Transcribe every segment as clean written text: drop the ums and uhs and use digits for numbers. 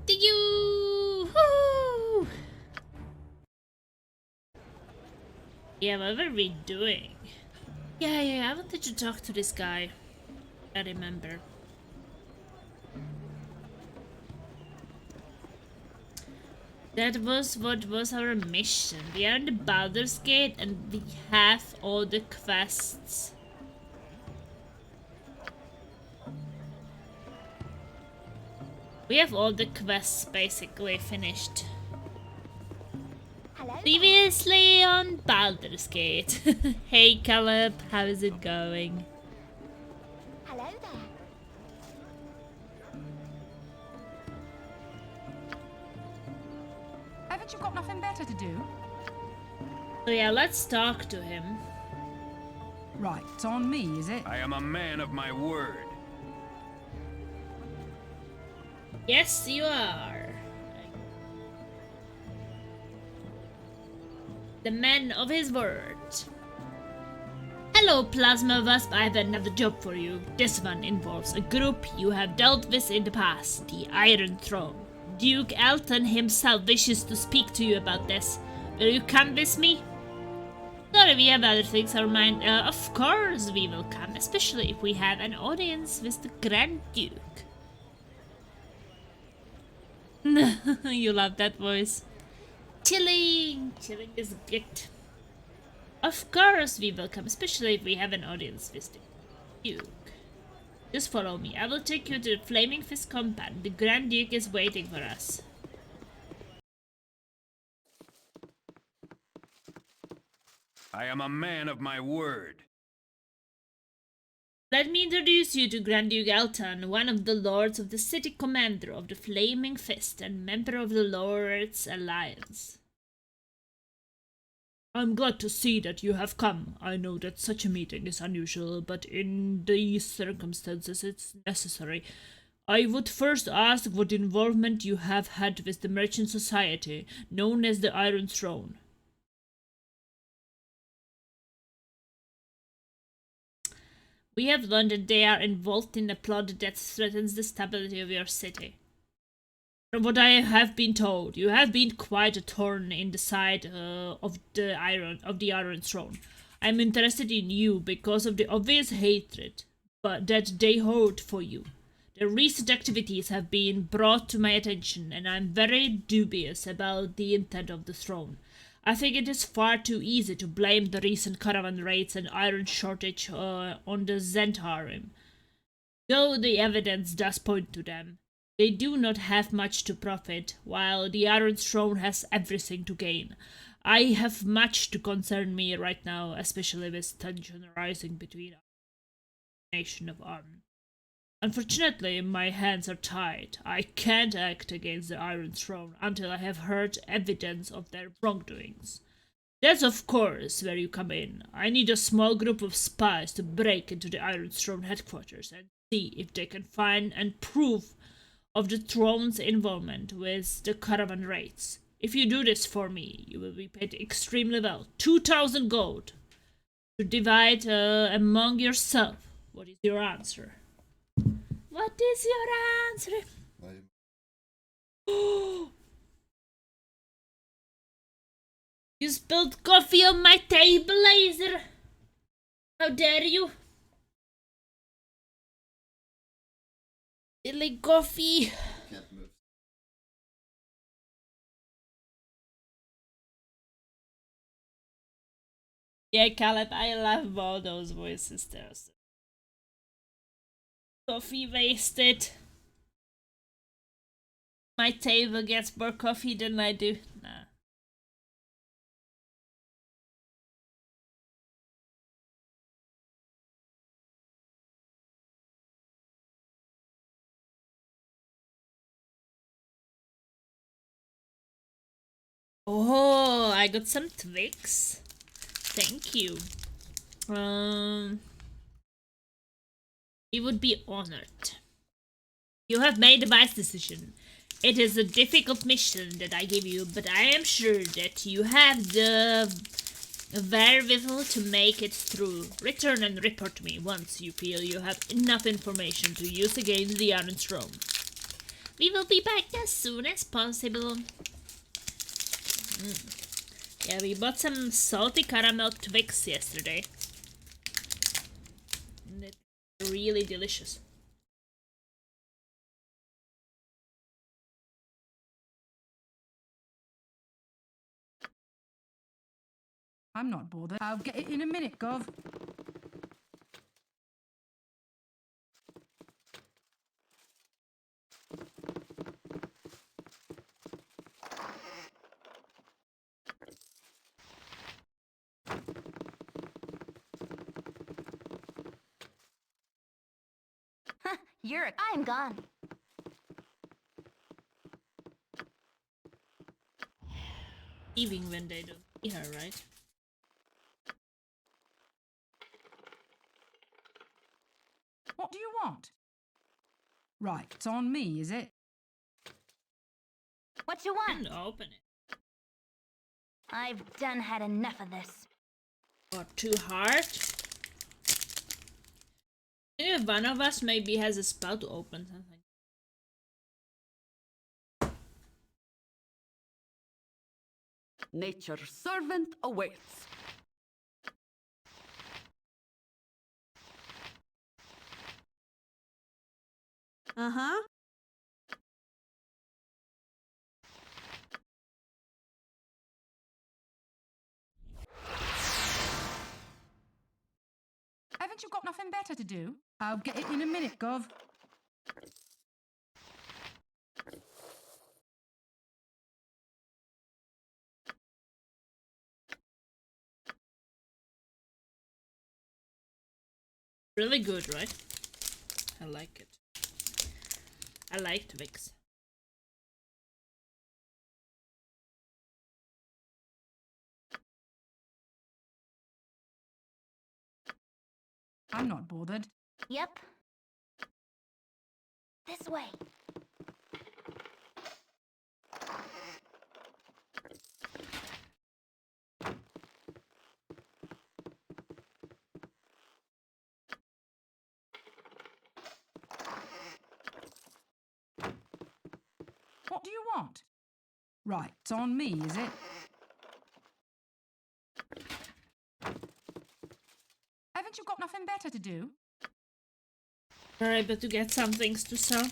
Thank you! Woo! Yeah, what were we doing? Yeah, I wanted to talk to this guy. I remember. That was what was our mission. We are in the Baldur's Gate and we have all the quests. We have all the quests basically finished. Hello. Previously on Baldur's Gate. Hey Caleb, how is it going? Hello there. Haven't you got nothing better to do? So yeah, let's talk to him. Right, it's on me, is it? I am a man of my word. Yes, you are. The man of his word. Hello, Plasma Wasp. I have another job for you. This one involves a group you have dealt with in the past, the Iron Throne. Duke Elton himself wishes to speak to you about this. Will you come with me? Sorry, we have other things on our mind. Of course we will come, especially if we have an audience with the Grand Duke. You love that voice. Chilling is good. Of course we will come, especially if we have an audience with the Duke. Just follow me. I will take you to the Flaming Fist compound. The Grand Duke is waiting for us. I am a man of my word. Let me introduce you to Grand Duke Elton, one of the lords of the city, commander of the Flaming Fist and member of the Lords Alliance. I'm glad to see that you have come. I know that such a meeting is unusual, but in these circumstances it's necessary. I would first ask what involvement you have had with the Merchant Society, known as the Iron Throne. We have learned that they are involved in a plot that threatens the stability of your city. From what I have been told, you have been quite a thorn in the side of the Iron Throne. I am interested in you because of the obvious hatred that they hold for you. The recent activities have been brought to my attention, and I am very dubious about the intent of the throne. I think it is far too easy to blame the recent caravan raids and iron shortage on the Zentarim. Though the evidence does point to them, they do not have much to profit, while the Iron Throne has everything to gain. I have much to concern me right now, especially with tension rising between the nation of Arn. Unfortunately, my hands are tied. I can't act against the Iron Throne until I have heard evidence of their wrongdoings. That's of course where you come in. I need a small group of spies to break into the Iron Throne headquarters and see if they can find and prove of the throne's involvement with the caravan raids. If you do this for me, you will be paid extremely well. 2,000 gold to divide among yourself. What is your answer? What is your answer? You spilled coffee on my table, Laser! How dare you? Silly coffee! Can't move. Yeah, Caleb, I love all those voices there. Coffee wasted. My table gets more coffee than I do. Nah. Oh, I got some twigs. Thank you. He would be honored. You have made a wise decision. It is a difficult mission that I give you, but I am sure that you have the wherewithal to make it through. Return and report to me once you feel you have enough information to use against the Iron Throne. We will be back as soon as possible. Yeah, we bought some salty caramel Twix yesterday. And it's really delicious. I'm not bothered. I'll get it in a minute, Gov. I'm gone. Leaving when they don't see her, right? What do you want? Right, it's on me, is it? What you want? And open it. I've done had enough of this. Or too hard? Maybe one of us maybe has a spell to open something. Nature's servant awaits. Uh-huh. Haven't you got nothing better to do? I'll get it in a minute, Gov. Really good, right? I like it. I like Twix. I'm not bothered. Yep. This way. What do you want? Right, it's on me, is it? Haven't you got nothing better to do? We're able to get some things to sell.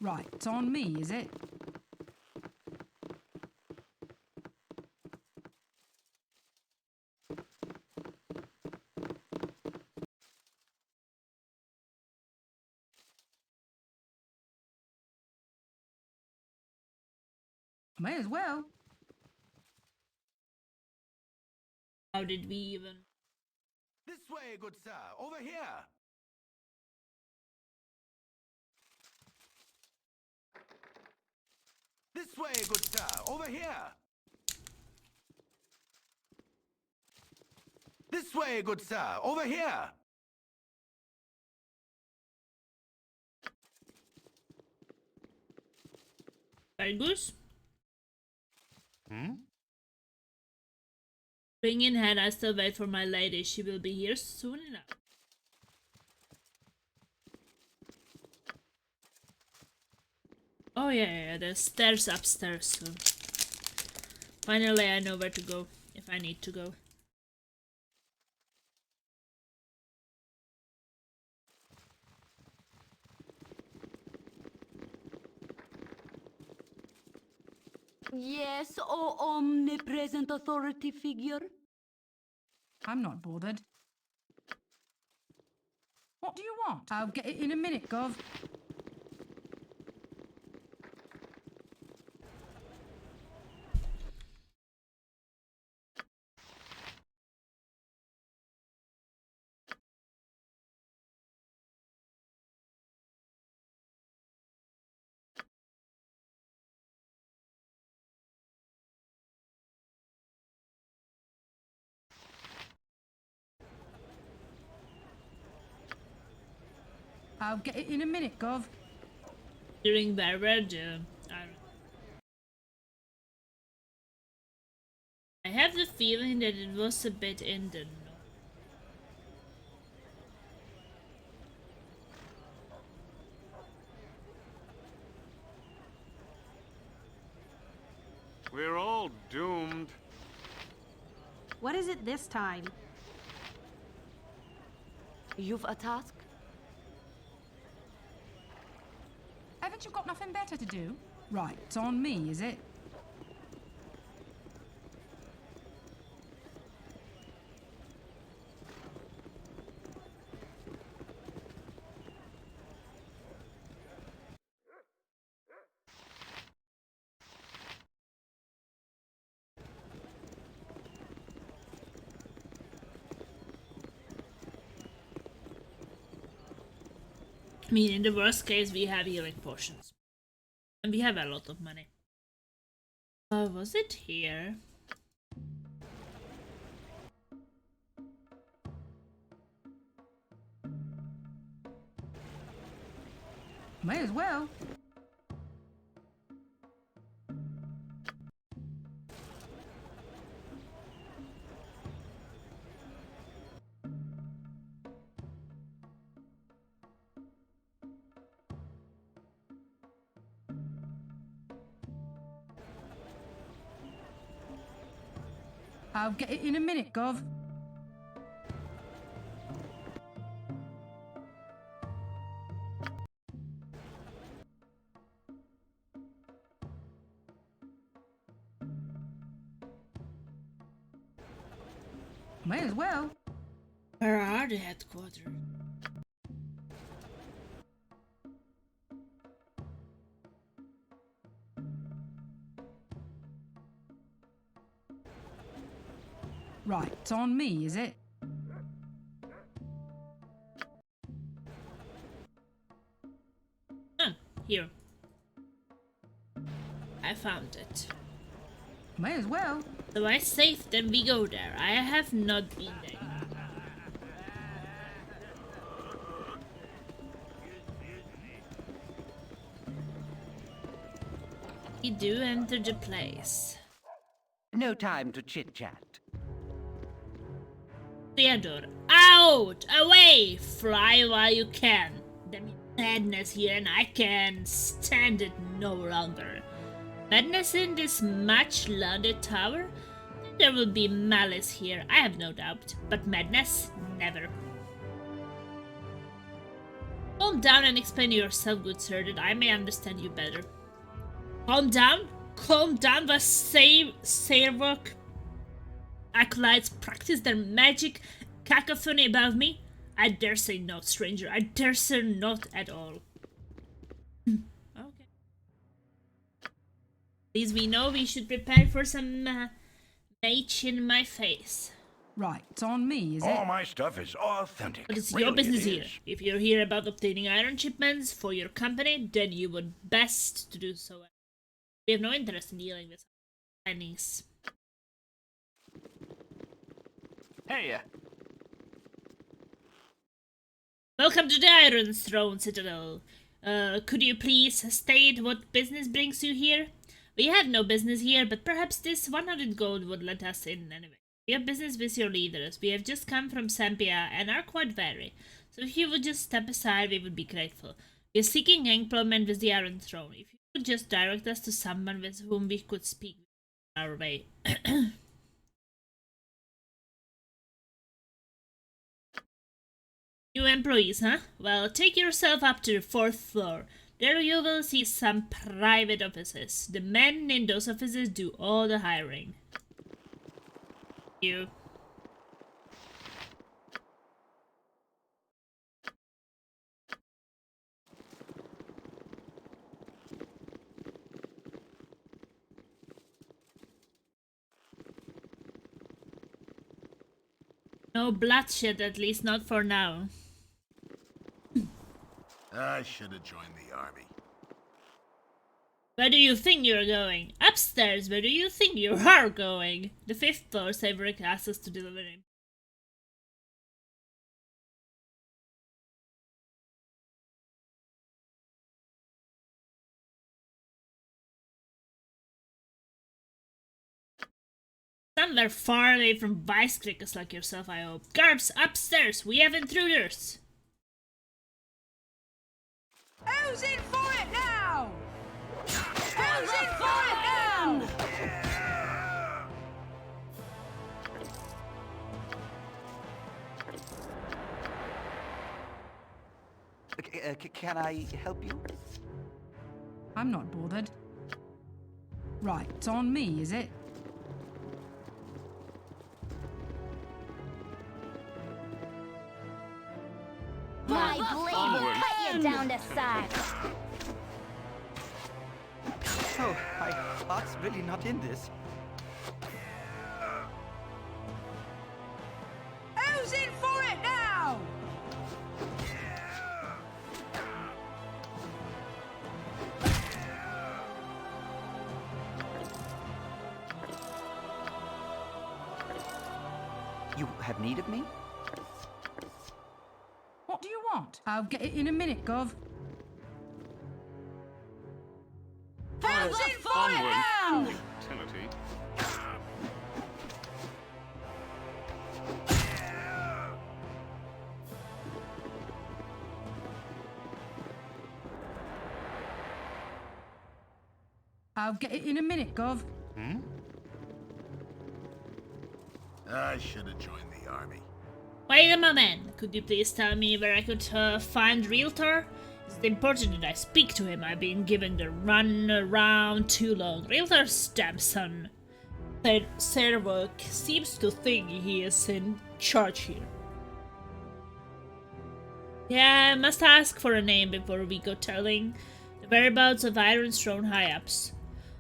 Right, it's on me, is it? May as well. How did we even... This way, good sir. Over here. This way, good sir. Over here. This way, good sir. Over here. Very good. Hmm? Bring in hand, I still wait for my lady. She will be here soon enough. Oh yeah, there's stairs upstairs, so... Finally I know where to go, if I need to go. Yes, O omnipresent authority figure. I'm not bothered. What do you want? I'll get it in a minute, Gov. I'll get it in a minute, Gov. During I have the feeling that it was a bit in the know. We're all doomed. What is it this time? You've a task? Haven't you got nothing better to do? Right, it's on me, is it? I mean, in the worst case, we have healing potions. And we have a lot of money. Was it here? May as well. I'll get it in a minute, Gov. May as well. Where are the headquarters? Right, it's on me, is it? Ah, here. I found it. May as well. So I saved them, we go there. I have not been there. We do enter the place. No time to chit-chat. Theodore, out! Away! Fly while you can. There's madness here and I can stand it no longer. Madness in this much-lauded tower? There will be malice here, I have no doubt. But madness? Never. Calm down and explain yourself, good sir, that I may understand you better. Calm down? Calm down, the Sairwork acolytes practice their magic cacophony above me? I dare say not, stranger. I dare say not at all. Okay. At least we know we should prepare for some mage in my face. Right, it's on me, is it? All my stuff is authentic. But it's Really, your business it here. is. If you're here about obtaining iron shipments for your company, then you would best to do so. We have no interest in dealing with Chinese. Hey, Welcome to the Iron Throne Citadel. Could you please state what business brings you here? We have no business here, but perhaps this 100 gold would let us in anyway. We have business with your leaders. We have just come from Sampia and are quite wary. So if you would just step aside, we would be grateful. We are seeking employment with the Iron Throne. If you could just direct us to someone with whom we could speak our way. New employees, huh? Well, take yourself up to the 4th floor. There you will see some private offices. The men in those offices do all the hiring. You. No bloodshed, at least not for now. I should have joined the army. Where do you think you're going? Upstairs, where do you think you are going? The 5th floor, Saverick asks us to deliver him. Somewhere far away from vice crickets like yourself, I hope. Guards, upstairs! We have intruders! Who's in for it now? Who's in for it now? Can I help you? I'm not bothered. Right, it's on me, is it? My blade will cut you down to size. Oh, my heart's really not in this. Who's in for it now? You have need of me? What do you want? I'll get it in a minute, Gov. Who's in for it now? Utility. I'll get it in a minute, Gov. I should have joined the army. Wait a moment. Could you please tell me where I could find Realtor? It's important that I speak to him. I've been given the run around too long. Realtor's stepson, Servok, seems to think he is in charge here. Yeah, I must ask for a name before we go telling the whereabouts of Iron Throne high-ups.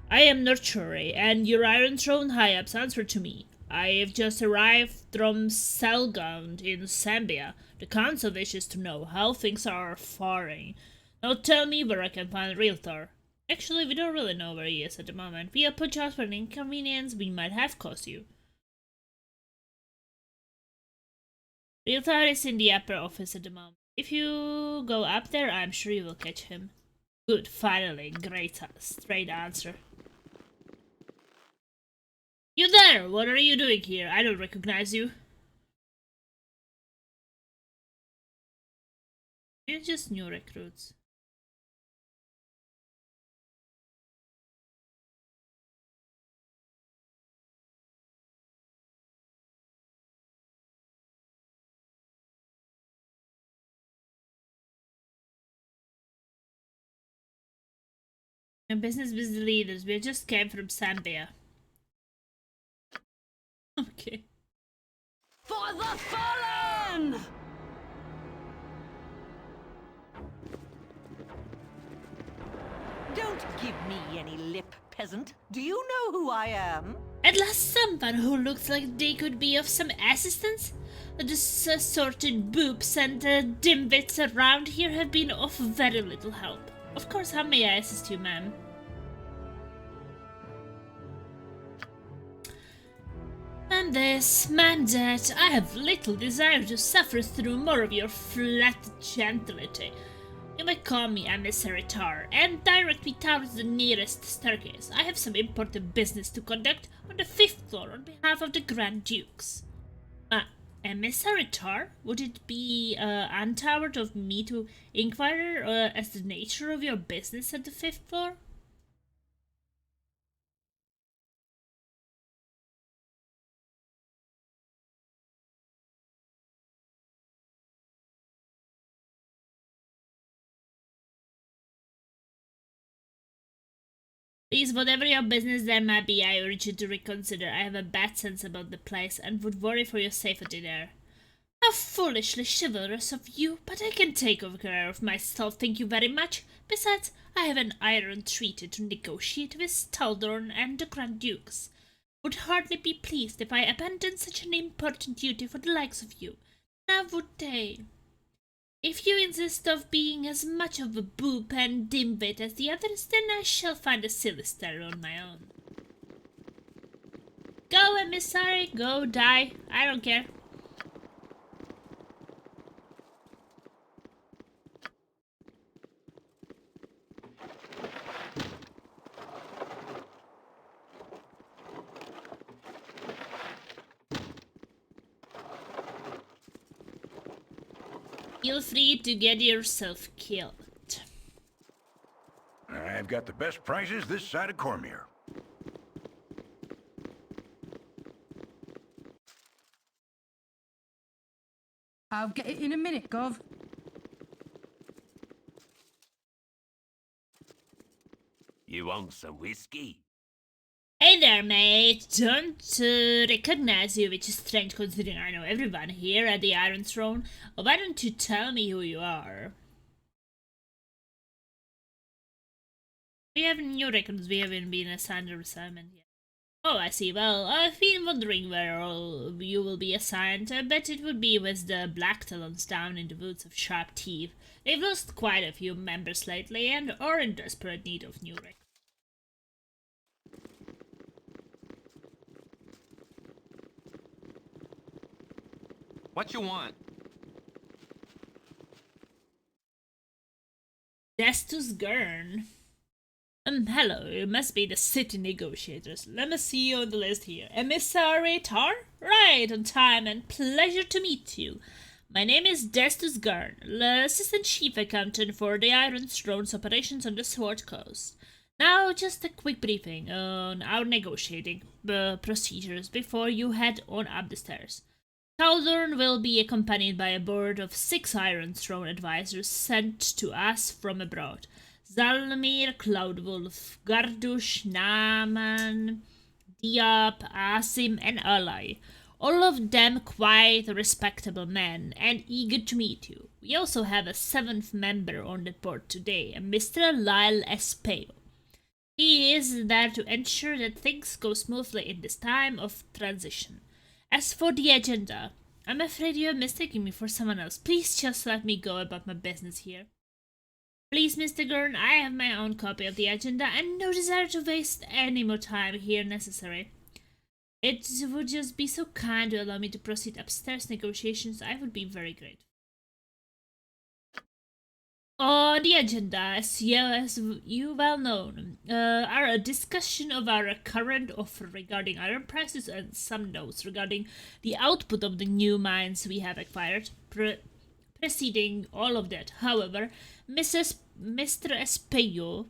I am Nurture, and your Iron Throne high-ups answer to me. I have just arrived from Selgund in Zambia. The council wishes to know how things are faring. Now tell me where I can find Realtor. Actually, we don't really know where he is at the moment. We apologize for an inconvenience we might have caused you. Realtor is in the upper office at the moment. If you go up there, I'm sure you will catch him. Good, finally. Great, straight answer. You there! What are you doing here? I don't recognize you. You're just new recruits. Your business with the leaders. We just came from Zambia. Okay. For the fallen! Don't give me any lip, peasant. Do you know who I am? At last someone who looks like they could be of some assistance? The assorted boobs and dimwits around here have been of very little help. Of course, how may I assist you, ma'am? Ma'am this, ma'am that, I have little desire to suffer through more of your flat gentility. You may call me Emissary Tar, and direct me towards the nearest staircase. I have some important business to conduct on the 5th floor on behalf of the Grand Dukes. Emissary Tar? Would it be untoward of me to inquire as the nature of your business at the 5th floor? Please, whatever your business there might be, I urge you to reconsider. I have a bad sense about the place and would worry for your safety there. How foolishly chivalrous of you, but I can take care of myself, thank you very much. Besides, I have an iron treaty to negotiate with Staldorn and the Grand Dukes. Would hardly be pleased if I abandoned such an important duty for the likes of you. Now would they? If you insist of being as much of a boob and dimwit as the others, then I shall find a silly star on my own. Go, emissary, go die. I don't care. Feel free to get yourself killed. I've got the best prices this side of Cormier. I'll get it in a minute, Gov. You want some whiskey? Hey there, mate. Don't recognize you, which is strange considering I know everyone here at the Iron Throne. Why don't you tell me who you are? We have new records. We haven't been assigned a assignment yet. Oh, I see. Well, I've been wondering where all you will be assigned. I bet it would be with the Black Talons down in the woods of Sharp Teeth. They've lost quite a few members lately and are in desperate need of new records. What you want? Destus Gurn. Hello, you must be the city negotiators. Let me see you on the list here. Emissary Tar? Right on time and pleasure to meet you. My name is Destus Gurn, Assistant Chief Accountant for the Iron Throne's operations on the Sword Coast. Now, just a quick briefing on our negotiating procedures before you head on up the stairs. Baldur will be accompanied by a board of 6 Iron Throne advisors sent to us from abroad. Zalmir, Cloudwolf, Gardush, Naaman, Diab, Asim, and Ally. All of them quite respectable men and eager to meet you. We also have a 7th member on the board today, Mr. Lyle Espeo. He is there to ensure that things go smoothly in this time of transition. As for the agenda, I'm afraid you are mistaking me for someone else. Please just let me go about my business here. Please, Mr. Gurn, I have my own copy of the agenda and no desire to waste any more time here necessary. It would just be so kind to allow me to proceed upstairs negotiations. I would be very grateful. On the agenda, as you well known, are a discussion of our current offer regarding iron prices and some notes regarding the output of the new mines we have acquired. Preceding all of that, however, Mr. Espejo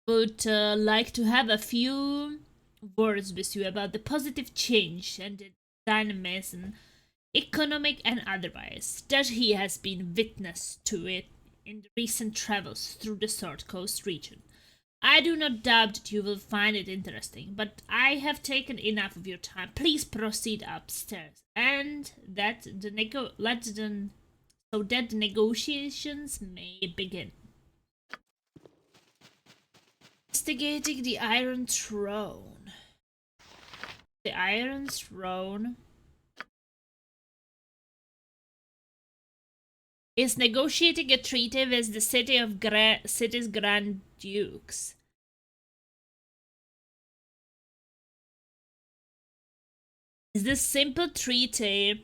would like to have a few words with you about the positive change and the dynamism, economic and otherwise, that he has been witness to it in the recent travels through the Sword Coast region. I do not doubt that you will find it interesting, but I have taken enough of your time. Please proceed upstairs, and that the negotiations may begin. Investigating the Iron Throne. The Iron Throne is negotiating a treaty with the city's Grand Dukes. This simple treaty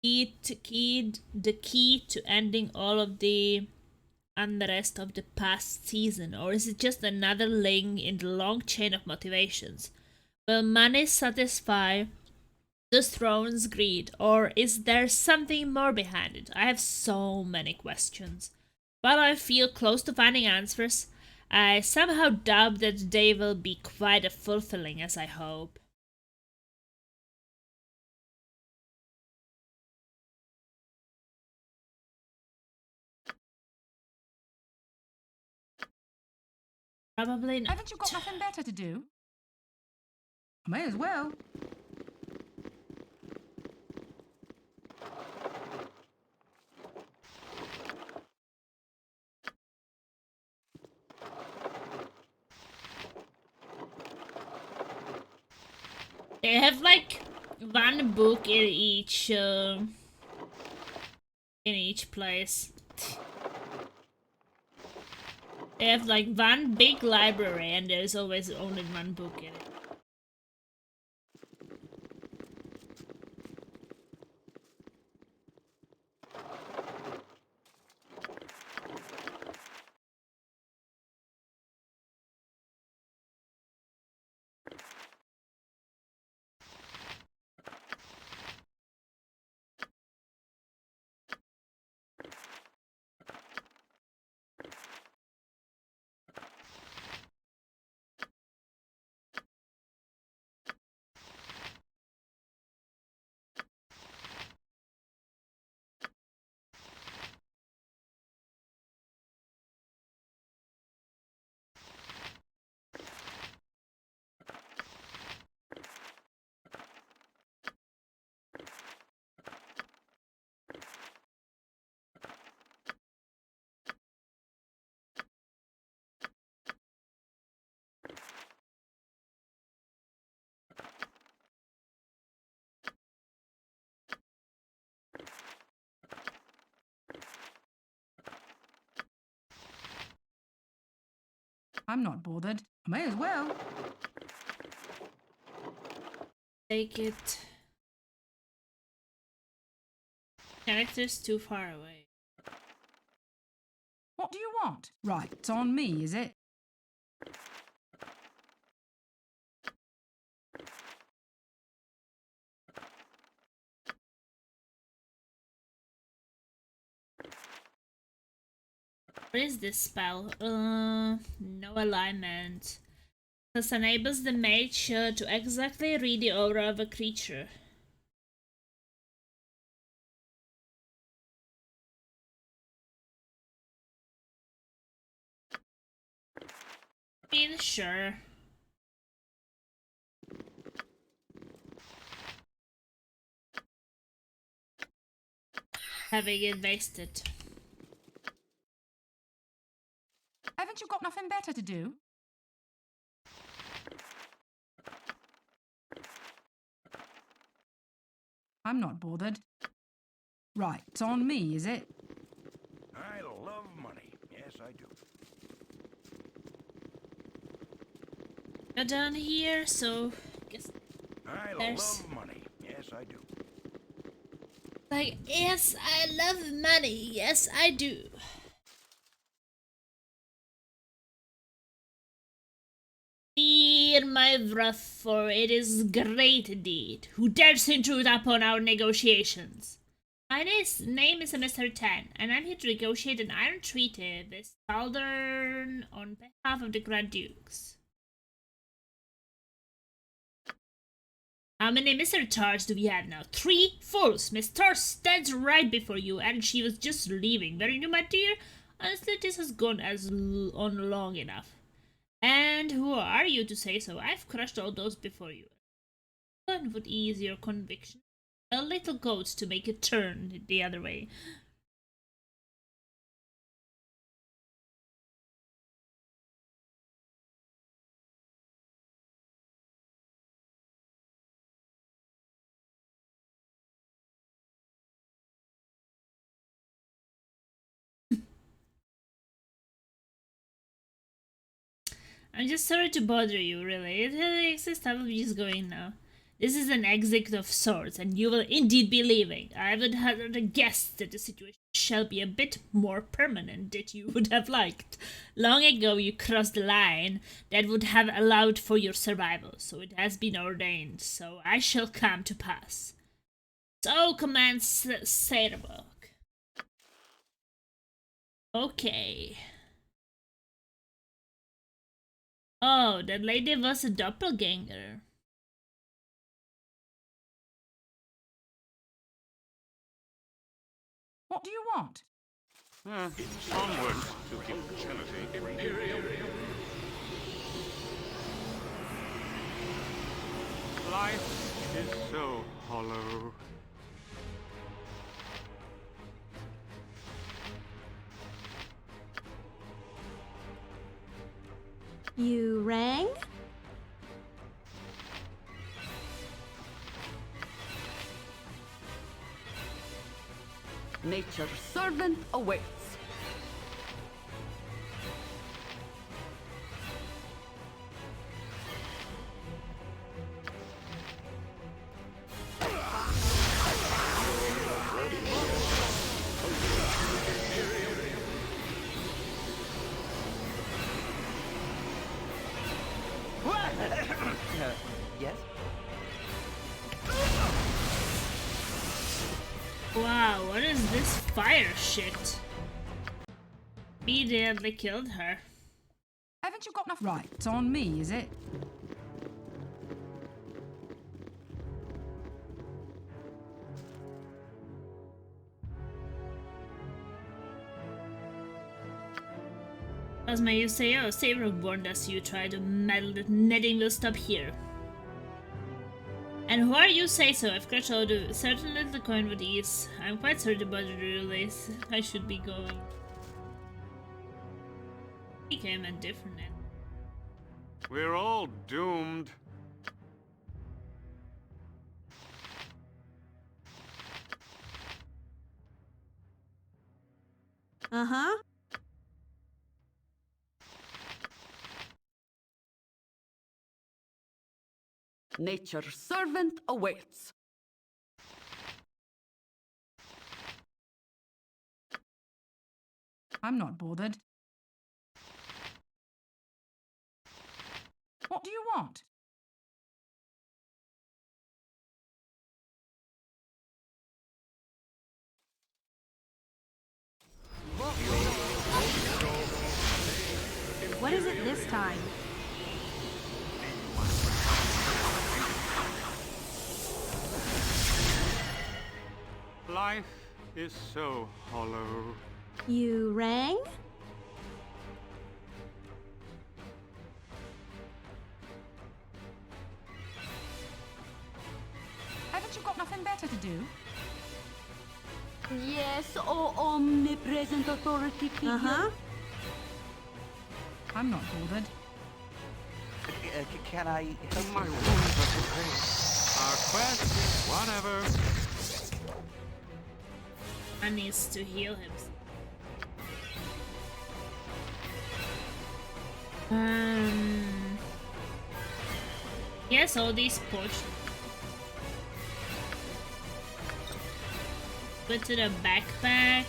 the key to ending all of the unrest of the past season, or is it just another link in the long chain of motivations? Will money satisfy the throne's greed, or is there something more behind it? I have so many questions. While I feel close to finding answers, I somehow doubt that they will be quite as fulfilling as I hope. Probably not. Haven't you got nothing better to do? May as well. They have like one book in each place. They have like one big library and there's always only one book in it. I'm not bothered. I may as well. Take it. Character's too far away. What do you want? Right, it's on me, is it? What is this spell? No alignment. This enables the mage to exactly read the aura of a creature. Sure. Having it wasted. Haven't you got nothing better to do? I'm not bothered. Right, it's on me, is it? I love money. Yes, I do. Go down here, so guess I there's love money. Yes, I do. like, yes, I love money. Yes, I do. Fear my wrath, for it is great indeed. Who dares intrude upon our negotiations? My name is Mr. 10, and I'm here to negotiate an iron treaty with Baldur on behalf of the Grand Dukes. How many Mr. Tars do we have now? 3 fools. Miss Tar stands right before you, and she was just leaving. Very new, my dear. Honestly, this has gone on long enough. And who are you to say so? I've crushed all those before you. One would ease your conviction. A little goat to make it turn the other way. I'm just sorry to bother you, really. It exists, I will be just going now. This is an exit of sorts, and you will indeed be leaving. I would have guessed that the situation shall be a bit more permanent than you would have liked. Long ago you crossed the line that would have allowed for your survival, so it has been ordained, so I shall come to pass. So commands Sailorbook. Okay. Oh, that lady was a doppelganger. What do you want? Onward to immortality. Life is so hollow. You rang? Nature's servant awaits. Yes? Wow, what is this fire shit? Immediately killed her. Haven't you got enough? Right, it's on me, is it? As may you say, oh, Saber warned us you try to meddle that netting will stop here. And who are you say so? I've crushed all the certain little coin with ease. I'm quite certain about the release. I should be going. Became a different end. We're all doomed. Uh-huh. Nature's servant awaits. I'm not bothered. What do you want? What is it this time? Life is so hollow. You rang? Haven't you got nothing better to do? Yes, oh omnipresent authority figure. Uh-huh. I'm not bothered. Can I help My you? wounds are too pain. Our quest, whatever. I needs to heal him. Yes, all these potions. Put to the backpack.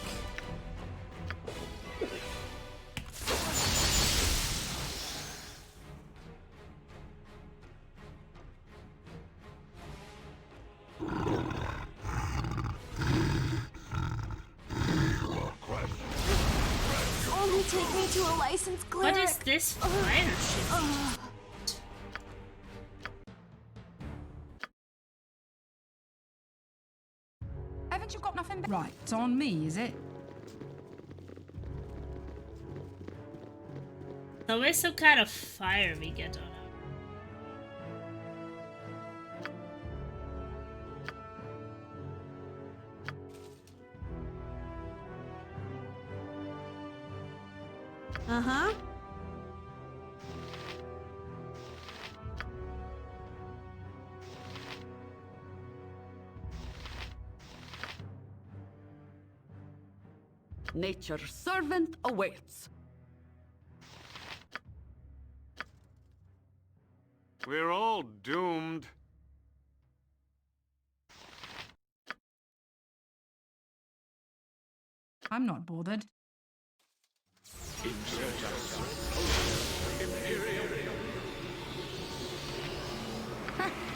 Only take me to a licensed cleric. What is this fire shit? Haven't you got nothing better? Right, it's on me, is it? There's always some kind of fire we get on it. Uh-huh. Nature's servant awaits. We're all doomed. I'm not bothered.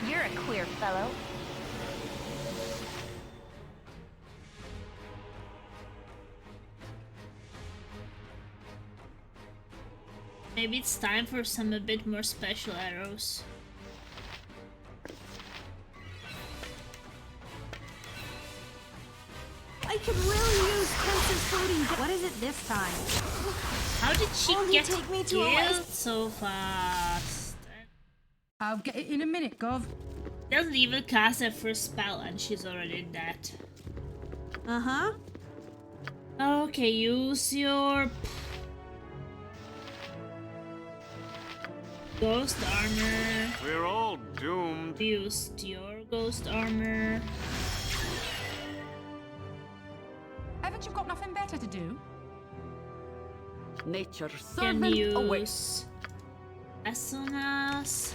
You're a queer fellow. Maybe it's time for some a bit more special arrows. I could really use Tense's floating. What is it this time? How did she Only get take me to a killed so fast? I'll get it in a minute, Gov. Doesn't even cast her first spell and she's already dead. Uh-huh. Okay, use your ghost armor. We're all doomed. Used your ghost armor. Haven't you got nothing better to do? Nature's Can servant awaits. use as soon as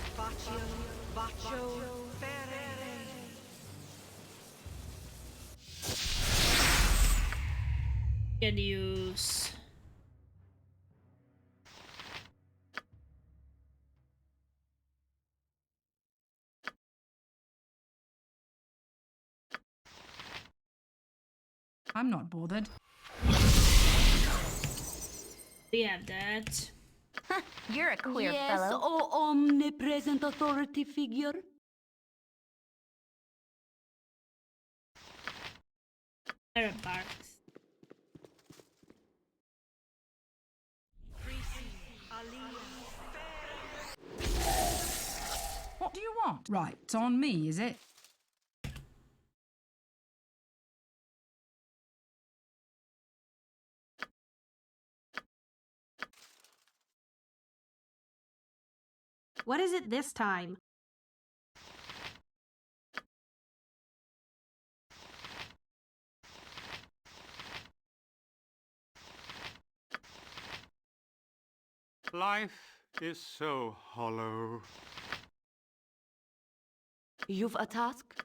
can use I'm not bothered. we have that. You're a queer Yes, fellow. oh omnipresent authority figure. Barks. What do you want? Right, it's on me, is it? What is it this time? Life is so hollow. You've a task?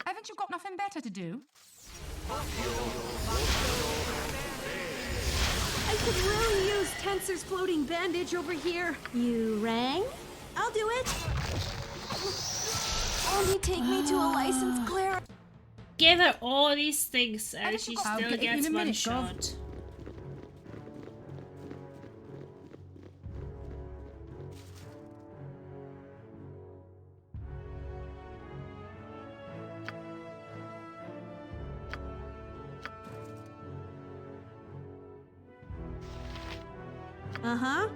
Haven't you got nothing better to do? I could really use Tensor's floating bandage over here. You rang? I'll do it. Only take me to a licensed cleric. Give her all these things and Haven't she you got- I'll still get you in gets a one minute, Gov. shot. Uh-huh.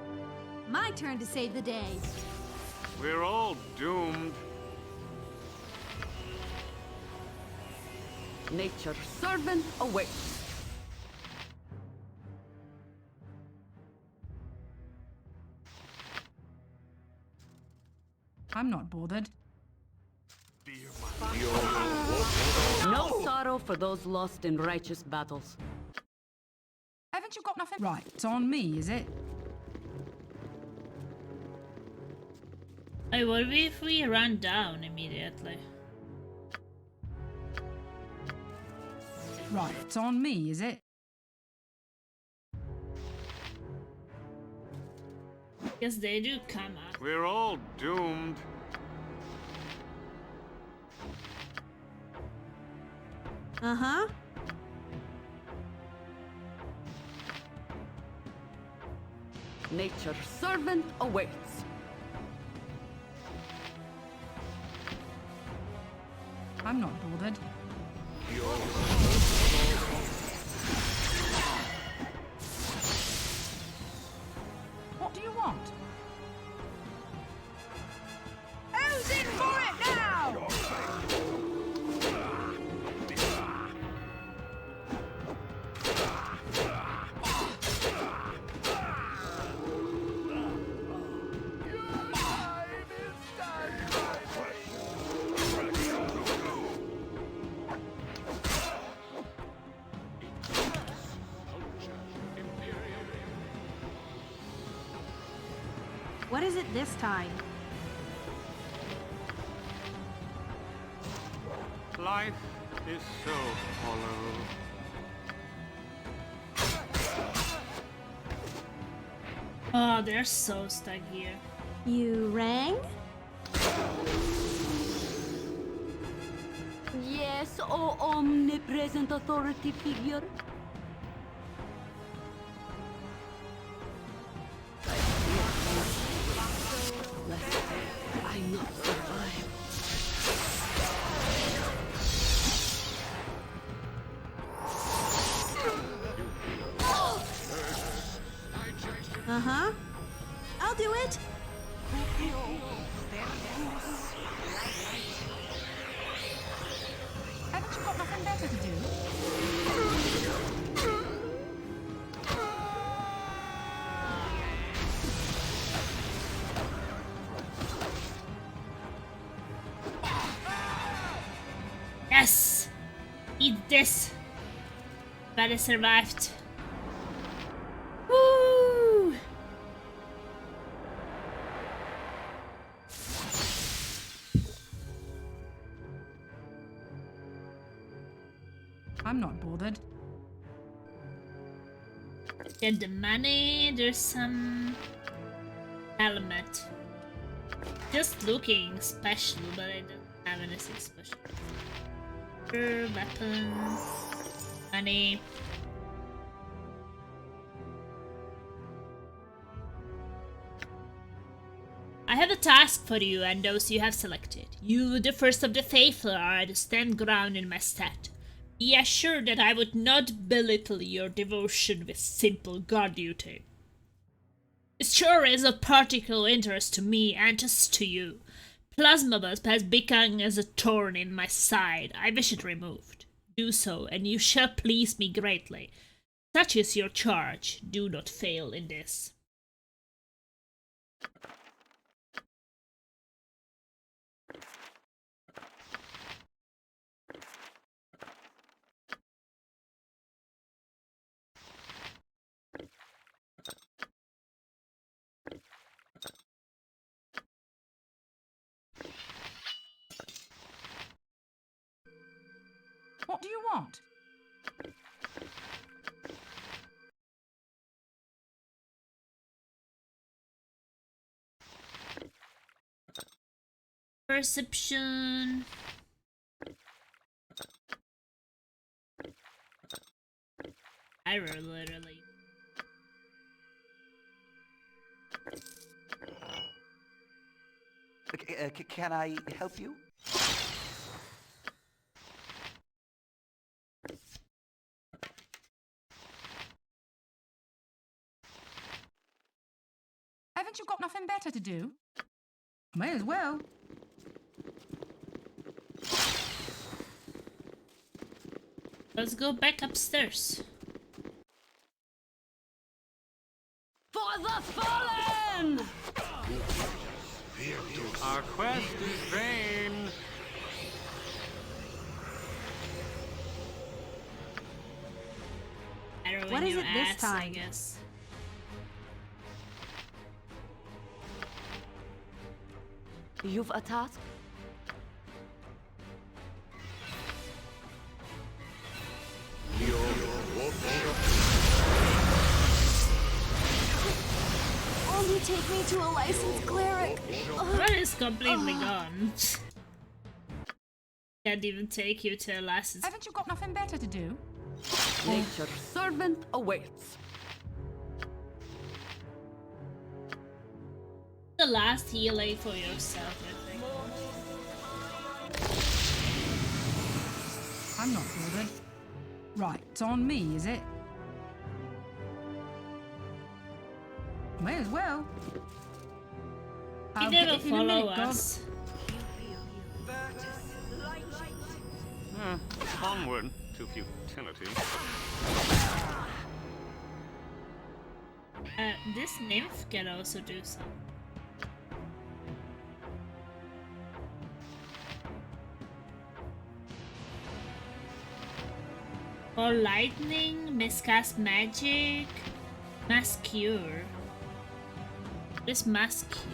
My turn to save the day. We're all doomed. Nature's servant awaits. I'm not bothered. No sorrow for those lost in righteous battles. Haven't you got nothing? Right, it's on me, is it? Hey, what if we run down immediately? Right, it's on me, is it? Because they do come up. We're all doomed. Uh-huh. Nature's servant awaits. I'm not bothered. What do you want? Who's in for it now? What is it this time? Life is so hollow. Oh, they're so stuck here. You rang? Yes, O omnipresent authority figure. I not survive. Uh-huh. I'll do it. Haven't you got nothing better to do? Yes! Eat this! But I survived. Woo! I'm not bothered. Get the money, there's some helmet. Just looking special, but I don't have anything special. Weapon, money. I have a task for you and those you have selected. You, the first of the faithful, are to stand ground in my stead. Be assured that I would not belittle your devotion with simple guard duty. It sure is of particular interest to me and to you. Plasmabus has become as a thorn in my side. I wish it removed. Do so, and you shall please me greatly. Such is your charge. Do not fail in this. want? Perception. I roll literally. Can I help you? Haven't you got nothing better to do? May as well. Let's go back upstairs. For the fallen! Our quest is vain. Arrow What in is your it this ass, I time? guess. You've a task? Only take me to a licensed cleric. What is completely gone? Can't even take you to a license. Haven't you got nothing better to do? Nature's servant awaits. The last healing for yourself, I think. I'm not bothered. Right, it's on me, is it? May as well. He I'll get never it in a follow minute, Gov. us. Onward to futility. This nymph can also do some. Or lightning, miscast magic, mass cure. This mass cure.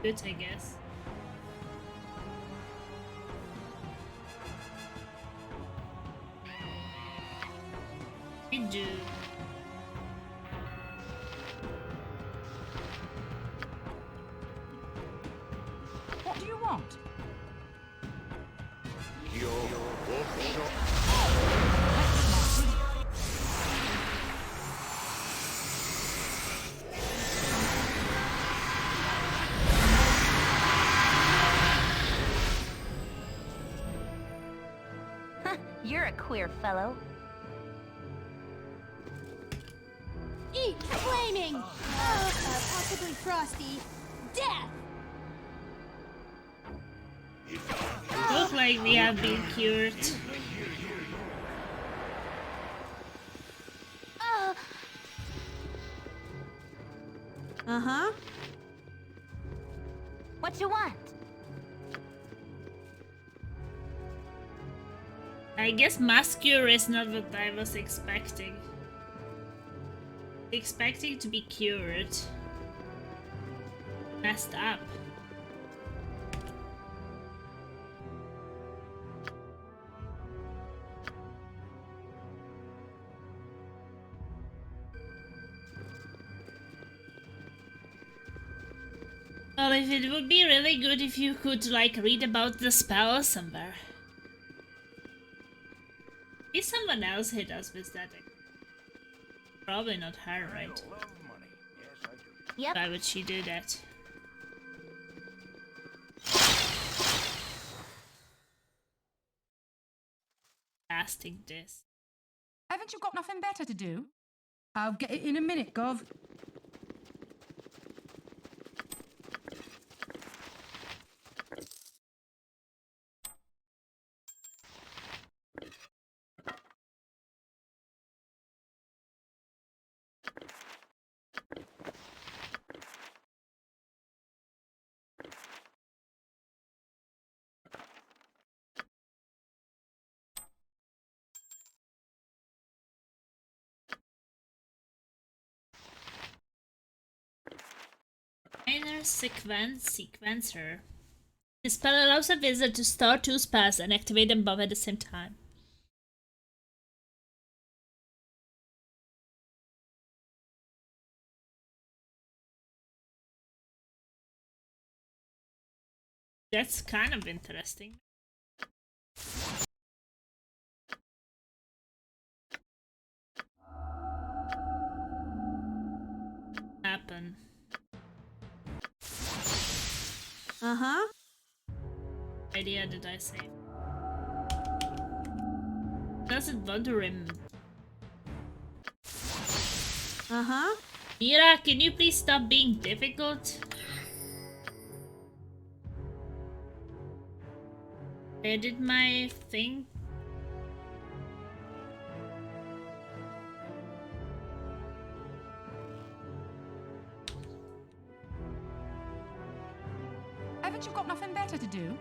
Good, I guess. We do. What do you want? You're a queer fellow. Eat flaming! Possibly frosty. Death! Look like we have been cured. Uh-huh. What you want? I guess mass cure is not what I was expecting. Expecting to be cured. Messed up. Well, if it would be really good if you could, like, read about the spell somewhere. Maybe someone else hit us with that. Probably not her, right? Yep. Why would she do that? Casting this. Haven't you got nothing better to do? I'll get it in a minute, Gov. Minor sequencer. The spell allows a visitor to start 2 spells and activate them both at the same time. That's kind of interesting. Happen. Uh-huh. Idea did I say? Doesn't Baldur him? Uh-huh. Mira, can you please stop being difficult? I did my thing. Haven't you got nothing better to do?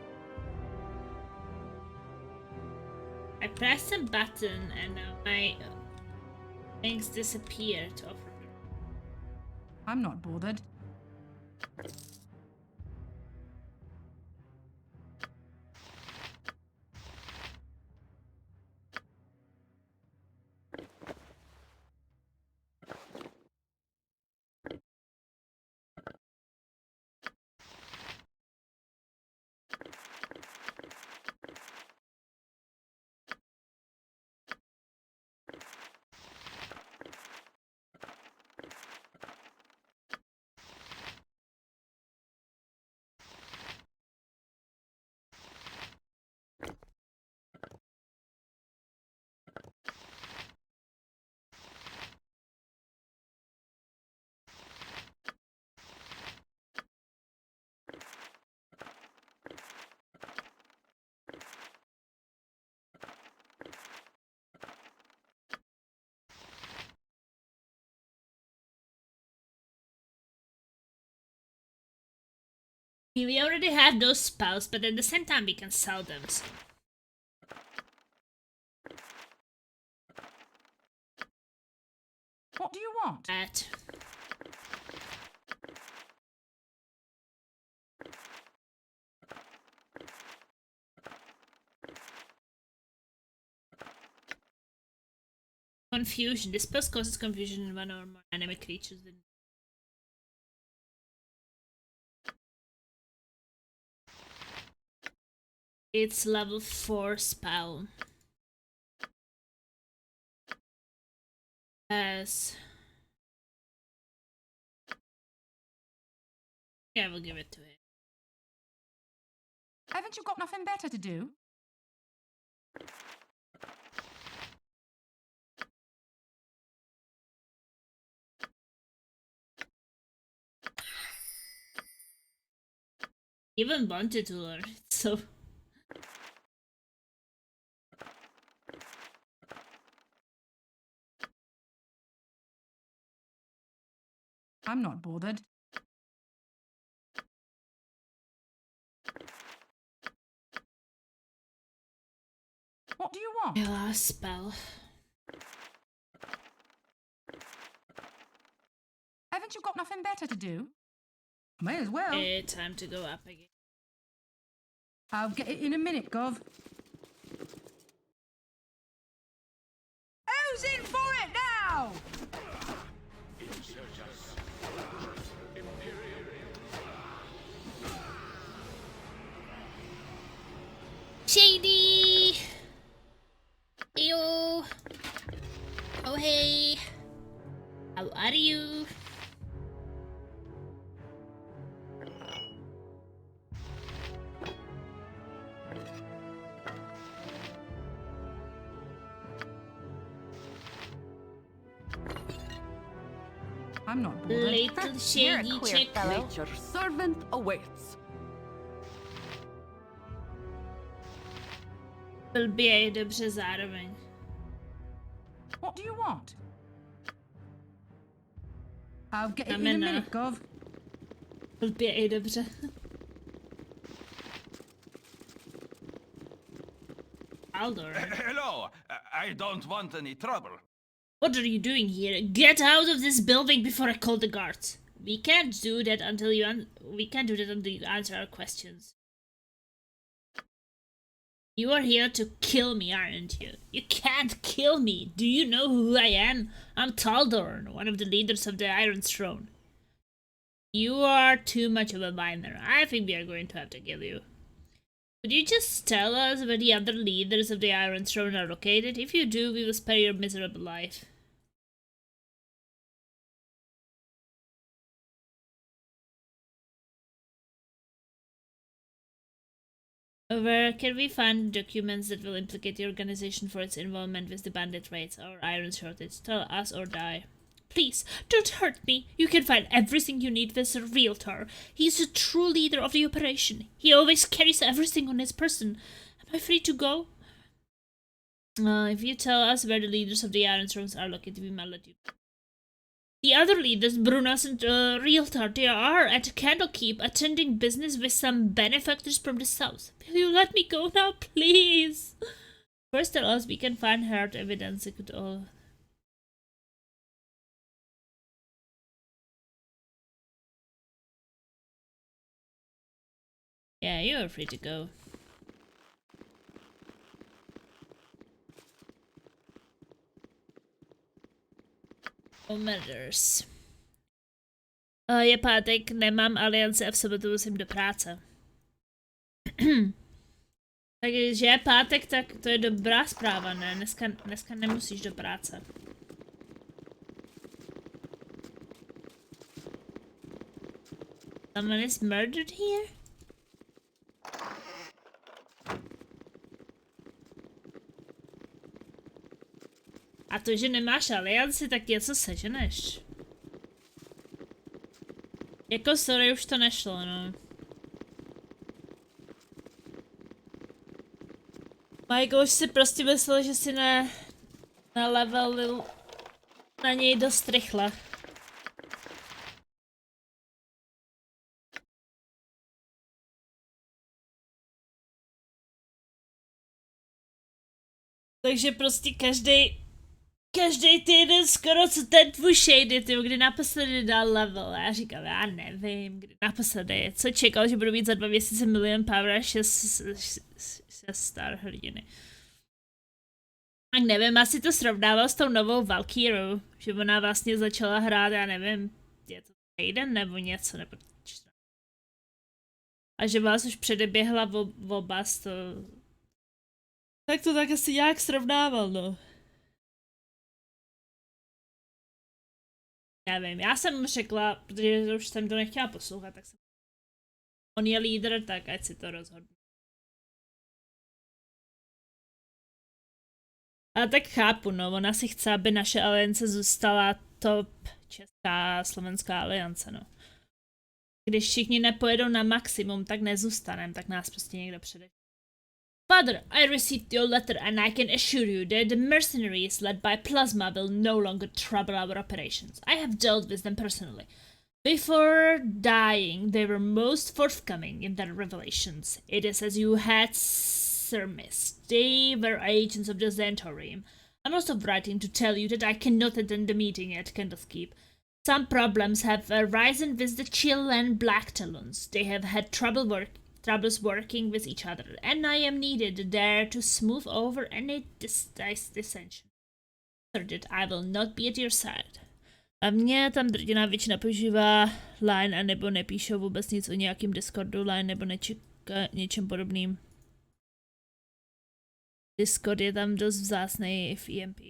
I pressed a button and now my things disappeared. I'm not bothered. We already have those spells, but at the same time we can sell them. So. What do you want? At confusion. This spell causes confusion in one or more enemy creatures. It's level 4 spell. As yeah, we'll give it to it. Haven't you got nothing better to do? Even wanted to learn it, so I'm not bothered. What do you want? my last spell. Haven't you got nothing better to do? May as well. Time to go up again. I'll get it in a minute, Gov. Who's in for it now? Shady! Ew! Oh hey! How are you? I'm not bothered. Little shady chick. Nature's servant awaits. Blbě dobře zároveň. What do you want? I'll get it in a Znamená. minute, Gov. Blbě i dobře. Baldur. Hello. I don't want any trouble. What are you doing here? Get out of this building before I call the guards. We can't do that until you answer our questions. You are here to kill me, aren't you? You can't kill me. Do you know who I am? I'm Baldur, one of the leaders of the Iron Throne. You are too much of a minor. I think we are going to have to kill you. Could you just tell us where the other leaders of the Iron Throne are located? If you do, we will spare your miserable life. Where can we find documents that will implicate the organization for its involvement with the bandit raids or iron shortage? Tell us or die. Please, don't hurt me. You can find everything you need with a realtor. He's a true leader of the operation. He always carries everything on his person. Am I free to go? If you tell us where the leaders of the Iron Thrones are located, we might let you. The other leaders, Brunas and Realtor, they are at Candlekeep attending business with some benefactors from the south. Will you let me go now, please? First tell us we can find hard evidence it could all... Yeah, you are free to go. Matters. Je pátek, nemám aliance a v sobotu musím do práce. Takže je pátek, tak to je dobrá zpráva, ne? Dneska nemusíš do práce. Someone is murdered here? A to, že nemáš alianci, tak něco seženeš. Jako sorry, už to nešlo, no. Michael už si prostě myslel, že si nalevelil na něj dost rychle. Takže prostě každý týden skoro co ten tvůj shady, ty, kdy naposledy dal level. Já říkám, já nevím, kdy naposledy. Co čekal, že budu mít za 2 měsíce milion power a 6 star hrdiny. Tak nevím, asi to srovnával s tou novou Valkyrou, že ona vlastně začala hrát, já nevím, je to týden nebo něco, nebo a že vás už předeběhla oba z to. Tak to tak asi nějak srovnával, no. Nevím, já jsem řekla, protože už jsem to nechtěla poslouchat, tak jsem... On je lídr, tak ať si to rozhodne. Ale tak chápu, no, ona si chce, aby naše aliance zůstala top česká slovenská aliance, no. Když všichni nepojedou na maximum, tak nezůstanem, tak nás prostě někdo předejde. Father, I received your letter and I can assure you that the mercenaries led by Plasma will no longer trouble our operations. I have dealt with them personally. Before dying, they were most forthcoming in their revelations. It is as you had surmised. They were agents of the Xanthorium. I'm also writing to tell you that I cannot attend the meeting at Candlekeep. Some problems have arisen with the Chill and Black Talons. They have had troubles working with each other, and I am needed there to smooth over any dissension. That I will not be at your side. A mě tam drtiná většina používá Line a nebo nepíšou vůbec nic o nějakým Discordu Line nebo něčem podobným. Discord je tam dost vzácnej v EMP.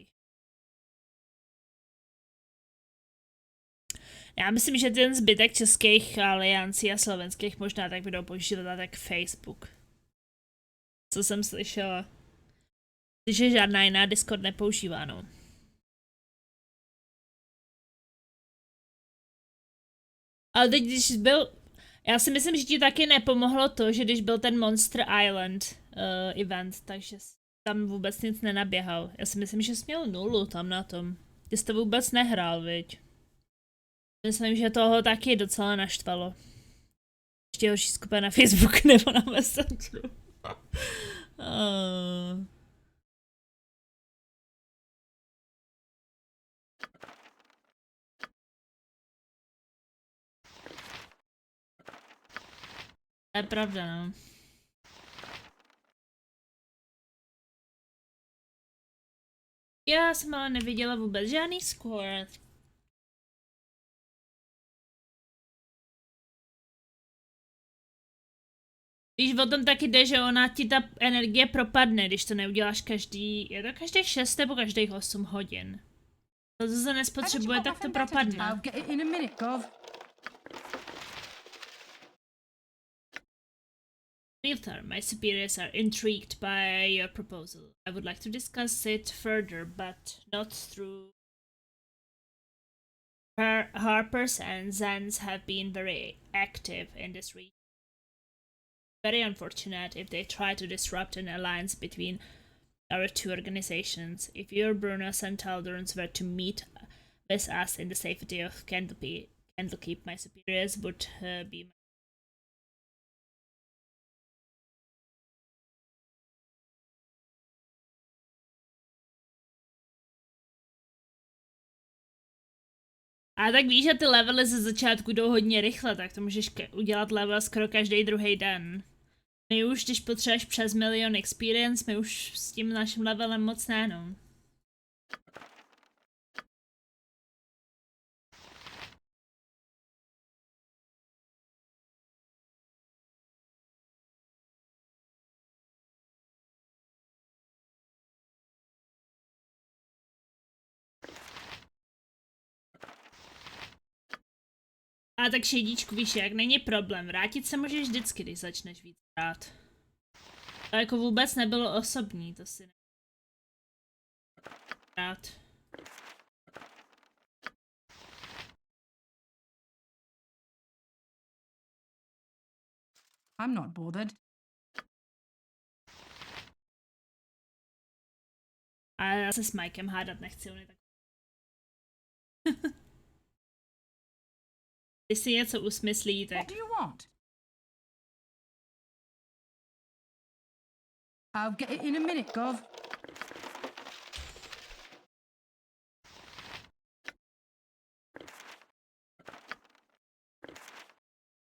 Já myslím, že ten zbytek českých aliancí a slovenských možná tak budou používat tak Facebook. Co jsem slyšela. Že žádná jiná Discord nepoužívá, no. Ale teď, když byl... Já si myslím, že ti taky nepomohlo to, že když byl ten Monster Island event, takže tam vůbec nic nenaběhal. Já si myslím, že jsi měl 0 tam na tom. Ty jsi to vůbec nehrál, viď? Myslím, že toho taky docela naštvalo. Ještě horší skupina na Facebook nebo na Messengeru. To je pravda, no. Já jsem ale neviděla vůbec žádný score. Víš, o tom taky jde, že ona ti ta energie propadne, když to neuděláš je to každých 6 nebo každých 8 hodin. To, co se nespotřebuje, tak to propadne. I'll get it in a minute, Gov. Realtor, my superiors are intrigued by your proposal. I would like to discuss it further, but not through... Harpers and Zans have been very active in this region. Very unfortunate if they try to disrupt an alliance between our two organizations. If your Brunos and Taldorns were to meet with us in the safety of Candlekeep, my superiors would be... A tak víš, že ty levely ze začátku jdou hodně rychle, tak to můžeš udělat level skoro každý druhý den. My už, když potřebuješ přes 1 000 000 experience, my už s tím naším levelem moc ne, no. A tak šedíčku, víš jak, není problém, vrátit se můžeš vždycky, když začneš víc hrát. To jako vůbec nebylo osobní, to si hrát. I'm not bothered. A já se s Mikem hádat nechci, on je tak... Když si něco usmyslí, tak... What do you want? I'll get it in a minute, Gov.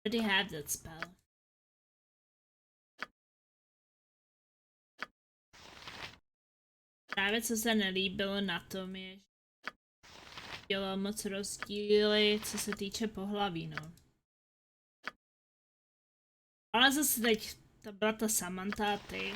Already have that spell. Právě co se nelíbilo na tom je, že dělal moc rozdíly, co se týče pohlaví, no. Ale zase teď to byla ta Samantha a ty.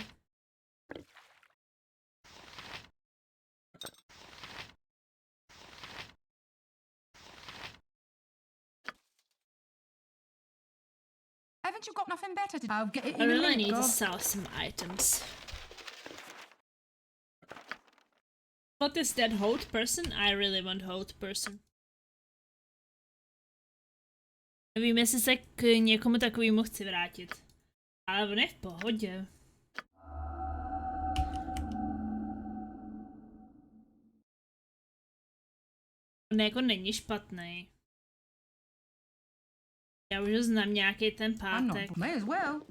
Haven't you got nothing better to do? I'll get it I in a really minute, need to Gov. sell some items. What is that hold person? I really want hold person. Nevím, jestli se k někomu takovému chci vrátit. Ale on je v pohodě. On jako není špatný. Já už ho znám nějaký ten I'm not. pátek. May as well.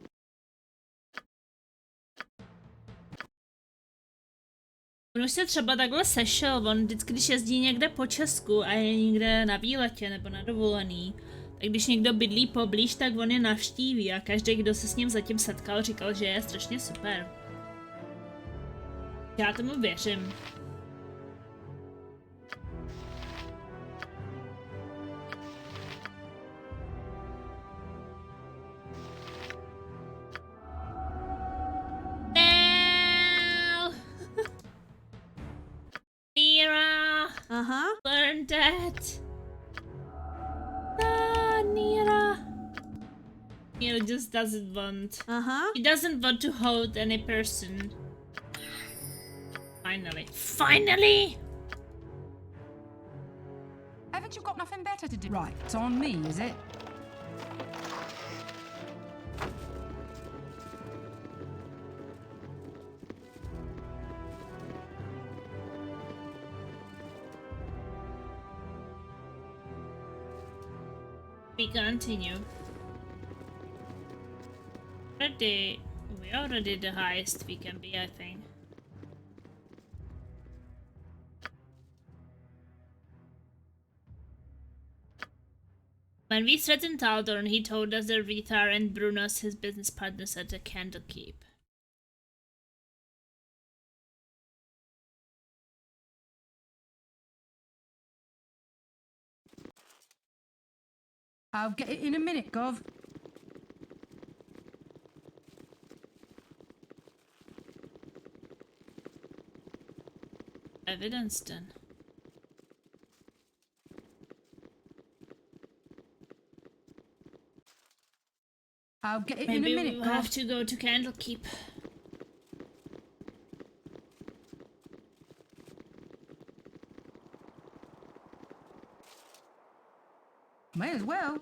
On už se třeba takhle sešel, on vždycky, když jezdí někde po Česku a je někde na výletě nebo na dovolený, tak když někdo bydlí poblíž, tak on je navštíví a každý, kdo se s ním zatím setkal, říkal, že je strašně super. Já tomu věřím. No! Mira! Uh-huh. Learn that! No, Nira! Nira just doesn't want. Uh-huh. He doesn't want to hold any person. Finally. Finally! Haven't you got nothing better to do? Right, it's on me, is it? We continue. We already the highest we can be, I think. When we threatened Taldorn, he told us that Rithar and Brunos, his business partners at the Candlekeep. I'll get it in a minute, Gov. Evidence then. I'll get it in a Maybe minute, we'll Gov. have to go to Candlekeep. May as well.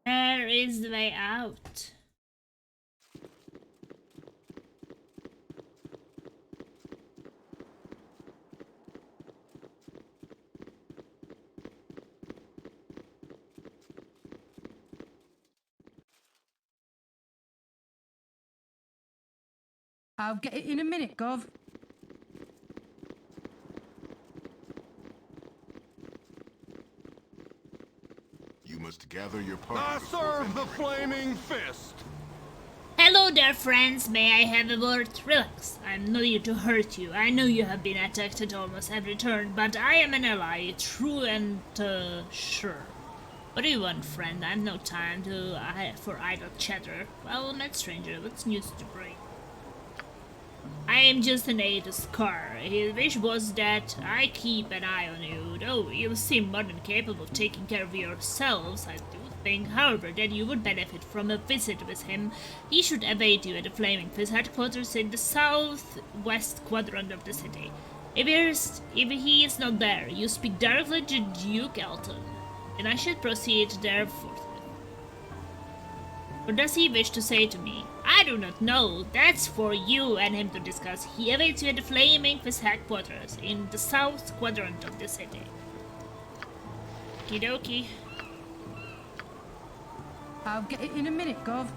Where is the way out? I'll get it in a minute, Gov. You must gather your party. I before serve the venturing flaming fist. Hello there, friends. May I have a word? Relax. I'm not here to hurt you. I know you have been attacked at almost every turn, but I am an ally, true and sure. What do you want, friend? I've no time for idle chatter. Well, met stranger, what's news to bring? I am just an aide to Scar. His wish was that I keep an eye on you, though you seem more than capable of taking care of yourselves. I do think, however, that you would benefit from a visit with him. He should await you at the Flaming Fist headquarters in the southwest quadrant of the city. If he is not there, you speak directly to Duke Elton, and I should proceed there forthwith. What does he wish to say to me? I do not know. That's for you and him to discuss. He awaits you at the Flaming Fist headquarters in the south quadrant of the city. Okie dokie. I'll get it in a minute, Gov.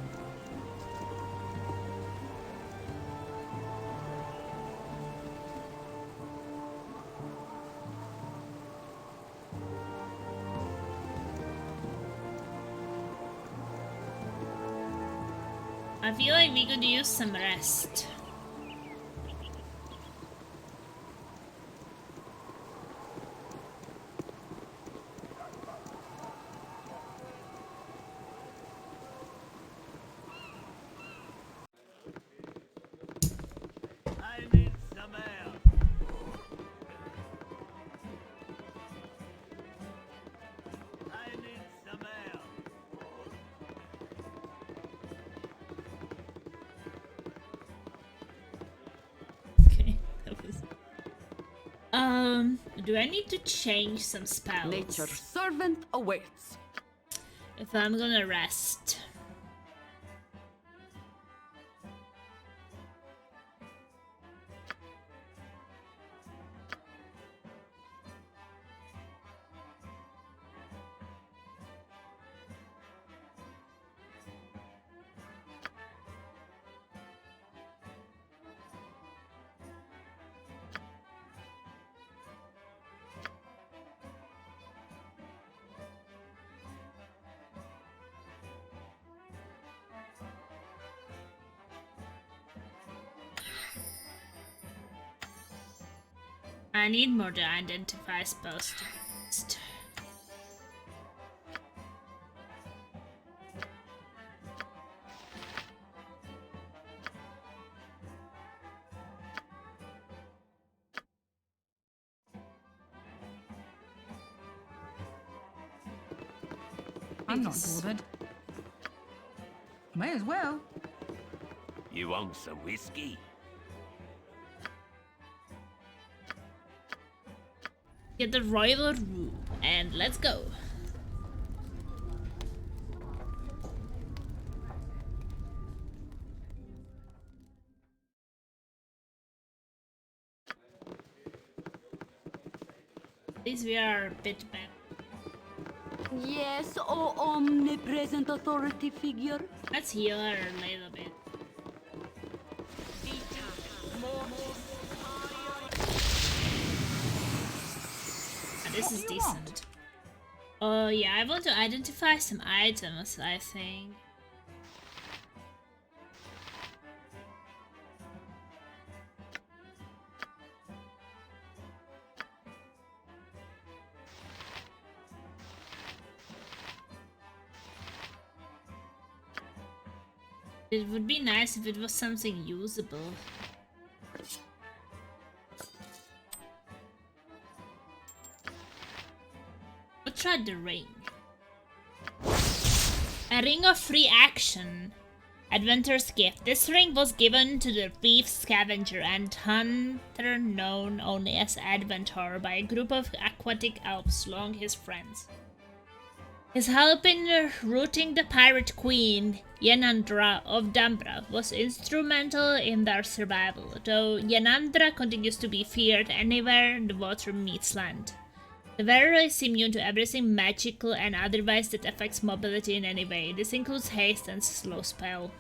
I feel like we could use some rest. I need some air. I need some air. Okay, that was... do I need to change some spells? Nature's servant awaits. If I'm gonna rest. I need more to identify spells to be used. I'm not Because- bothered. May as well. You want some whiskey? Get the royal room and let's go. At least we are a bit better. Yes, oh omnipresent authority figure. Let's heal her a little bit. This is decent. Oh yeah, I want to identify some items, I think. It would be nice if it was something usable. We'll try the ring. A ring of free action. Adventurer's gift. This ring was given to the thief, scavenger, and hunter known only as Adventurer by a group of aquatic elves, long his friends. His help in routing the pirate queen, Yenandra of Dambra, was instrumental in their survival, though Yenandra continues to be feared anywhere the water meets land. The wearer is immune to everything magical and otherwise that affects mobility in any way. This includes haste and slow spell.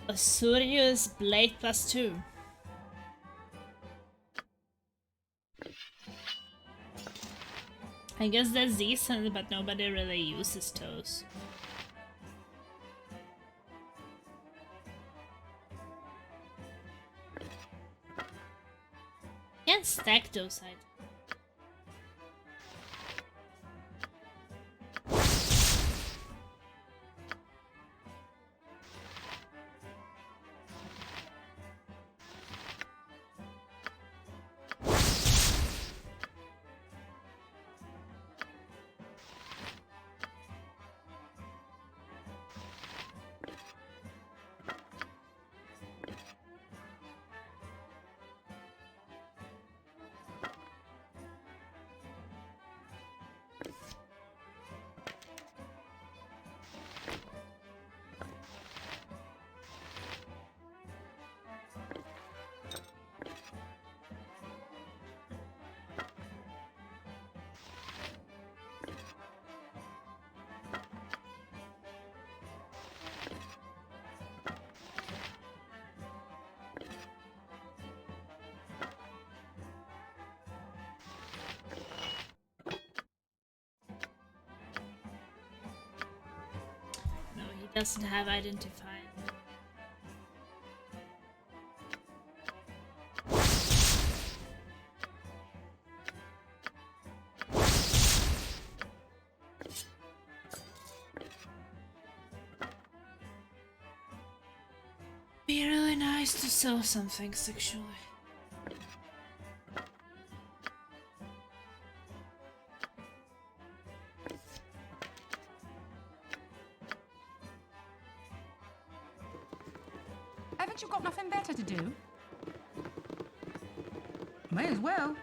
Asurius Blade +2. I guess that's decent, but nobody really uses those. Can't stack those items. No, he doesn't have identified. Be really nice to sell something sexually. Haven't you got nothing better to do? May as well.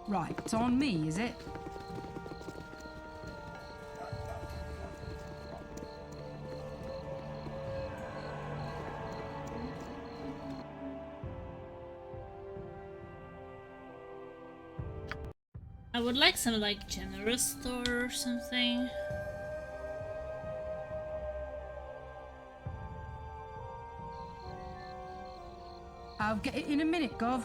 Right, it's on me, is it? I would like some like general store or something. I'll get it in a minute, Gov.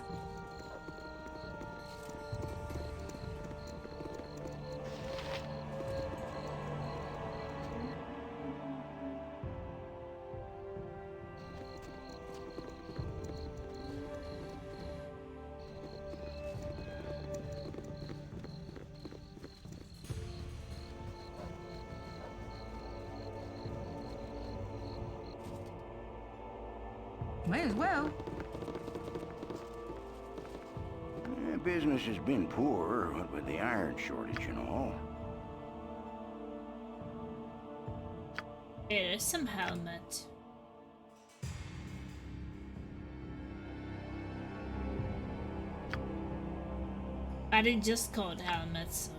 May as well. Business has been poor, what with the iron shortage and all. There's some helmet. But it just called helmet, so.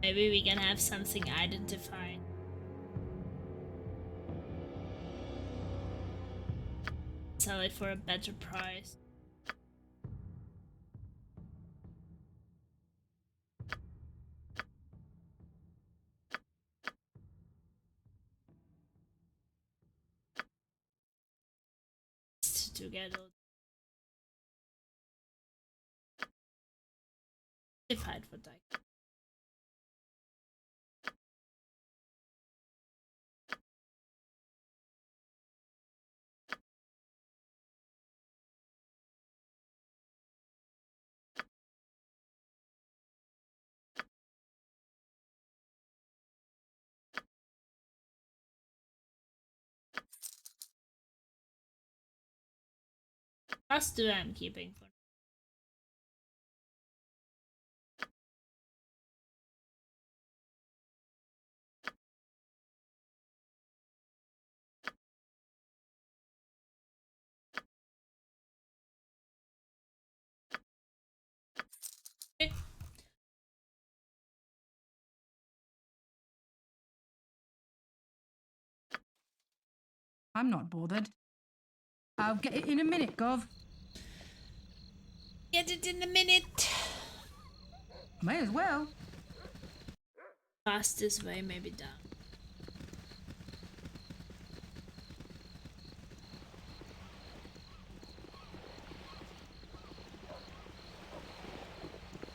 Maybe we can have something identified. Sell it for a better price. To get all identified for that. Plus 2 I'm keeping for. Okay. I'm not bothered. I'll get it in a minute, Gov. Get it in a minute. May as well. Fastest way, maybe down.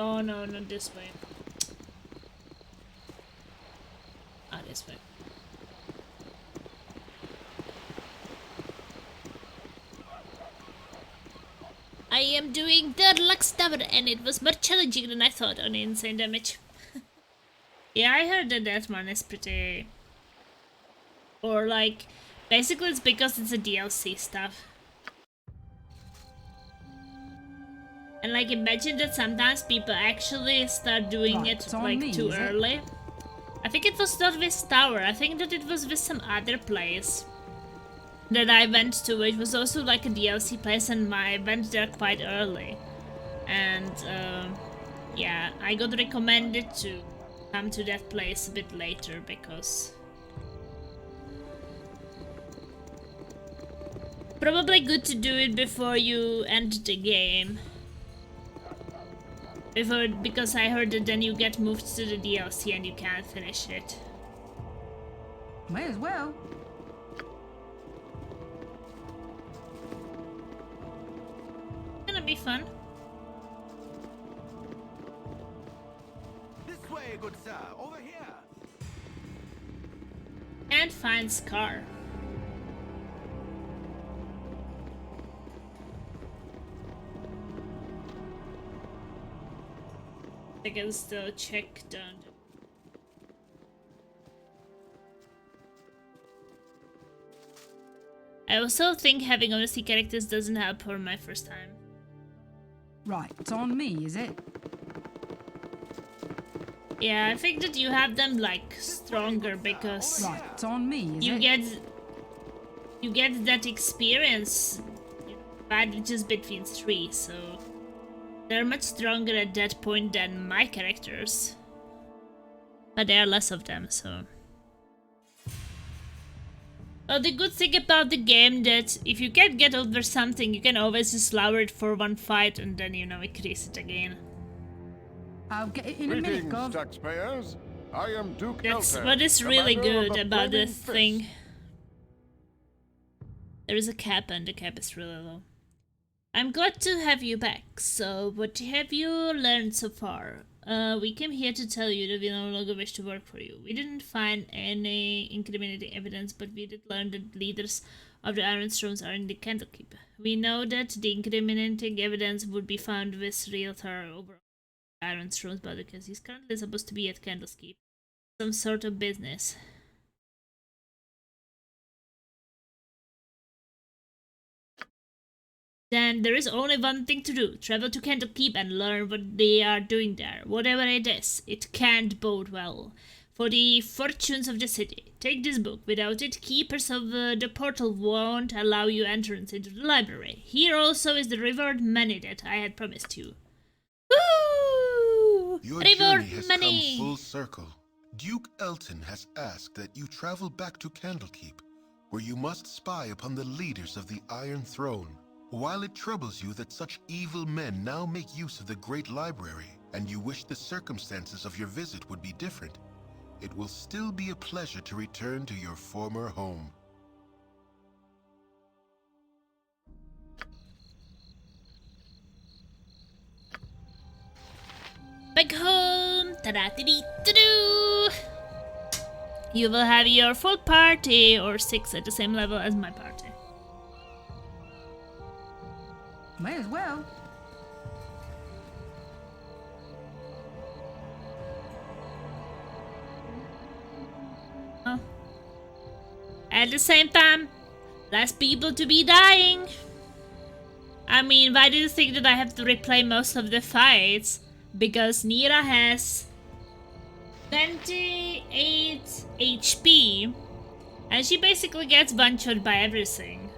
Oh no, not this way. Ah, this way. I am doing the Lux Tower and it was more challenging than I thought on insane damage. Yeah, I heard that that one is pretty... Or like... Basically it's because it's a DLC stuff. And like imagine that sometimes people actually start doing it like too early. I think it was not with Tower, I think that it was with some other place that I went to, which was also like a DLC place, and I went there quite early. And yeah, I got recommended to come to that place a bit later because probably good to do it before you end the game. Because I heard that then you get moved to the DLC and you can't finish it. May as well. Gonna be fun. This way, good sir. Over here. And find Scar. I can still check down. I also think having honesty characters doesn't help for my first time. Right, it's on me, is it? Yeah, I think that you have them like stronger because right, it's on me, is you it? you get that experience advantages between 3, so they're much stronger at that point than my characters. But there are less of them, so Well, the good thing about the game that if you can't get over something, you can always just lower it for one fight and then, increase it again. I'll get it in a minute, Gov. taxpayers. I am Duke That's Elter, what is really commander of good the about Flaming this Fist. thing. There is a cap and the cap is really low. I'm glad to have you back. So, what have you learned so far? We came here to tell you that we no longer wish to work for you. We didn't find any incriminating evidence, but we did learn that leaders of the Iron Thrones are in the Candlekeep. We know that the incriminating evidence would be found with Realtor over Iron Thrones, but because he's currently supposed to be at Candlekeep. Some sort of business. Then there is only one thing to do. Travel to Candlekeep and learn what they are doing there. Whatever it is, it can't bode well for the fortunes of the city. Take this book. Without it, keepers of the portal won't allow you entrance into the library. Here also is the reward money that I had promised you. Woo! Your Reward journey has money! come full circle. Duke Elton has asked that you travel back to Candlekeep, where you must spy upon the leaders of the Iron Throne. While it troubles you that such evil men now make use of the Great Library, and you wish the circumstances of your visit would be different, it will still be a pleasure to return to your former home. Back home! Ta-da-dee-dee-doo! You will have your full party, or 6 at the same level as my party. May as well. Oh. At the same time, less people to be dying. I mean, why do you think that I have to replay most of the fights? Because Nira has 28 HP, and she basically gets one-shot by everything.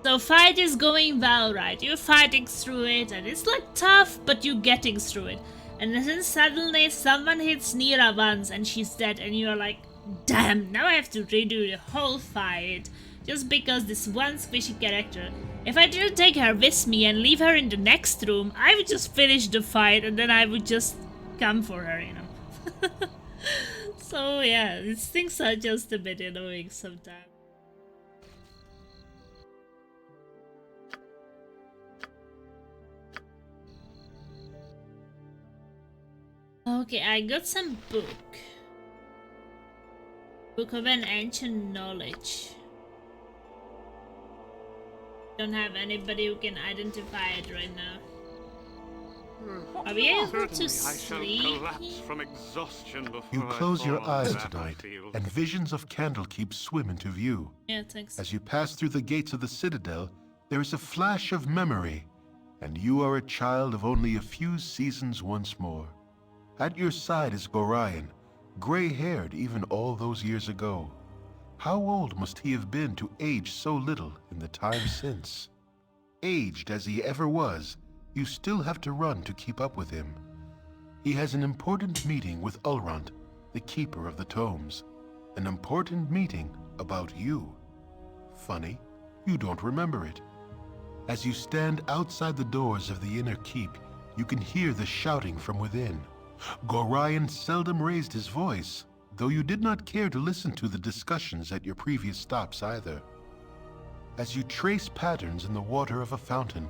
So fight is going well, right? You're fighting through it, and it's like tough, but you're getting through it. And then suddenly someone hits Nira once and she's dead, and you're like, damn, now I have to redo the whole fight. Just because this one squishy character. If I didn't take her with me and leave her in the next room, I would just finish the fight and then I would just come for her, So yeah, these things are just a bit annoying sometimes. Okay, I got some book. Book of an Ancient Knowledge. Don't have anybody who can identify it right now. Are we able to sleep? From exhaustion before You close your eyes tonight, and visions of Candlekeep swim into view. Yeah, thanks. As you pass through the gates of the Citadel, there is a flash of memory, and you are a child of only a few seasons once more. At your side is Gorion, gray-haired even all those years ago. How old must he have been to age so little in the time since? Aged as he ever was, you still have to run to keep up with him. He has an important meeting with Ulrond, the keeper of the tomes. An important meeting about you. Funny, you don't remember it. As you stand outside the doors of the inner keep, you can hear the shouting from within. Gorion seldom raised his voice, though you did not care to listen to the discussions at your previous stops either. As you trace patterns in the water of a fountain,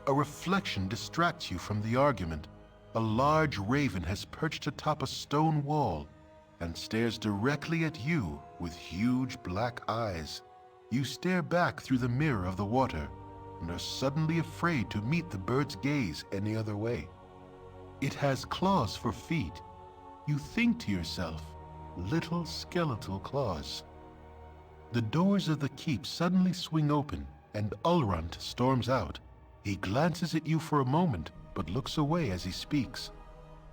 a reflection distracts you from the argument. A large raven has perched atop a stone wall and stares directly at you with huge black eyes. You stare back through the mirror of the water and are suddenly afraid to meet the bird's gaze any other way. It has claws for feet. You think to yourself, little skeletal claws. The doors of the keep suddenly swing open, and Ulrond storms out. He glances at you for a moment, but looks away as he speaks.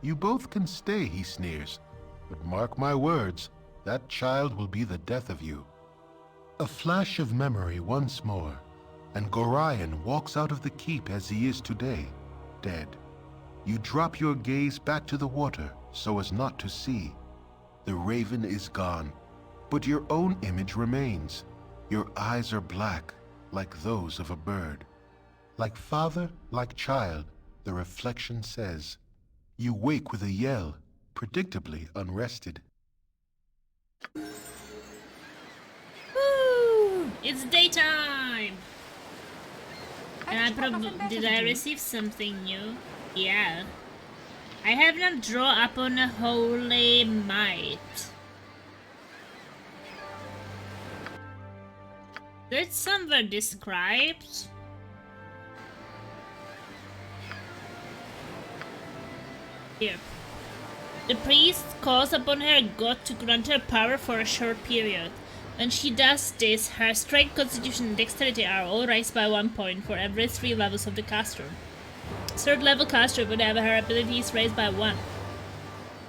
You both can stay, he sneers, but mark my words, that child will be the death of you. A flash of memory once more, and Gorion walks out of the keep as he is today, dead. You drop your gaze back to the water so as not to see. The raven is gone. but your own image remains. Your eyes are black, like those of a bird. Like father, like child, the reflection says. You wake with a yell, predictably unrested. Woo! It's daytime! And I Haven't you got nothing better did to I do? receive something new? Yeah. I have not drawn upon a holy might. That's somewhere described. Here. The priest calls upon her god to grant her power for a short period. When she does this, her strength, constitution, and dexterity are all raised by 1 point for every 3 levels of the caster. Third level caster would have her abilities raised by 1.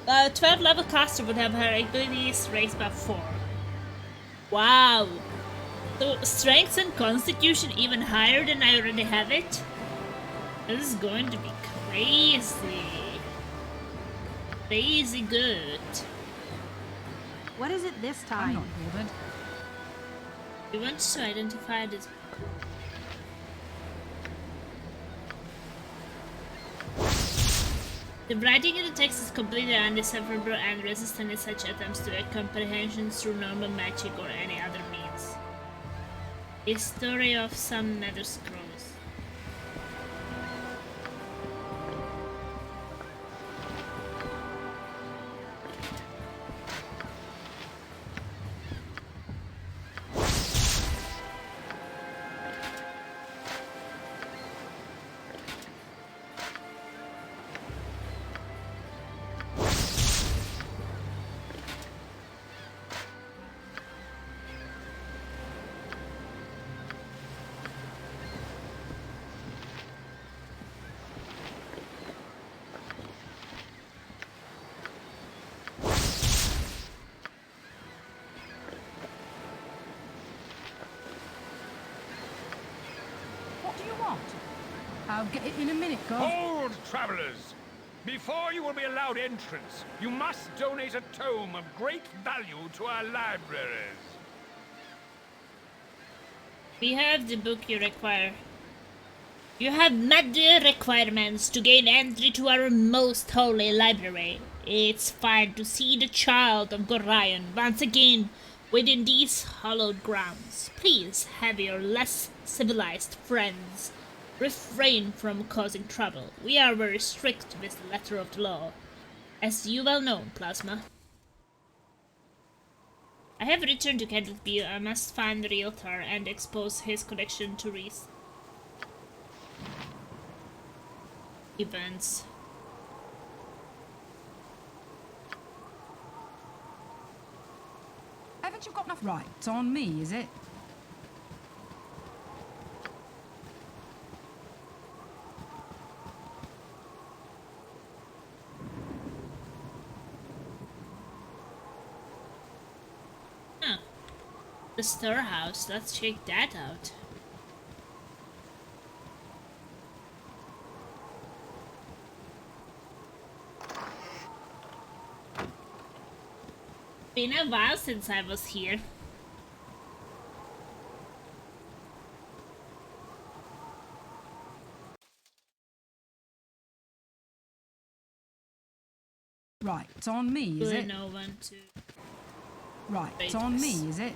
12th level caster would have her abilities raised by 4. Wow! So strength and constitution even higher than I already have it? This is going to be crazy. Crazy good. What is it this I'm time? not bothered. We want to identify this. The writing in the text is completely undecipherable and resistant to such attempts to comprehension through normal magic or any other means. A story of some nether scrolls. What do you want? I'll get it in a minute, Gov. Hold, travelers! Before you will be allowed entrance, you must donate a tome of great value to our libraries. We have the book you require. You have met the requirements to gain entry to our most holy library. It's fine to see the child of Gorion once again within these hallowed grounds. Please have your less civilized friends refrain from causing trouble. We are very strict with the letter of the law, as you well know, Plasma. I have returned to Candlekeep. I must find the realtor and expose his connection to Reese events. Haven't you got enough? Right, it's on me, is it? Huh. The storehouse. Let's check that out. Been a while since I was here. Right, it's on me, is Do I it? know when to? Right, it's on me, is it?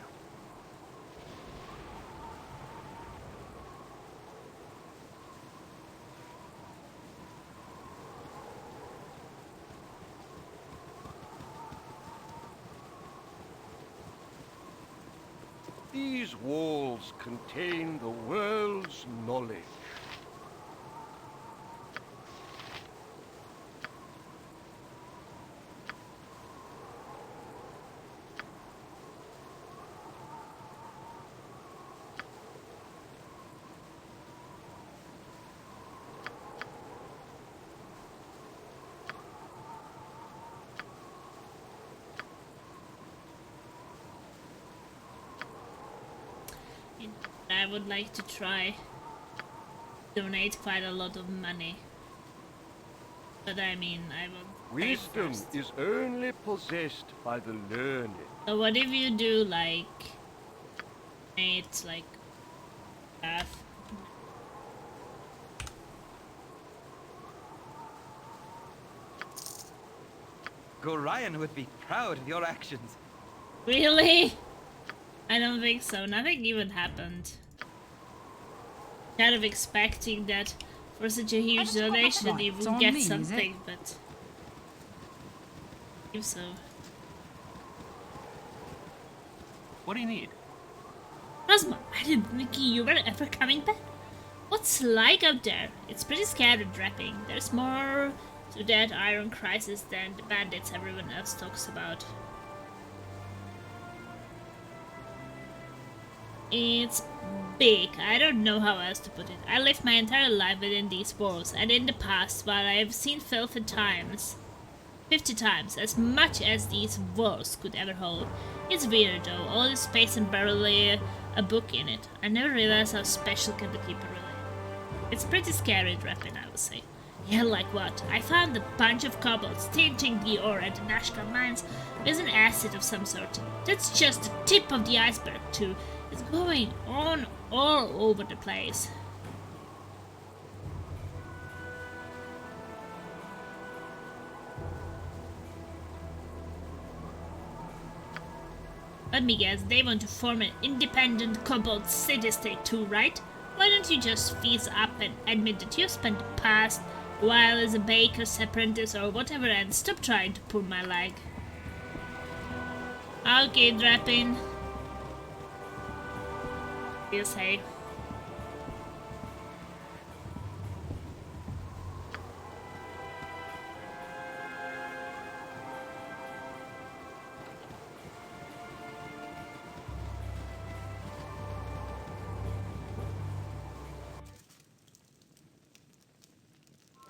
These walls contain the world's knowledge. I would like to try donate quite a lot of money, but I mean I will Wisdom is only possessed by the learned. So what if you do like it's like path? Gorion would be proud of your actions. Really? I don't think so. Nothing even happened. Kind of expecting that for such a huge donation you would get something, but if so. What do you need? Rosma, I didn't think you were ever coming back. What's like out there? It's pretty scary draping. There's more to that iron crisis than the bandits everyone else talks about. It's big. I don't know how else to put it. I lived my entire life within these walls, and in the past, while I have seen filth at times, 50 times as much as these walls could ever hold. It's weird though, all this space and barely a book in it. I never realized how special Candlekeep really. It's pretty scary draping, I would say. Yeah, like what? I found a bunch of kobolds tinting the ore at the Nashka mines with an acid of some sort. That's just the tip of the iceberg too. It's going on all over the place. Let me guess, they want to form an independent kobold city-state too, right? Why don't you just fess up and admit that you've spent the past while as a baker's apprentice or whatever and stop trying to pull my leg. Okay, draping. You say.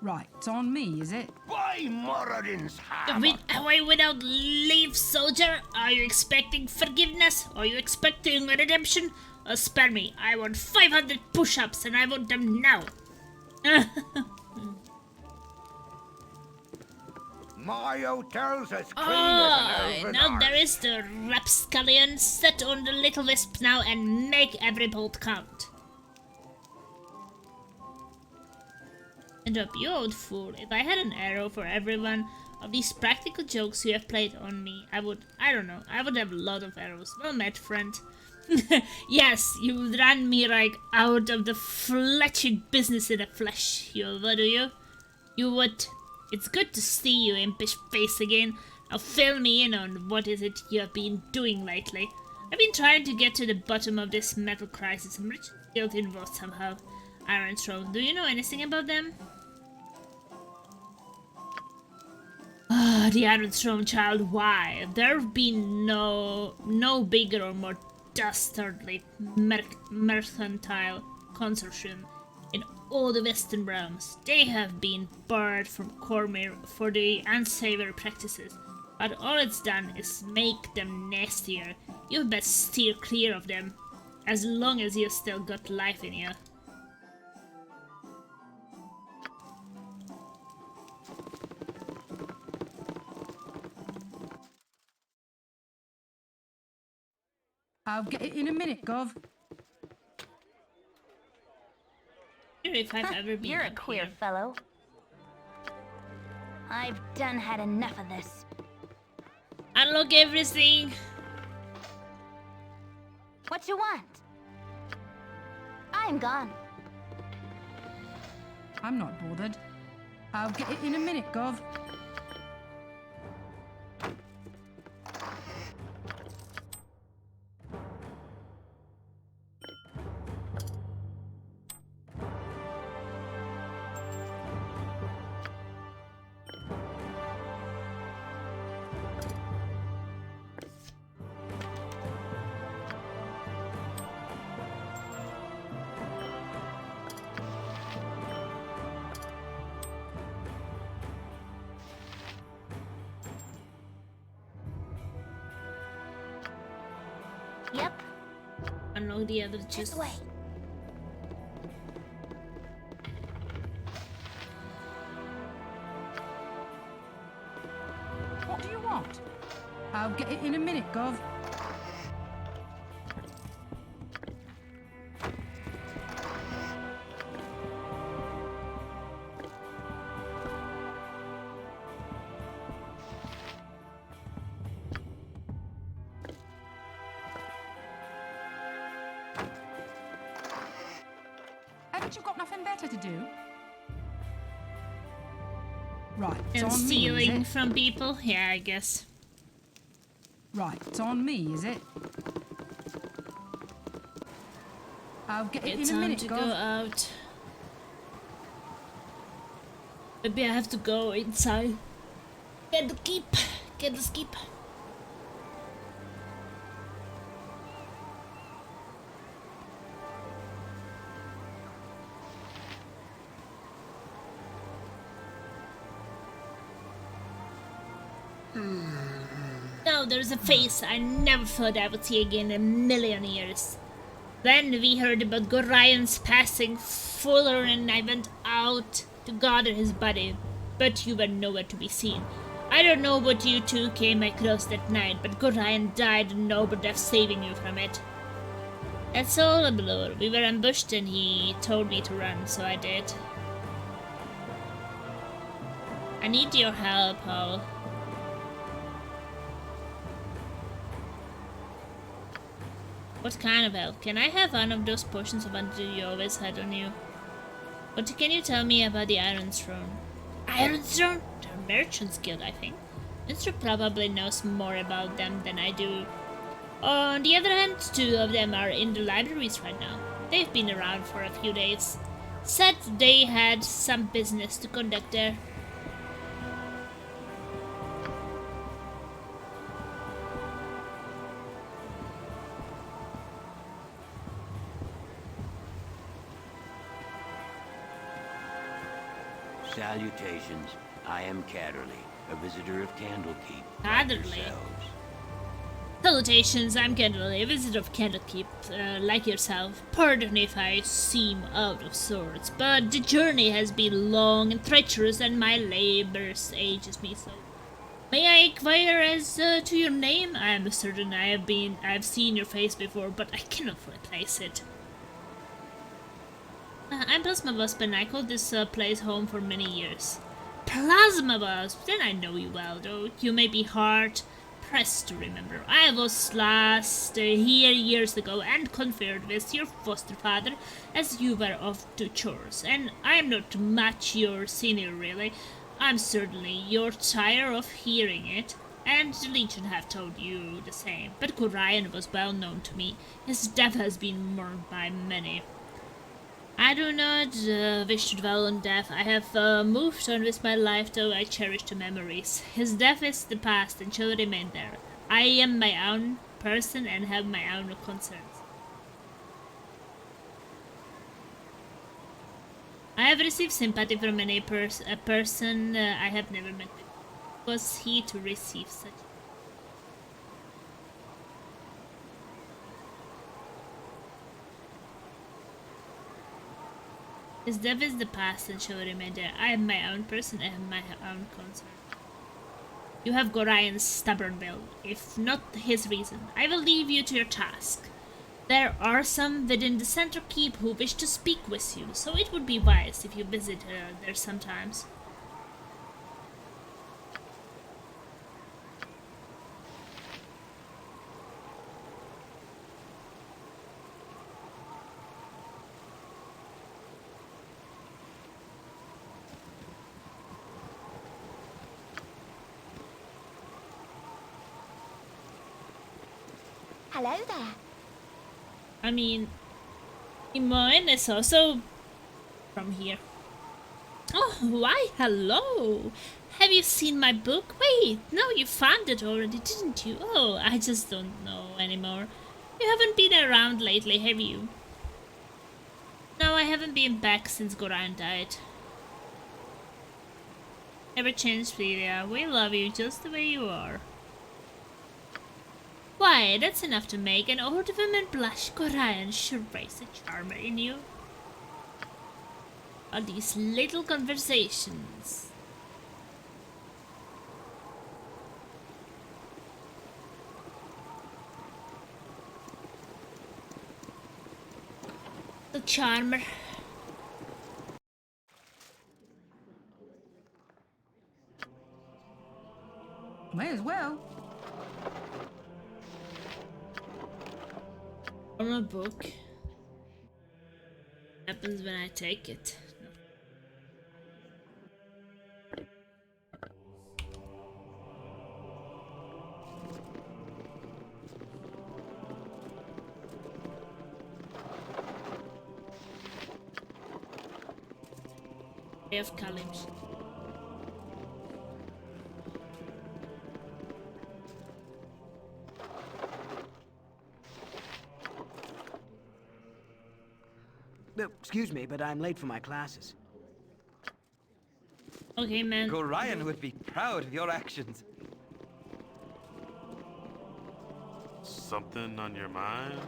Right, it's on me, is it? By Moradin's hammer! Away without leave, soldier? Are you expecting forgiveness? Are you expecting redemption? Or spare me, I want 500 push-ups and I want them now. My hotel's as clean as an now there is the rapscallion. Set on the little wisp now and make every bolt count. And up, you old fool. If I had an arrow for every one of these practical jokes you have played on me, I would have a lot of arrows. Well met, friend. Yes, you would run me like out of the fletching business in the flesh, you would, do you? You would. It's good to see you, impish face again. Now fill me in on what is it you have been doing lately. I've been trying to get to the bottom of this metal crisis. I'm rich guilt involved somehow. Iron Throne, do you know anything about them? Ah, the Iron Throne, child, why? There have been no bigger or more dastardly mercantile consortium in all the Western realms. They have been barred from Cormyr for the unsavory practices, but all it's done is make them nastier. You best steer clear of them, as long as you've still got life in you. I'll get it in a minute, Gov. If I've ever been You're a queer fellow. I've done had enough of this. Unlock everything. What you want? I'm gone. I'm not bothered. I'll get it in a minute, Gov. Yep. Unlock the other This chest. way. What do you want? I'll get it in a minute, Gov. Haven't you got nothing better to do? Right, it's And on me, stealing is it? from people? Yeah, I guess. Right, it's on me, is it? I'll get it It's in a time minute, to go Gov. out. Maybe I have to go inside. Candlekeep. Candlekeep. Now there's a face I never thought I would see again in a million years. Then we heard about Gorian's passing. Fuller and I went out to gather his body, but you were nowhere to be seen. I don't know what you two came across that night, but Gorian died and no death saving you from it. That's all a blur. We were ambushed and he told me to run, so I did. I need your help, Paul. What kind of help? Can I have one of those potions of wonder you always had on you? What can you tell me about the Iron Throne? Iron Throne? They're Merchants Guild, I think. Mr. probably knows more about them than I do. On the other hand, two of them are in the libraries right now. They've been around for a few days. Said they had some business to conduct there. Salutations. I am Catterley, a visitor of Candlekeep. Catterley? Salutations, I'm Candlekeep, a visitor of Candlekeep, like yourself. Pardon if I seem out of sorts, but the journey has been long and treacherous and my labors ages me so. May I inquire as to your name? I am certain I've seen your face before, but I cannot place it. I'm Plasma Wasp and I called this place home for many years. Plasma Wasp! Then I know you well, though you may be hard pressed to remember. I was last here years ago and conferred with your foster father as you were off to chores, and I am not much your senior really. I'm certainly you're tired of hearing it, and the Legion have told you the same, but Gorian was well known to me. His death has been mourned by many. I do not wish to dwell on death. I have moved on with my life, though I cherish the memories. His death is the past and shall remain there. I am my own person and have my own concerns. I have received sympathy from a person I have never met before. Was he to receive such? His death is the past and shall remain there. I am my own person and have my own concern. You have Gorian's stubborn will, if not his reason. I will leave you to your task. There are some within the Center Keep who wish to speak with you, so it would be wise if you visit there sometimes. Hello there. I mean, mine is also from here. Oh, why, hello! Have you seen my book? Wait, no, you found it already, didn't you? Oh, I just don't know anymore. You haven't been around lately, have you? No, I haven't been back since Gorian died. Never changed, Lydia. We love you just the way you are. Why, that's enough to make an old woman blush. Gorian should raise a charmer in you. All these little conversations. The charmer. May as well. On a book. What happens when I take it? Day of Kalims. Excuse me, but I'm late for my classes. Okay, man. Gorion would be proud of your actions. Something on your mind?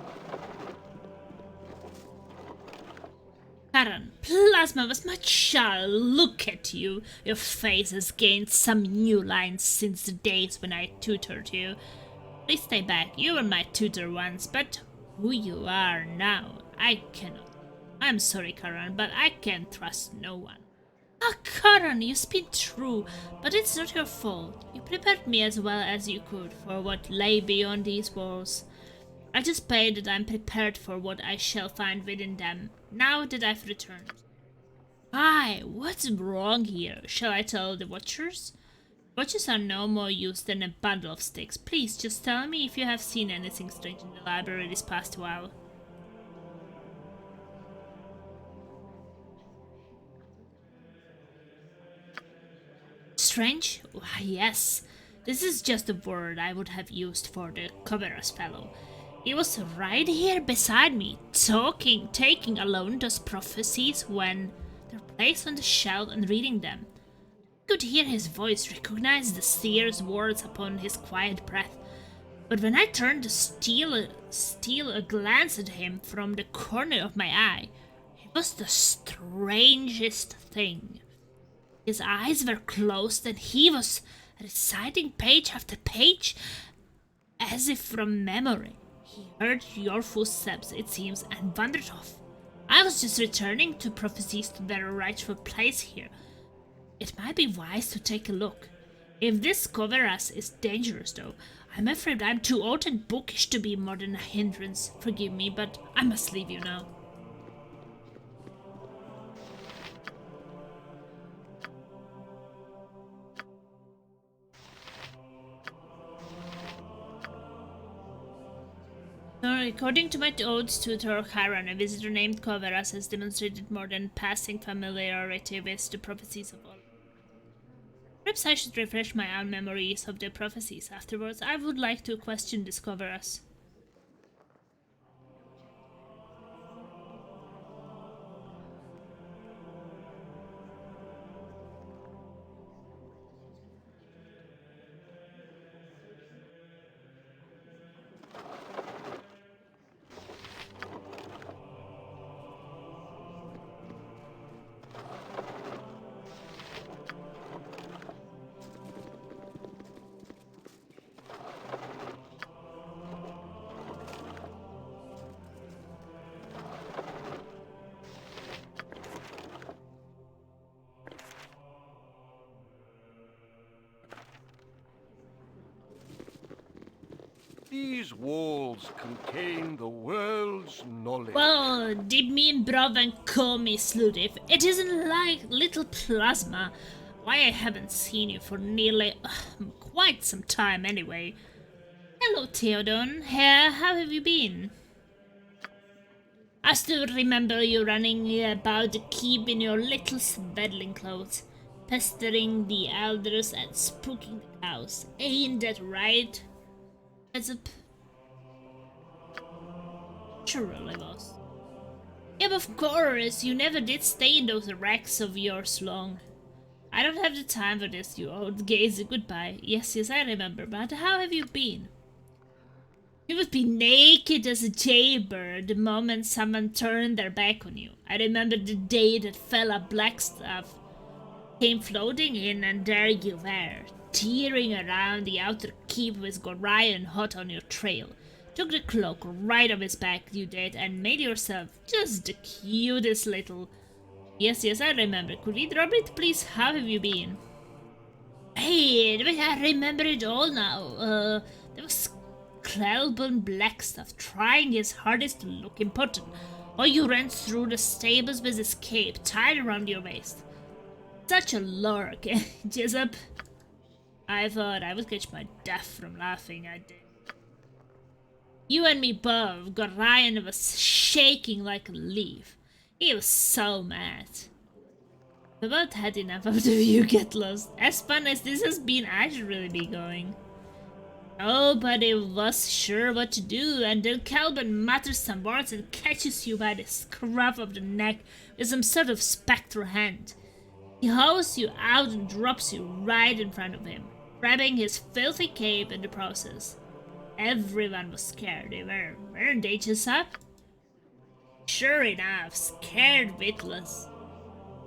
Karan, Plasma was my child. Look at you. Your face has gained some new lines since the days when I tutored you. Please stay back. You were my tutor once, but who you are now, I cannot. I'm sorry, Karan, but I can't trust no one. Ah, Karan, you speak true, but it's not your fault. You prepared me as well as you could for what lay beyond these walls. I just pray that I'm prepared for what I shall find within them, now that I've returned. Why? What's wrong here? Shall I tell the Watchers? Watches are no more use than a bundle of sticks. Please, just tell me if you have seen anything strange in the library this past while. Strange? Why, yes. This is just the word I would have used for the coverer's fellow. He was right here beside me, taking alone those prophecies when they're placed on the shelf and reading them. I could hear his voice, recognize the seer's words upon his quiet breath. But when I turned to steal a glance at him from the corner of my eye, it was the strangest thing. His eyes were closed and he was reciting page after page as if from memory. He heard your footsteps, it seems, and wandered off. I was just returning to prophecies to their rightful place here. It might be wise to take a look. If this coverus is dangerous, though, I'm afraid I'm too old and bookish to be more than a hindrance. Forgive me, but I must leave you now. According to my old tutor Chiron, a visitor named Koveras has demonstrated more than passing familiarity with the prophecies of all. Perhaps I should refresh my own memories of the prophecies. Afterwards, I would like to question this Koveras. These walls contain the world's knowledge. Well, dip me in broth and call me slut if it isn't like little Plasma. Why I haven't seen you for nearly quite some time anyway. Hello, Theodon. How have you been? I still remember you running about the keep in your little swaddling clothes, pestering the elders and spooking the cows. Ain't that right? As a surely was. Yeah, of course, you never did stay in those racks of yours long. I don't have the time for this, you old gazer. Goodbye. Yes, I remember, but how have you been? You would be naked as a jailbird the moment someone turned their back on you. I remember the day that fella Blackstaff came floating in and there you were, tearing around the outer keep with Gorion hot on your trail. Took the cloak right off his back, you did, and made yourself just the cutest little... Yes, I remember. Could we drop it, please? How have you been? Hey, I remember it all now. There was Clelburn Blackstuff trying his hardest to look important. Or you ran through the stables with his cape tied around your waist. Such a lark, Jessup. I thought I would catch my death from laughing, I did. You and me both. Gorion was shaking like a leaf. He was so mad. We both had enough of the view get lost. As fun as this has been, I should really be going. Nobody was sure what to do until Calvin mutters some words and catches you by the scruff of the neck with some sort of spectral hand. He hauls you out and drops you right in front of him, grabbing his filthy cape in the process. Everyone was scared, weren't they, Jessup? Sure enough, scared witless.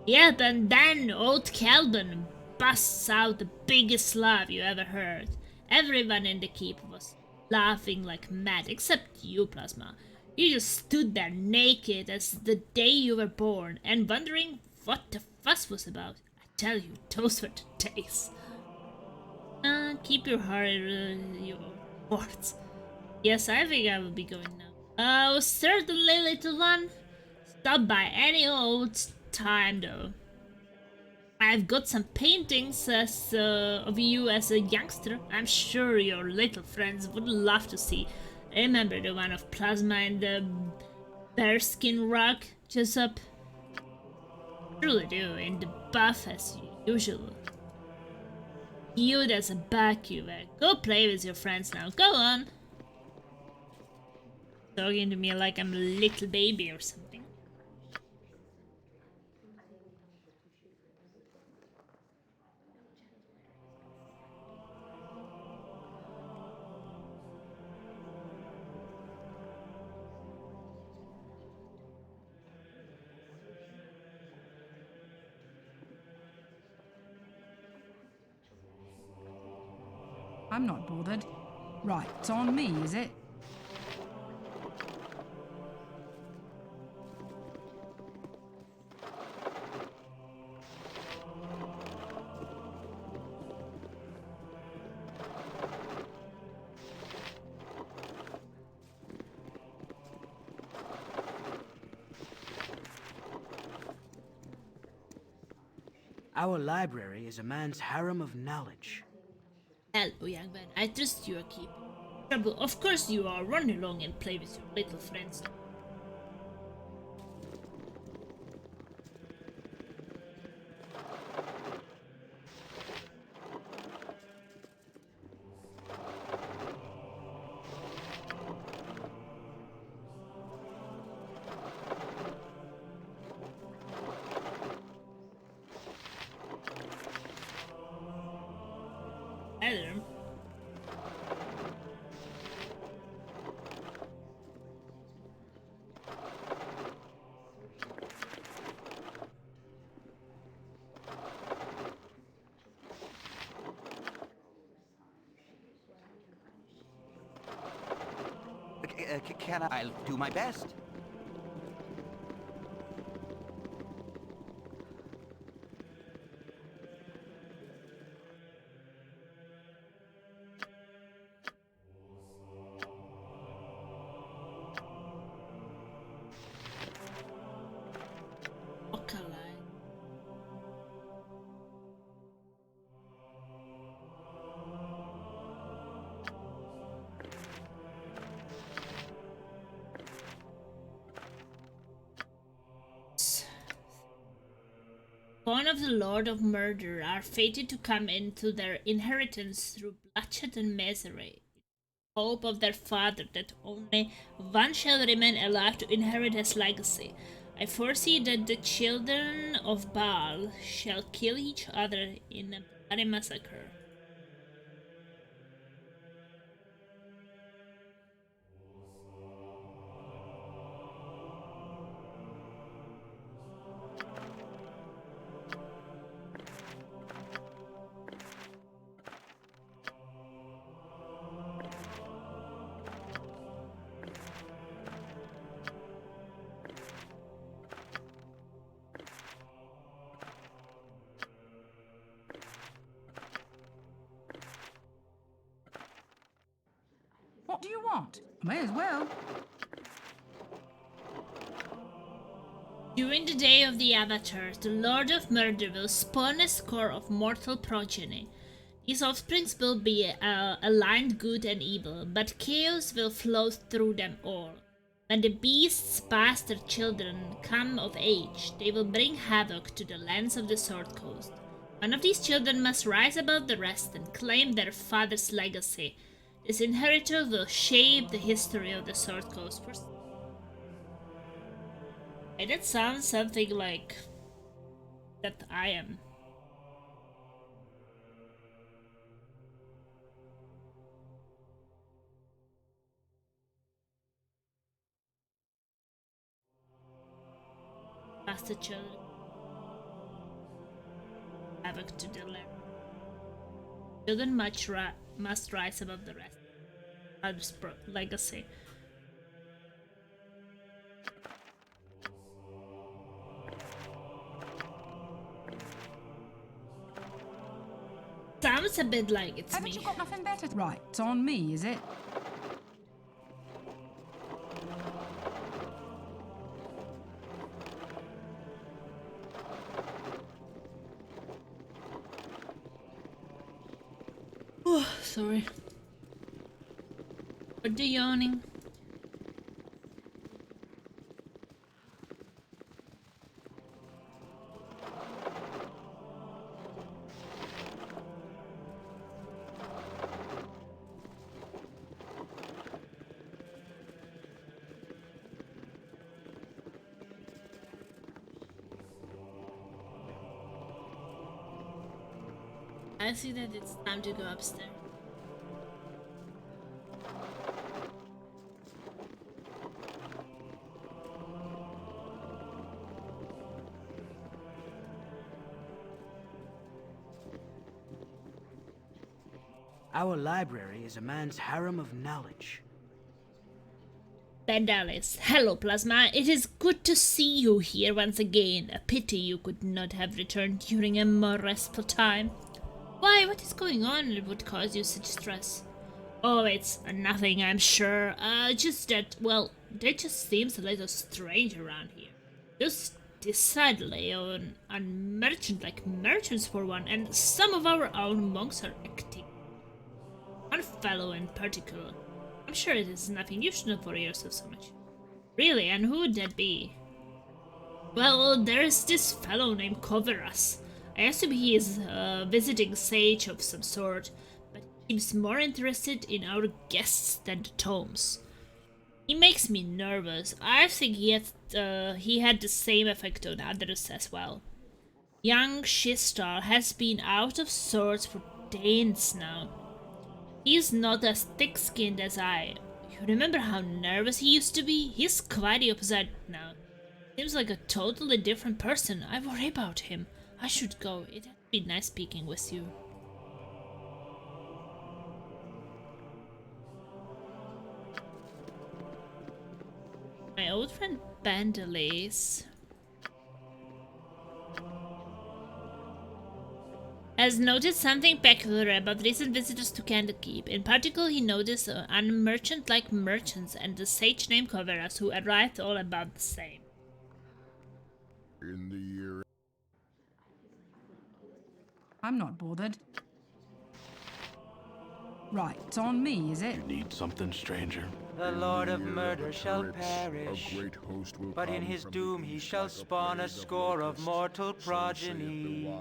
Yep, and then old Calvin busts out the biggest laugh you ever heard. Everyone in the keep was laughing like mad, except you, Plasma. You just stood there naked as the day you were born and wondering what the fuss was about. I tell you, those were the days. Keep your heart, your words. Yes, I think I will be going now. Oh, certainly, little one. Stop by any old time, though. I've got some paintings of you as a youngster. I'm sure your little friends would love to see. Remember the one of Plasma and the bearskin rug, Jessup? Truly do, in the buff as usual. Cute as a buck you were. Go play with your friends now. Go on. Talking to me like I'm a little baby or something. I'm not bothered. Right, it's on me, is it? Our library is a man's harem of knowledge. Hello, young man. I trust you are keeping trouble. Of course you are. Run along and play with your little friends. Hello. Can I? I'll do my best. Born of the Lord of Murder are fated to come into their inheritance through bloodshed and misery. Hope of their father that only one shall remain alive to inherit his legacy. I foresee that the children of Baal shall kill each other in a bloody massacre. What do you want? May as well. During the day of the Avatars, the Lord of Murder will spawn a score of mortal progeny. These offsprings will be aligned good and evil, but chaos will flow through them all. When the beast's bastard children come of age, they will bring havoc to the lands of the Sword Coast. One of these children must rise above the rest and claim their father's legacy. This inheritor will shape the history of the Sword Coast. Hey, that sounds something like that I am. Master children. Havoc to the land. Children must rise above the rest. Father's legacy. Sounds a bit like it's Haven't me. you got nothing better? Right, it's on me, is it? Oh, sorry. What the yawning? I see that it's time to go upstairs. Our library is a man's harem of knowledge. Bendalis, hello Plasma. It is good to see you here once again. A pity you could not have returned during a more restful time. Why, what is going on that would cause you such stress? Oh, it's nothing, I'm sure. Just that, well, that just seems a little strange around here. Just decidedly merchant like merchants for one, and some of our own monks are acting. One fellow in particular. I'm sure it is nothing you shouldn't worry yourself so much. Really, and who would that be? Well, there's this fellow named Koveras. I assume he is a visiting sage of some sort, but he seems more interested in our guests than the tomes. He makes me nervous. I think he had the same effect on others as well. Young Shistar has been out of sorts for days now. He's not as thick-skinned as I. You remember how nervous he used to be? He's quite the opposite now. Seems like a totally different person. I worry about him. I should go. It'd be nice speaking with you. My old friend Bandalis has noticed something peculiar about recent visitors to Candlekeep. In particular, he noticed unmerchant-like merchants and the sage named Koveras who arrived all about the same. In the year... I'm not bothered. Right, it's on me, is it? You need something, stranger? The Lord of Murder shall perish, but in his doom he shall spawn a score of mortal progeny.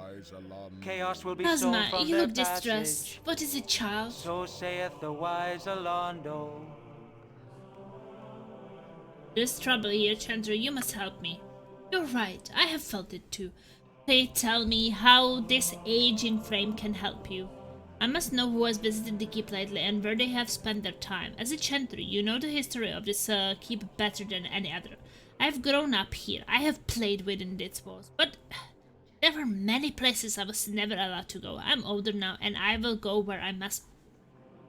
Chaos will be sown Plasma, from you their look distressed. passage. What is it, child? So saith the wise Alondo. There's trouble here, Chandra. You must help me. You're right. I have felt it too. Please tell me how this aging frame can help you. I must know who has visited the keep lately and where they have spent their time. As a Chantry, you know the history of this keep better than any other. I have grown up here. I have played within its walls, but there were many places I was never allowed to go. I'm older now, and I will go where I must.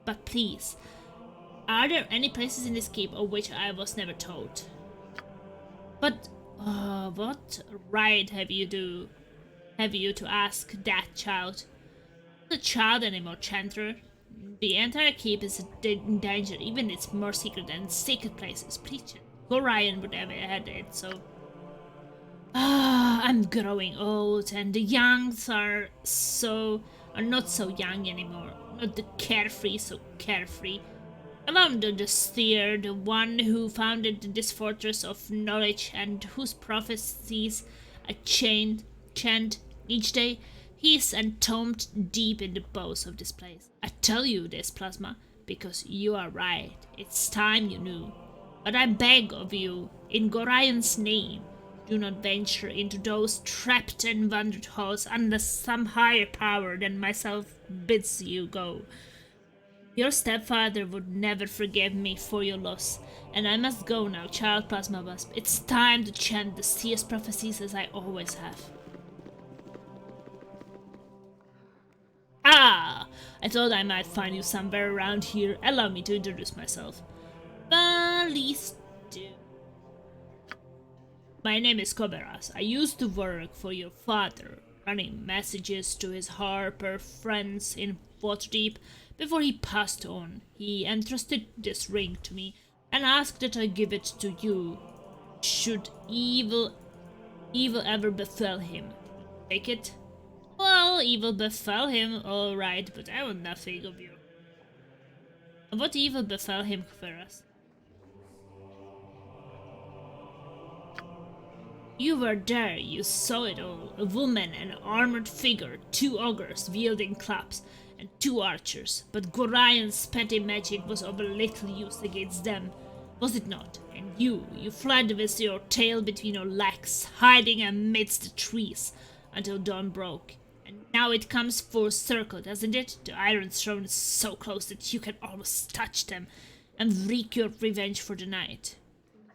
But please, are there any places in this keep of which I was never told? But what right have you to ask that, child? Not a child anymore, Chanter. The entire keep is in danger, even its more secret and sacred places. Please, Gorion would have had it, so... I'm growing old, and the youngs are not so young anymore. Not the carefree, so carefree. Baldur the Steer, the one who founded this fortress of knowledge and whose prophecies I chant each day, he is entombed deep in the bowels of this place. I tell you this, Plasma, because you are right. It's time you knew. But I beg of you, in Gorion's name, do not venture into those trapped and wondered halls unless some higher power than myself bids you go. Your stepfather would never forgive me for your loss, and I must go now, child Plasma Wasp. It's time to chant the seer's prophecies as I always have. Ah! I thought I might find you somewhere around here. Allow me to introduce myself. Please do. My name is Koberas. I used to work for your father, running messages to his harper friends in Waterdeep. Before he passed on, he entrusted this ring to me and asked that I give it to you. Should evil ever befell him, take it? Well, evil befell him, all right, but I want nothing of you. What evil befell him, Koberas? You were there, you saw it all. A woman, an armored figure, 2 ogres wielding clubs, and 2 archers. But Gorion's petty magic was of little use against them, was it not? And you fled with your tail between your legs, hiding amidst the trees, until dawn broke. And now it comes full circle, doesn't it? The Iron Throne is so close that you can almost touch them, and wreak your revenge for the night.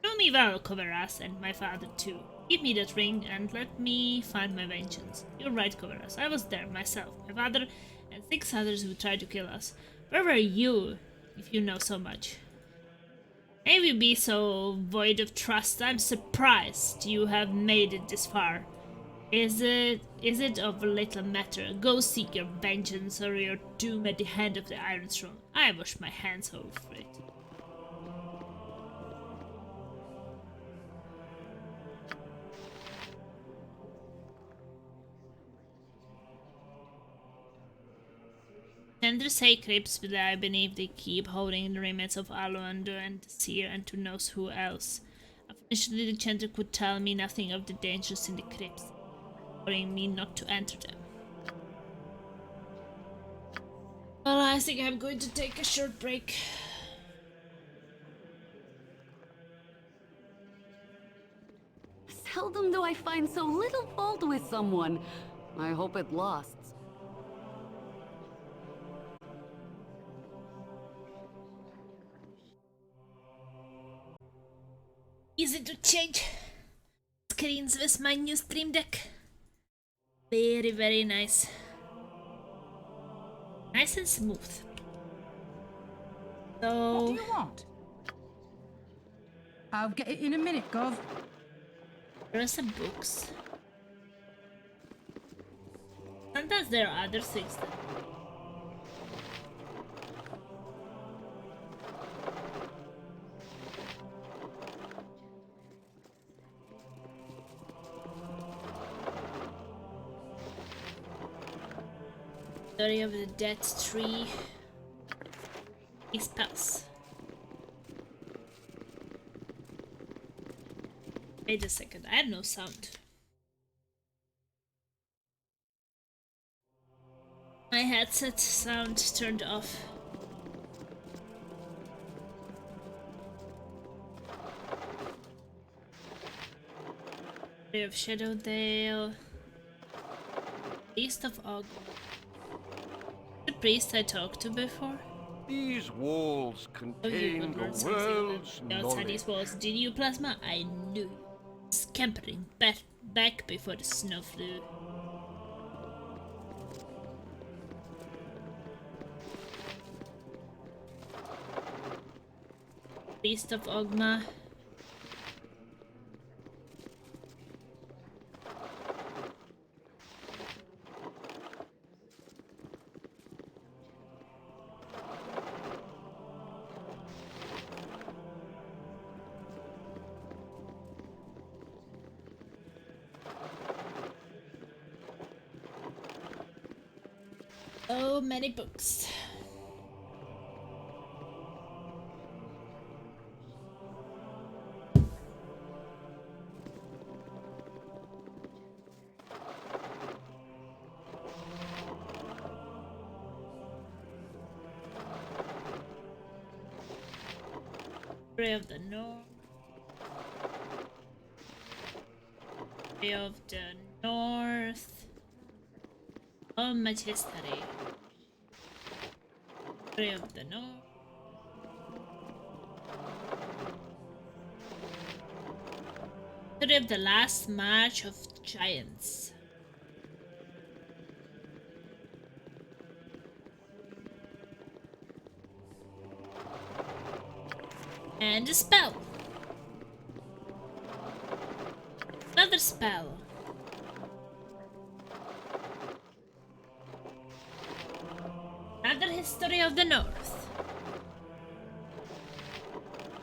You know me well, Koberas, and my father too. Give me that ring and let me find my vengeance. You're right, Koberas. I was there myself, my father, and 6 others who tried to kill us. Where were you, if you know so much? Maybe be so void of trust. I'm surprised you have made it this far. Is it of little matter? Go seek your vengeance or your doom at the hand of the Iron Throne. I wash my hands over it. Chandra Crypts lie beneath the keep, holding the remains of Alondur and the Seer, and who knows who else. Unfortunately, the Chandra could tell me nothing of the dangers in the crypts, warning me not to enter them. Well, I think I'm going to take a short break. Seldom do I find so little fault with someone. I hope it lasts. Easy to change screens with my new Stream Deck. Very, very nice. Nice and smooth. So... What do you want? I'll get it in a minute, Gov. There are some books. Sometimes there are other things that... Story of the Dead Tree. Spells. Wait a second, I have no sound. My headset sound turned off. Story of Shadowdale. East of Og. The priest I talked to before? These walls contain the world's outside knowledge. these walls, did you, Plasma? I knew you. Scampering back before the snow flew. Priest of Ogma. So many books. Ray of the North. Ray of the North. Oh, much history. Ray of the North. History of the last march of giants. And a spell. Another spell. Another history of the North.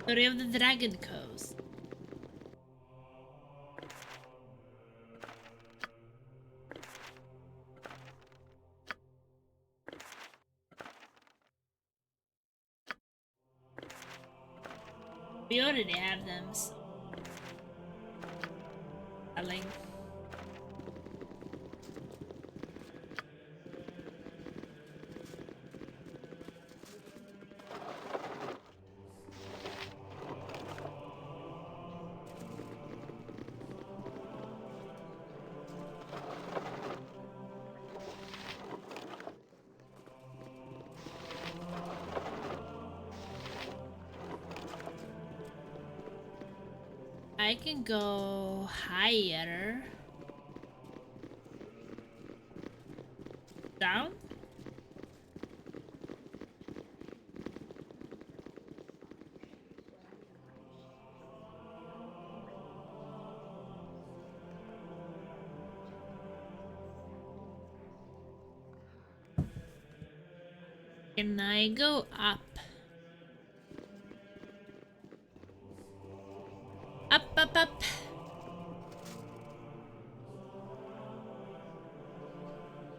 Story of the Dragon Coast. We already have them, so... Darling. I can go higher. Down? Can I go up? Up, up, up.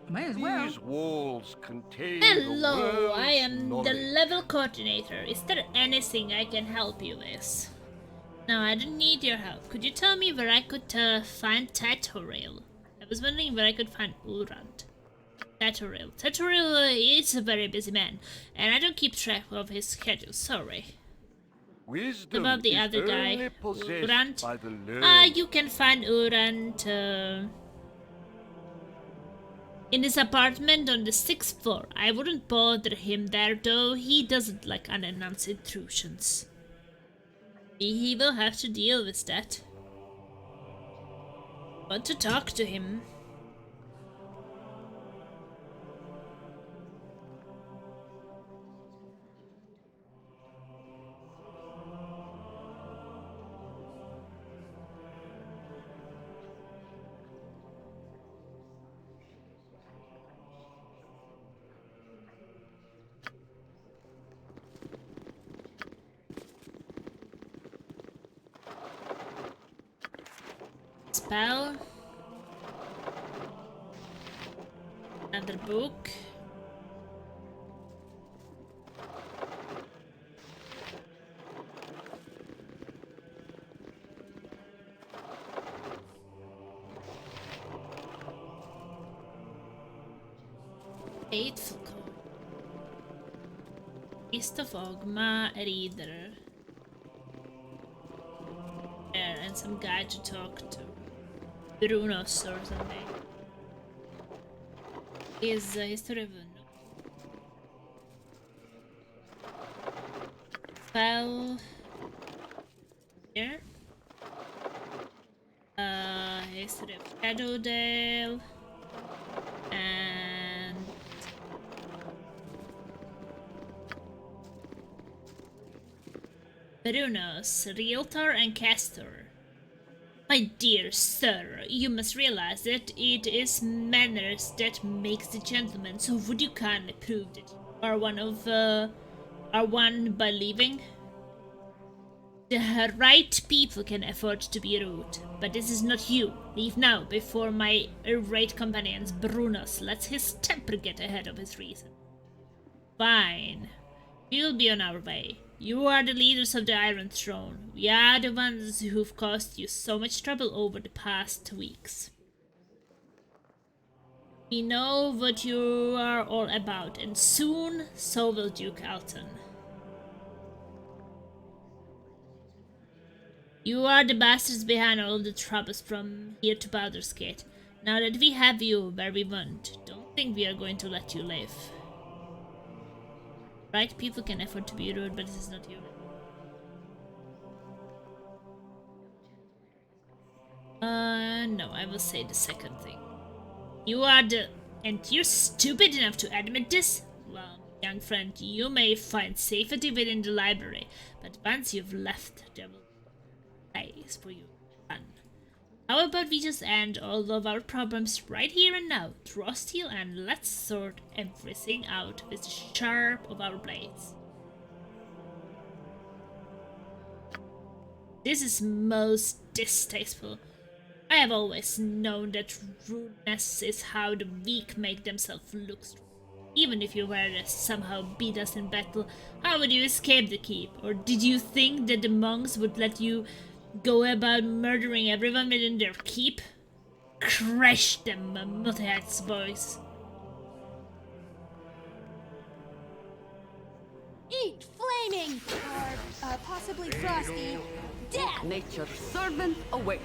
May as well. These walls contain Hello, the I am world's the knowledge. level coordinator. Is there anything I can help you with? No, I don't need your help. Could you tell me where I could find Tatoril? I was wondering where I could find Urant. Tatoril. Tatoril is a very busy man, and I don't keep track of his schedule. Sorry. Wisdom About the is other guy, only possessed Urant. by the learned. You can find Urant in his apartment on the 6th floor. I wouldn't bother him there, though. He doesn't like unannounced intrusions. He will have to deal with that. Want to talk to him? Spell. Another book. Faithful code. East of Ogma Reader. There, and some guy to talk to. Brunos or something. Is a history of the spell here. History of Shadowdale and Brunos, Realtor and Castor. My dear sir, you must realize that it is manners that makes the gentleman, so would you kindly prove that you are one by leaving? The right people can afford to be rude, but this is not you. Leave now, before my irate companions Brunos lets his temper get ahead of his reason. Fine. We'll be on our way. You are the leaders of the Iron Throne. We are the ones who've caused you so much trouble over the past weeks. We know what you are all about, and soon so will Duke Alton. You are the bastards behind all the troubles from here to Baldur's Gate. Now that we have you where we want, don't think we are going to let you live. Right people can afford to be rude, but this is not you. No, I will say the second thing. You are the... and you're stupid enough to admit this? Well, young friend, you may find safety within the library, but once you've left, there will be a place for you to run. How about we just end all of our problems right here and now, draw steel, and let's sort everything out with the sharp of our blades. This is most distasteful. I have always known that rudeness is how the weak make themselves look strong. Even if you were to somehow beat us in battle, how would you escape the keep? Or did you think that the monks would let you go about murdering everyone within their keep? Crush them, Mammothead's boys. Eat flaming! Or possibly frosty. Death! Nature's servant awaits.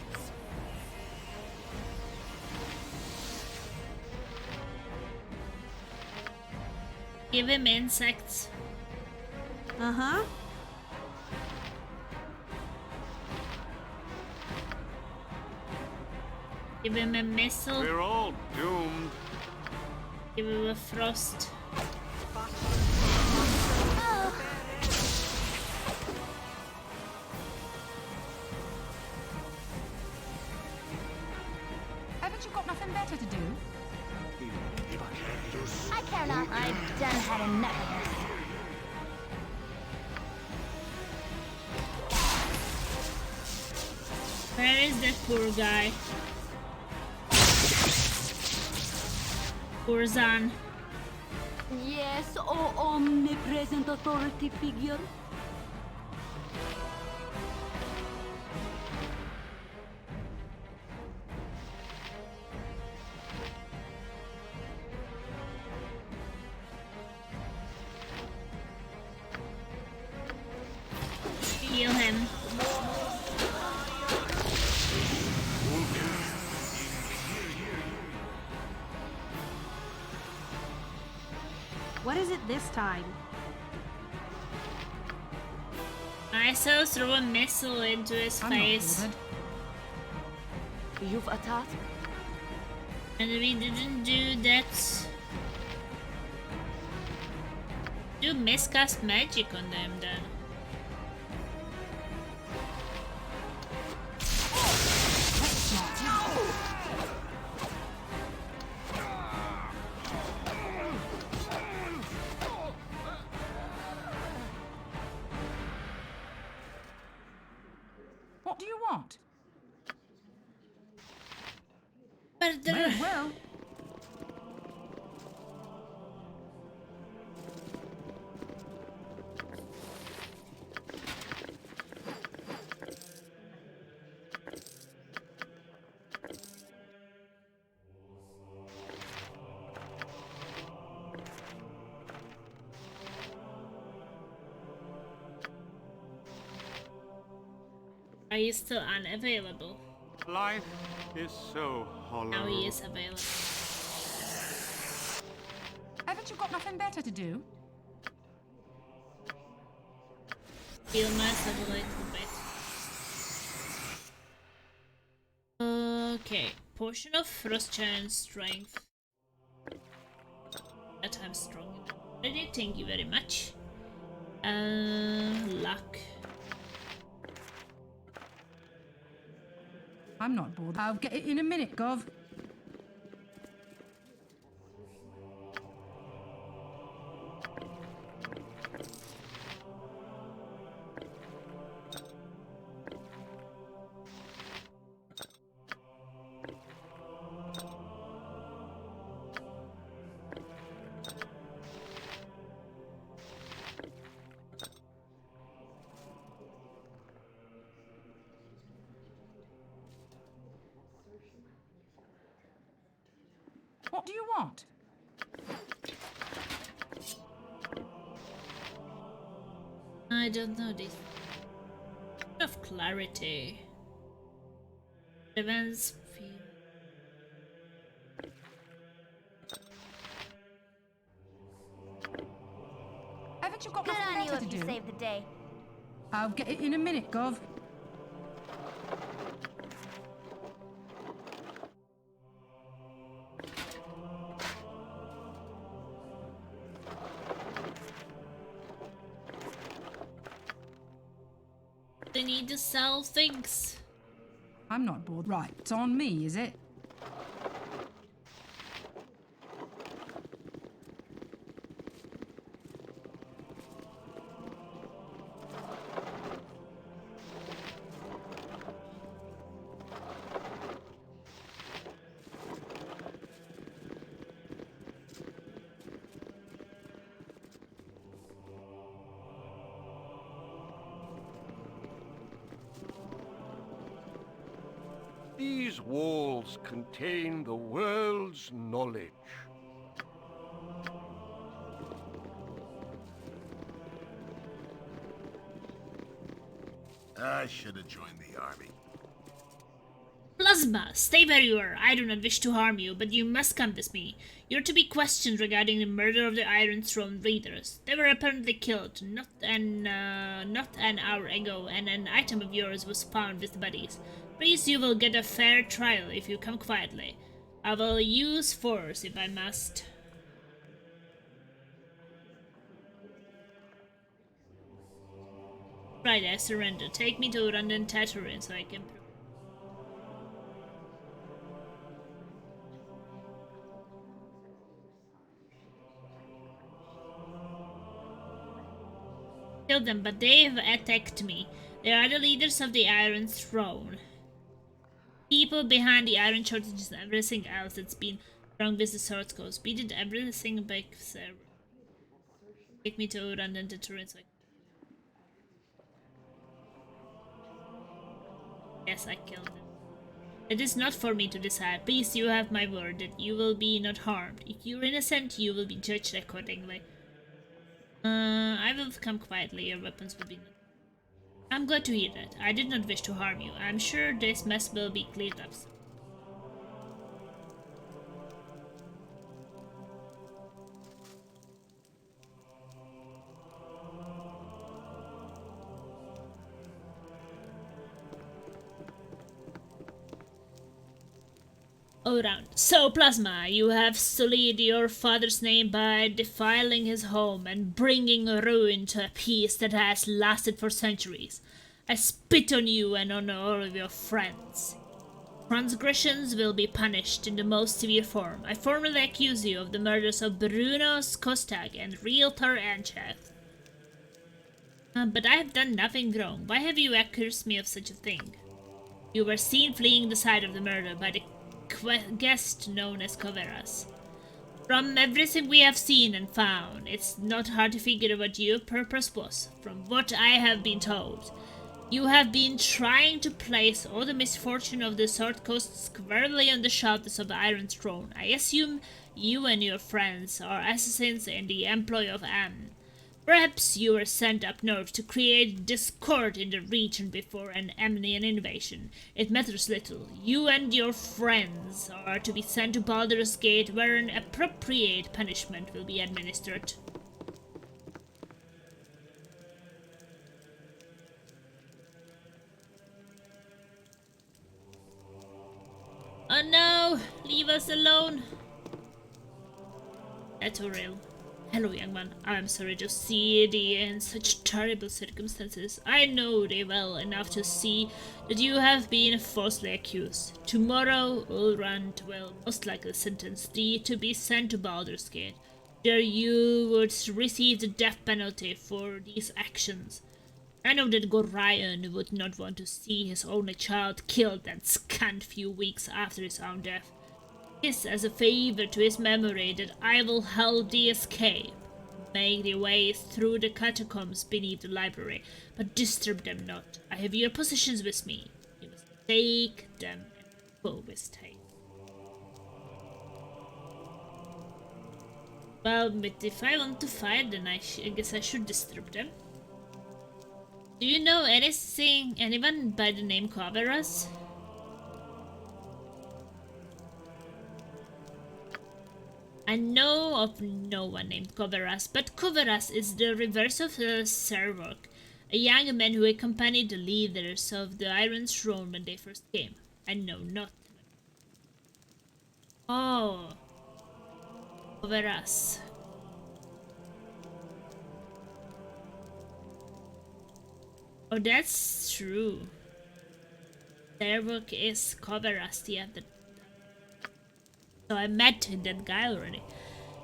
Give him insects. Uh-huh. Give him a missile. We're all doomed. Give him a frost. Haven't you got nothing better to do? I care not. I've done had enough of this. Where is that poor guy? Poor Zan. Yes, oh omnipresent authority figure. Heal him. What is it this time? I saw throw a missile into his I'm not face. bothered. You've attacked? And we didn't do that. Do miscast magic on them then. What do you want? But May as well. are you still unavailable? Life is so hollow. Now he is available. Haven't you got nothing better to do? Heal myself a little bit. Okay, portion of frost giant strength. That I'm strong enough. Already, thank you very much. Luck. I'm not bored. I'll get it in a minute, Gov. do you want? I don't know this. Of clarity. Events feel. Haven't you got Good nothing on you better if to you do? saved the day. I'll get it in a minute, Gov. They need to sell things. I'm not bored. Right, it's on me, is it? These walls contain the world's knowledge. I should have joined the army. Plasma, stay where you are. I do not wish to harm you, but you must come with me. You're to be questioned regarding the murder of the Iron Throne readers. They were apparently killed not an hour ago, and an item of yours was found with the bodies. Please, you will get a fair trial if you come quietly. I will use force if I must. Right, I surrender. Take me to London Tatooine so I can. Kill them, but they've attacked me. They are the leaders of the Iron Throne. People behind the iron shortages and everything else that's been wrong with the Sword Coast. We did everything back there. Take me to London Tatooine so I can. Yes, I killed them. It is not for me to decide. Please, you have my word that you will be not harmed. If you're innocent, you will be judged accordingly. I will come quietly. Your weapons will be not. I'm glad to hear that. I did not wish to harm you. I'm sure this mess will be cleared up soon. All round. So, Plasma, you have sullied your father's name by defiling his home and bringing ruin to a peace that has lasted for centuries. I spit on you and on all of your friends. Transgressions will be punished in the most severe form. I formally accuse you of the murders of Bruno Kostag and Realtor Ancheth. But I have done nothing wrong. Why have you accused me of such a thing? You were seen fleeing the site of the murder by the guest known as Coveras. From everything we have seen and found, it's not hard to figure out what your purpose was. From what I have been told, you have been trying to place all the misfortune of the Sword Coast squarely on the shoulders of the Iron Throne. I assume you and your friends are assassins in the employ of Am. Perhaps you were sent up north to create discord in the region before an Amnian invasion. It matters little. You and your friends are to be sent to Baldur's Gate, where an appropriate punishment will be administered. Oh no! Leave us alone! Etoril. Hello, young man. I'm sorry to see thee in such terrible circumstances. I know thee well enough to see that you have been falsely accused. Tomorrow, Ulrand will most likely sentence thee to be sent to Baldur's Gate. There you would receive the death penalty for these actions. I know that Gorion would not want to see his only child killed that scant few weeks after his own death. It is as a favor to his memory that I will help thee escape. Make thy way through the catacombs beneath the library, but disturb them not. I have your possessions with me. You must take them and go with haste. Well, but if I want to fight, then I guess I should disturb them. Do you know anyone by the name Coveras? I know of no one named Coveras, but Coveras is the reverse of Servok, a young man who accompanied the leaders of the Iron Throne when they first came. I know not. Oh, Coveras. Oh, that's true. Servok is Coveras, the other. So I met that guy already.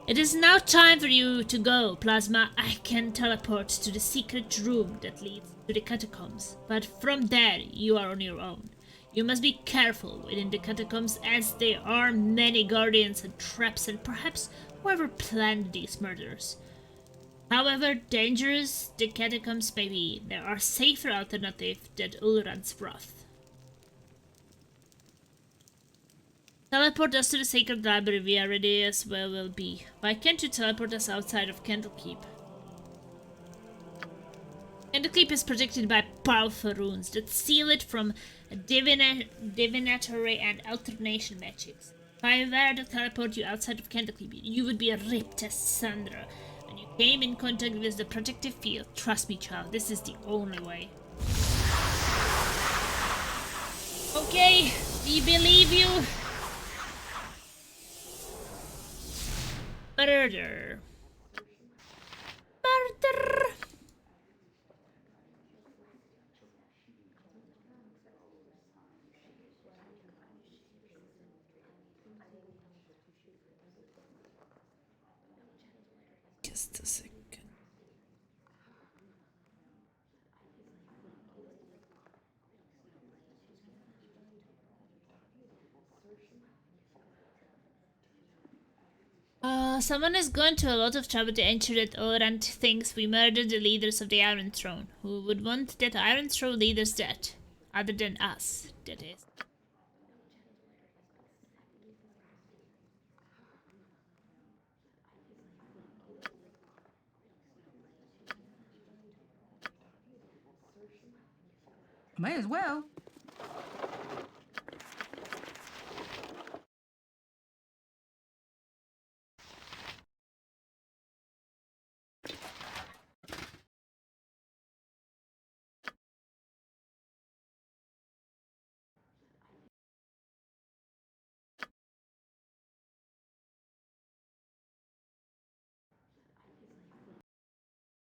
It is now time for you to go, Plasma. I can teleport to the secret room that leads to the catacombs, but from there you are on your own. You must be careful within the catacombs, as there are many guardians and traps, and perhaps whoever planned these murders. However dangerous the catacombs may be, there are safer alternatives than Ulran's wrath. Teleport us to the sacred library. We are ready as well will be. Why can't you teleport us outside of Candlekeep? Candlekeep is protected by powerful runes that seal it from divinatory and alternation magics. If I were to teleport you outside of Candlekeep, you would be ripped asunder when you came in contact with the protective field. Trust me, child, this is the only way. Okay, we believe you. Murder. Murder. Just a second. Someone has gone to a lot of trouble to ensure that Orant thinks we murdered the leaders of the Iron Throne. Who would want that Iron Throne leaders dead? Other than us, that is. May as well.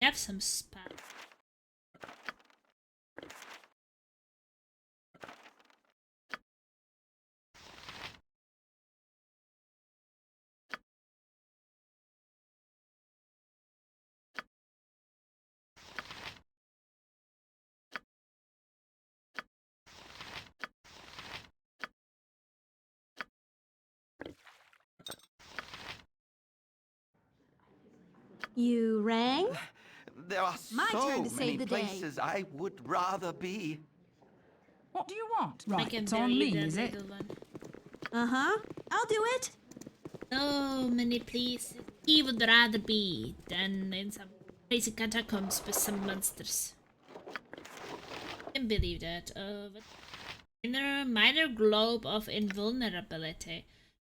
We have some spell. You rang? There are My so turn to many save the day. places I would rather be. What do you want? I Right, can it's on believe me, that is it? little one. Uh-huh. I'll do it. So many places he would rather be than in some crazy catacombs with some monsters. I can believe that. But minor globe of invulnerability.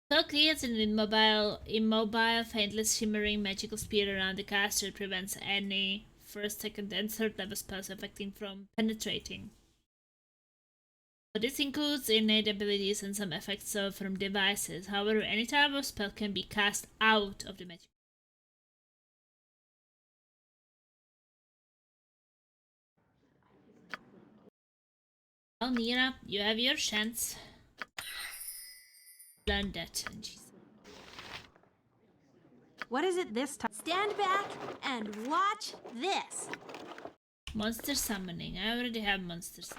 So creates an immobile, faintless, shimmering magical sphere around the caster. It prevents any first, second, and third level spells affecting from penetrating. But this includes innate abilities and some effects from devices. However, any type of spell can be cast out of the magic. Well, Nira, you have your chance. Learn that. What is it this time? Stand back and watch this. Monster summoning. I already have monsters.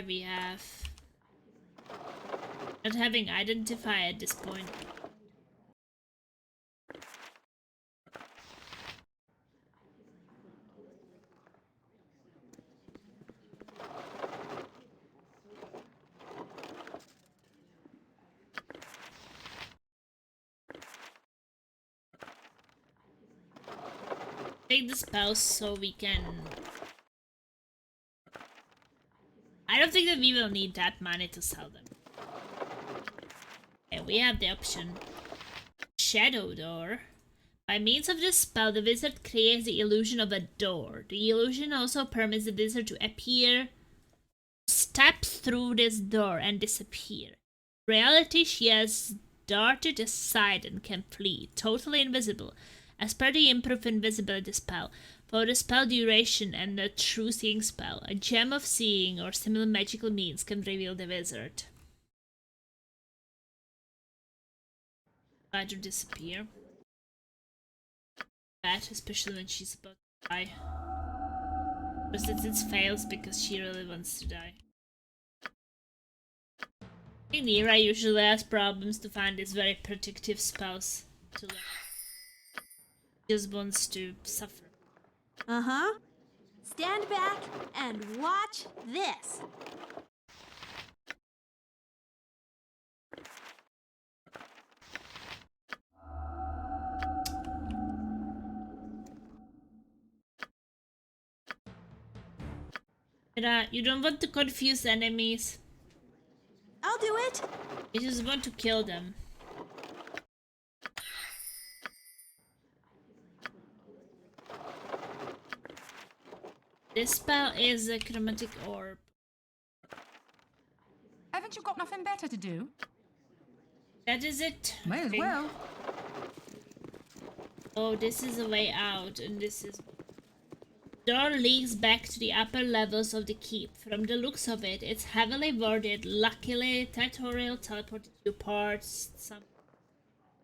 We have not having identify at this point. Take the spells so we can... I don't think that we will need that money to sell them. Okay, we have the option. Shadow Door. By means of this spell, the wizard creates the illusion of a door. The illusion also permits the wizard to appear, step through this door, and disappear. In reality, she has darted aside and can flee, totally invisible, as per the improved invisibility spell. For the spell duration and the true seeing spell, a gem of seeing or similar magical means can reveal the wizard. Try to disappear. Bad, especially when she's about to die. But it fails because she really wants to die. I think Nira usually has problems to find these very protective spells to learn. She just wants to suffer. Uh-huh. Stand back and watch this. Nira, you don't want to confuse enemies. I'll do it. You just want to kill them. This spell is a chromatic orb. Haven't you got nothing better to do? That is it. May as well. Oh, this is a way out, and this is... Door leads back to the upper levels of the keep. From the looks of it, it's heavily worded. Luckily, tutorial teleported you parts. Some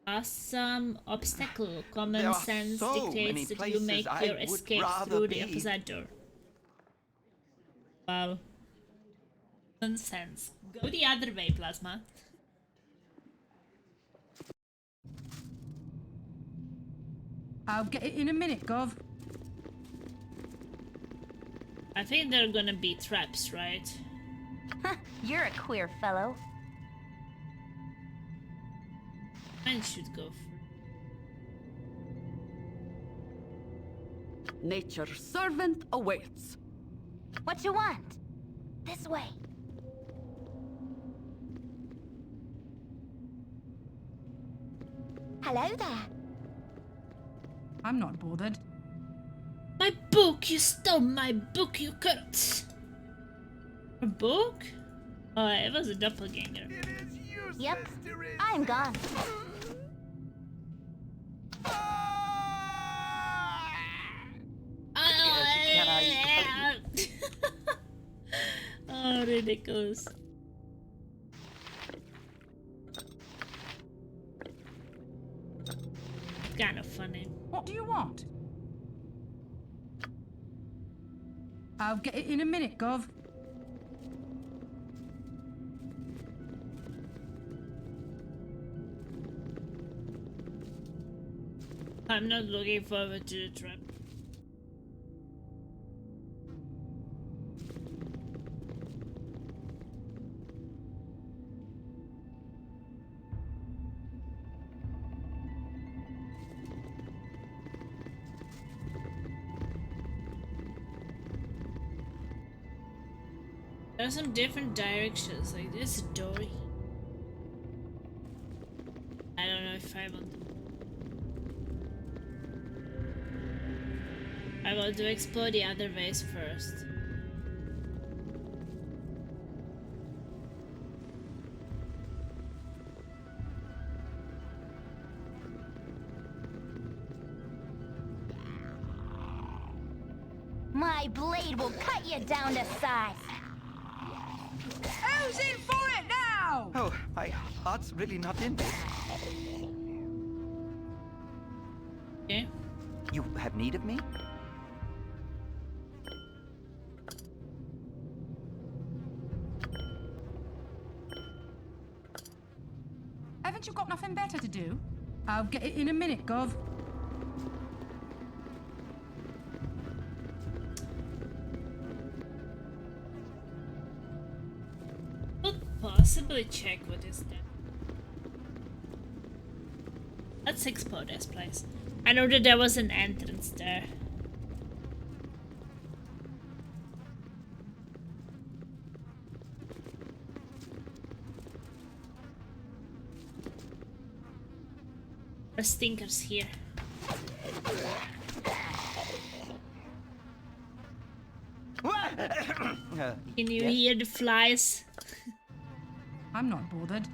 awesome obstacle. Common sense dictates that you make your escape through the opposite door. Wow. Common sense. Go the other way, Plasma. I'll get it in a minute, Gov. I think they're gonna be traps, right? You're a queer fellow. Mine should go for... Nature's servant awaits. What you want? This way. Hello there. I'm not bothered. My book! You stole my book, you cunt! A book? Oh, it was a doppelganger. Yep, I'm gone. Can I help you? Oh, ridiculous. Kind of funny. What do you want? I'll get it in a minute, Gov. I'm not looking forward to the trip. There are some different directions, like this door. I don't know if I want to. I want to explore the other ways first. My blade will cut you down to size. Who's in for it now? Oh, my heart's really not in this. Okay. You have need of me? Haven't you got nothing better to do? I'll get it in a minute, Gov. Possibly check what is that. Let's explore this place. I know that there was an entrance there. More stinkers here. Can you hear the flies? I'm not bothered.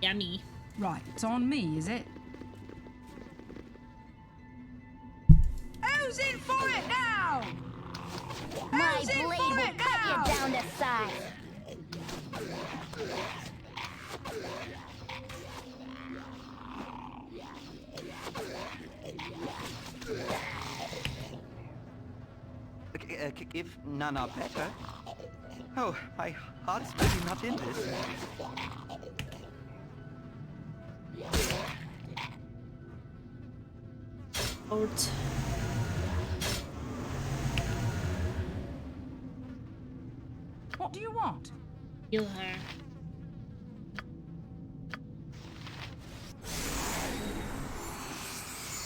Yummy. Right, it's on me, is it? Who's in for it now? My blade will cut you down to size. If none are better. Oh, my heart's really not in this. Out. What do you want? Kill her.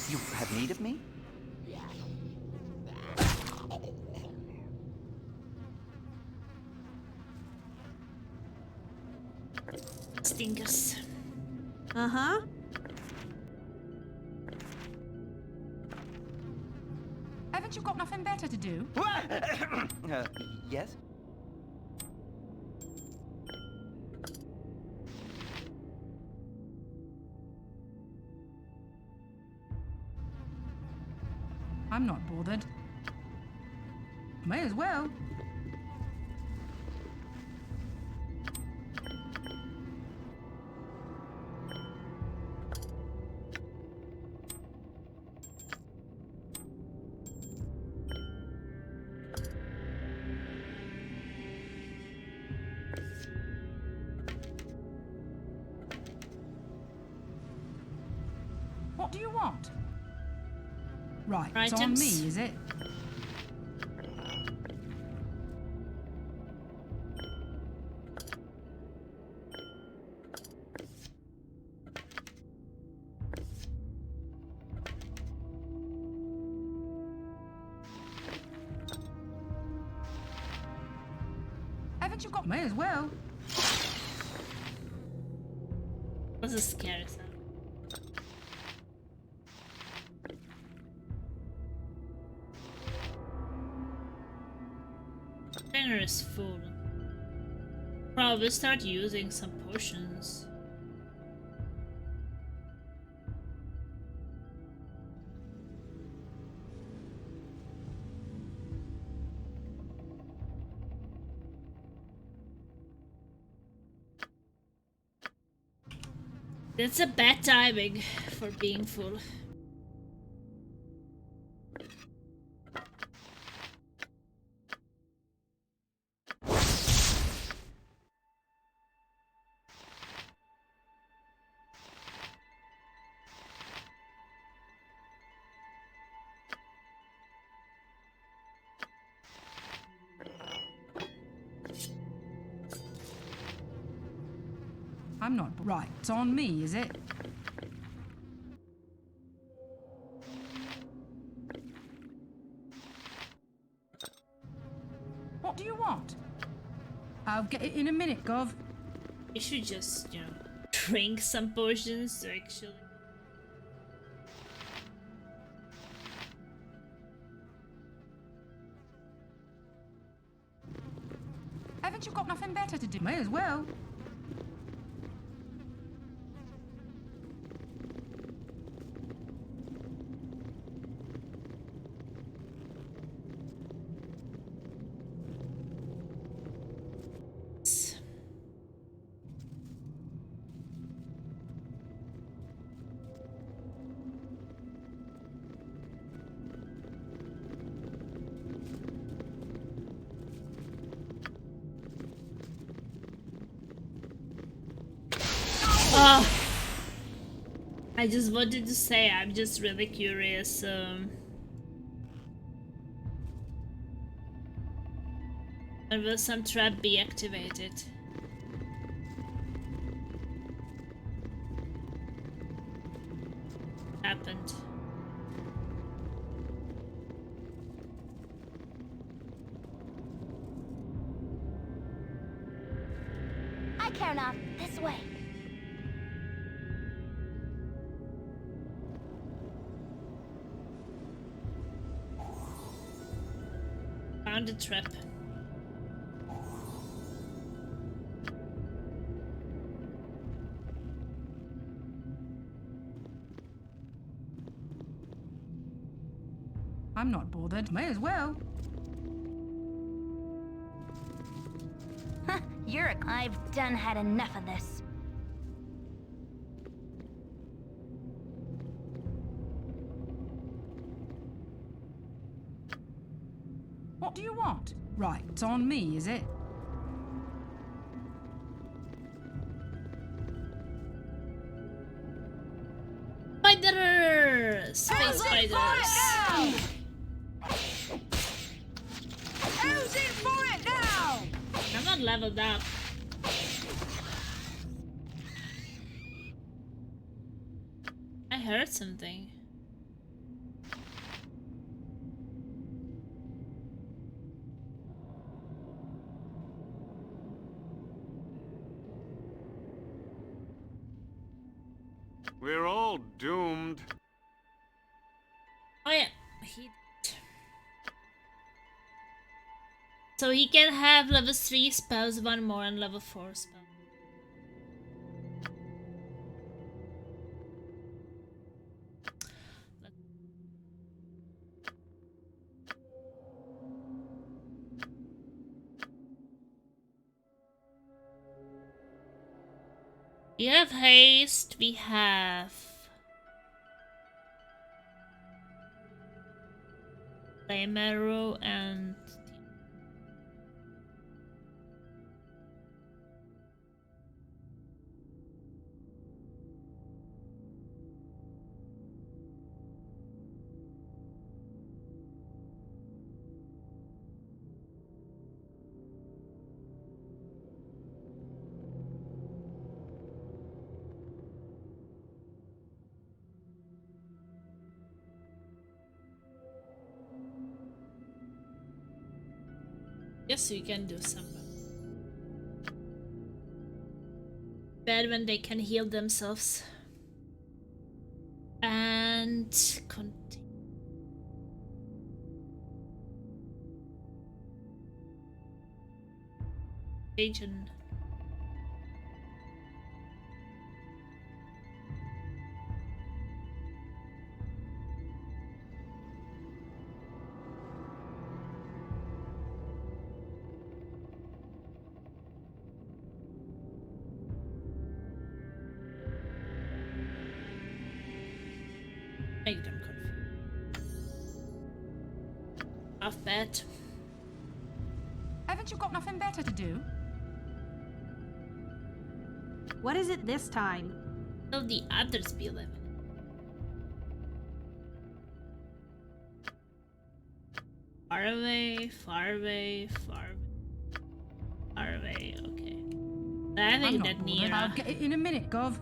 You have need of me? Stinkers. Uh-huh. Haven't you got nothing better to do? Yes? I'm not bothered. May as well. What do you want? Right, it's on Items. me, is it? Haven't you got? May as well. Was a scary sound. Container is full. Probably start using some potions. That's a bad timing for being full. I'm not. Right, it's on me, is it? What do you want? I'll get it in a minute, Gov. You should just, you know, drink some potions to actually. Haven't you got nothing better to do? May as well. Oh, I just wanted to say I'm just really curious. When will some trap be activated? Happened. I care not. This way. Found a trap. I'm not bothered. May as well. Huh, I've done had enough of this. What do you want? Right, it's on me, is it? Spiders! Space spiders! Who's in for it now? I'm not leveled up. I heard something. We're all doomed. Oh yeah, so he can have level 3 spells, one more, and level 4 spell. We have haste, we have flame arrow and yes, we can do some. Bad when they can heal themselves. And contagion. Make them confused. Half bad. Haven't you got nothing better to do? What is it this time? Will the others be level? Far away, far away, far away. Far away, okay. I think that near. I'll get it in a minute, Gov.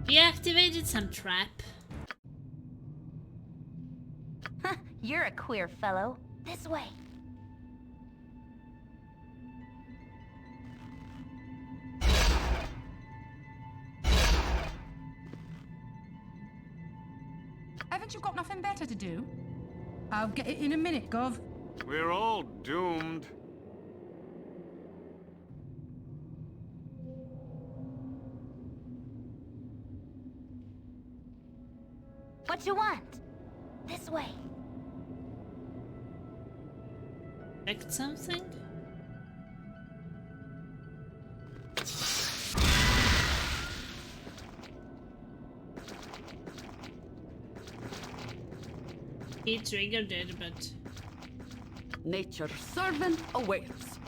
We activated some trap. Huh, you're a queer fellow. This way. Haven't you got nothing better to do? I'll get it in a minute, Gov. We're all doomed. What you want? This way. Expect something? He triggered it, but Nature's servant awaits.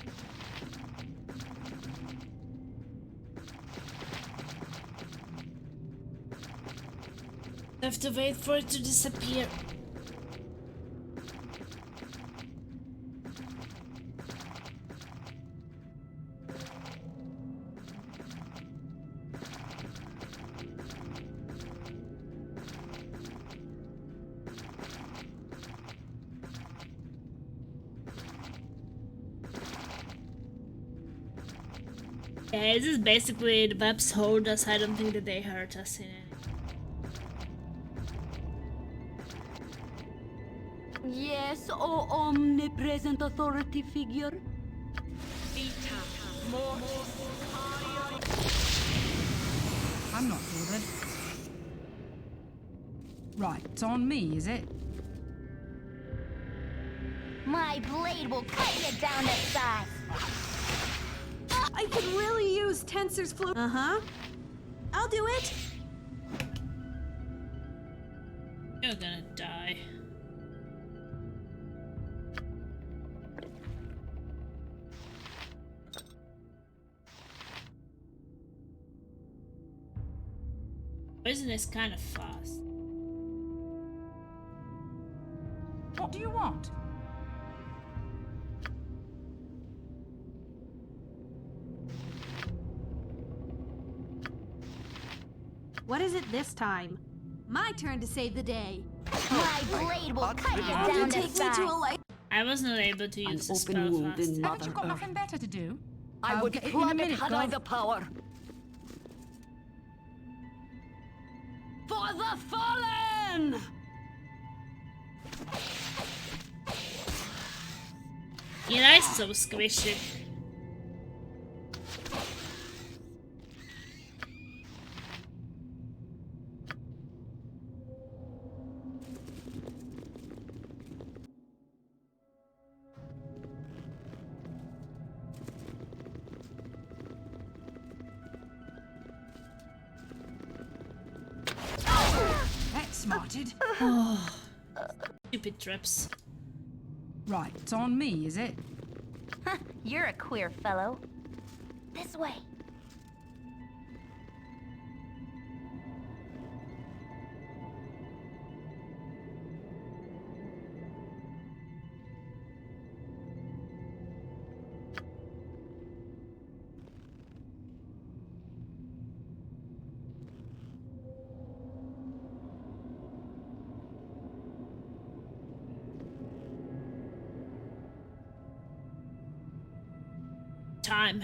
I have to wait for it to disappear. Yeah, this is basically the webs hold us. I don't think that they hurt us in it. Yes, oh omnipresent authority figure. I'm not bothered. Right, it's on me, is it? My blade will cut you down to size. I could really use Tensor's float. Uh-huh. I'll do it. You're gonna die. Poison is kind of fast. What do you want? What is it this time? My turn to save the day. My blade will cut you down to size. I was not able to use the open spell wound fast. in Haven't you got nothing better to do? I I'll would get it in a plug it minute, had I Gov. the power. For the fallen! Your eyes so squishy. That's smarted. Oh, stupid traps. Right, it's on me, is it? You're a queer fellow. This way. Time.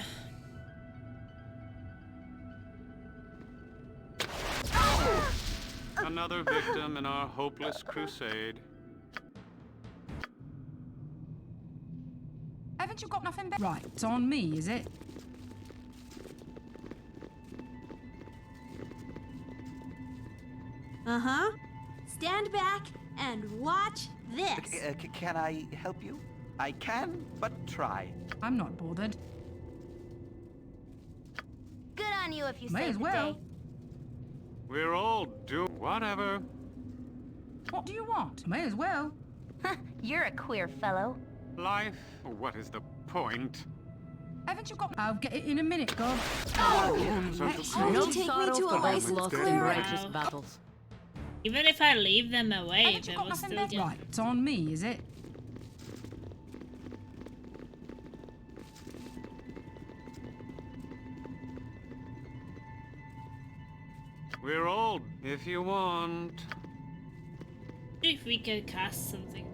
Another victim in our hopeless crusade. Haven't you got nothing better? Right, it's on me, is it? Uh-huh. Stand back and watch this. Can I help you? I can, but try. I'm not bothered. Good on you if you May save as the well. day. We're all doomed. Whatever. What do you want? May as well. You're a queer fellow. Life? What is the point? Haven't you got... I'll get it in a minute, Gov. No take me sorrow to a for those licensed lost in cleric. righteous battles. Even if I leave them away, Haven't you they got will nothing still better? get. Right, it's on me, is it? We're all, if you want. If we can cast something.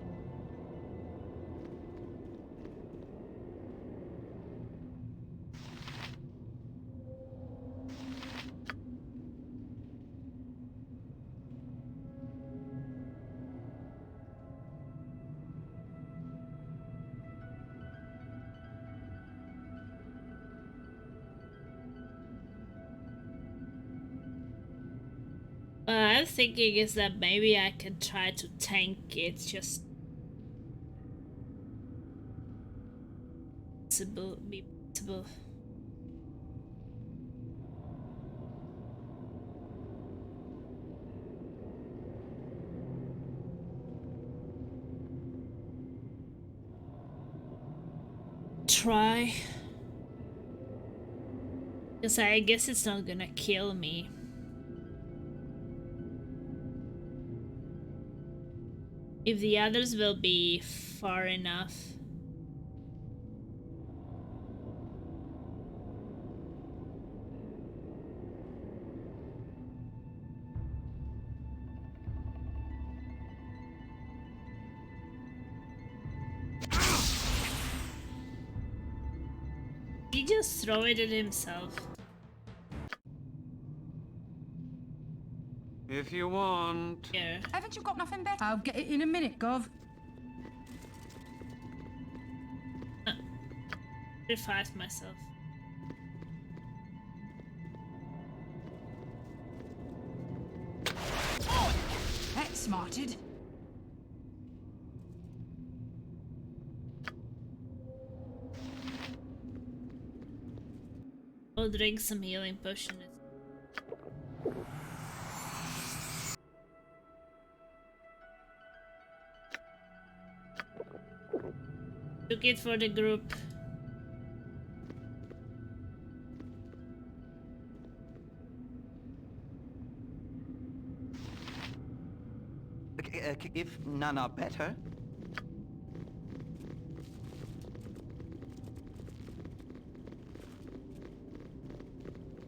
I'm thinking is that maybe I can try to tank it, just be possible. Try. Because I guess it's not gonna kill me. If the others will be far enough. just throw it at himself? If you want. Here. Haven't you got nothing better? I'll get it in a minute, Gov. Revived myself. That's smarted. I'll drink some healing potion. Took it for the group. If none are better.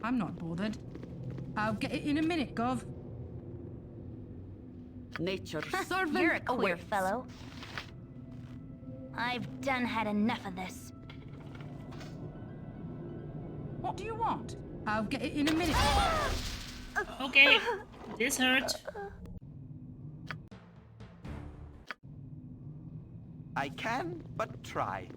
I'm not bothered. I'll get it in a minute, Gov. Nature's servant. You're a queer awaits. fellow. I've done had enough of this. What do you want? I'll get it in a minute. Okay, this hurt. I can but try.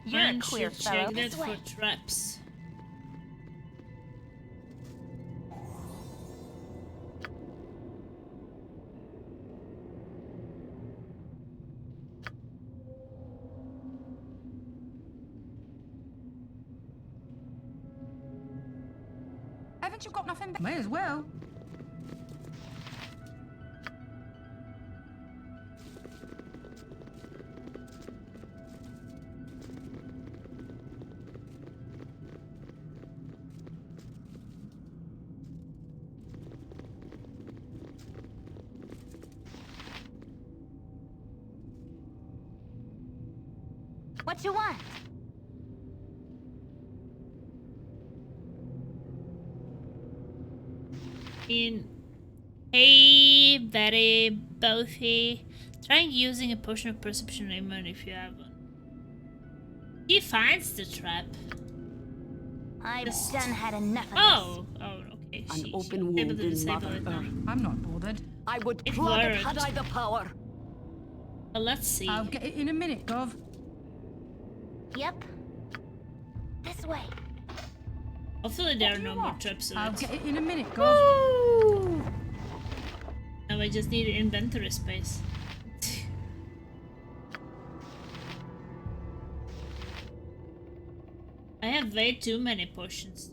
You're a One queer should fellow. check that This way. for traps. Haven't you got nothing better? May as well. What you want? Hey, very boathy. Try using a potion of perception even if you have one. He finds the trap. I've done had enough of Oh, okay. An She's open able wound to in disable Mother it now. Earth. I'm not bothered. I would It prod it worked. had I the power. Well, let's see. I'll get it in a minute, Gov. Yep. This way. Hopefully there What are do no you more want? traps in I'll it. get it in a minute, Gov. Now I just need inventory space. I have way too many potions.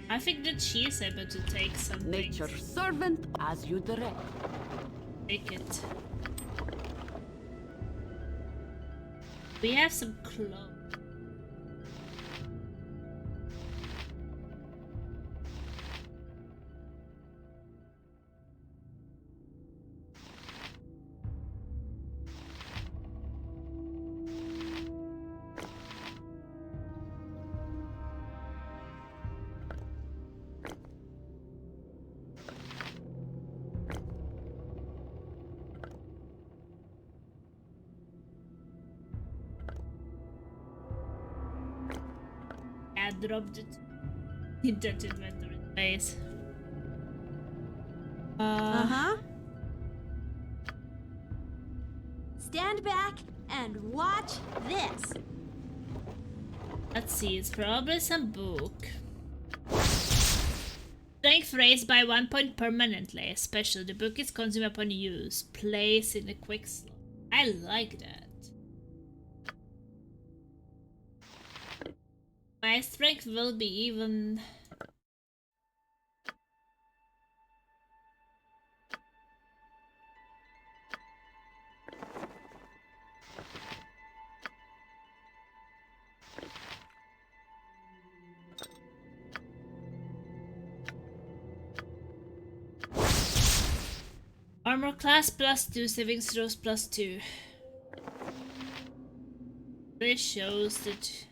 I think that she is able to take something. Nature's servant as you direct. Take it. We have some clothes. I dropped it in that inventory space. Uh-huh. Stand back and watch this. Let's see, it's probably some book. Strength raised by 1 point permanently. Special. The book is consumed upon use. Place in a quick slot. I like that. My strength will be even. Armor class +2, saving throws +2. This shows that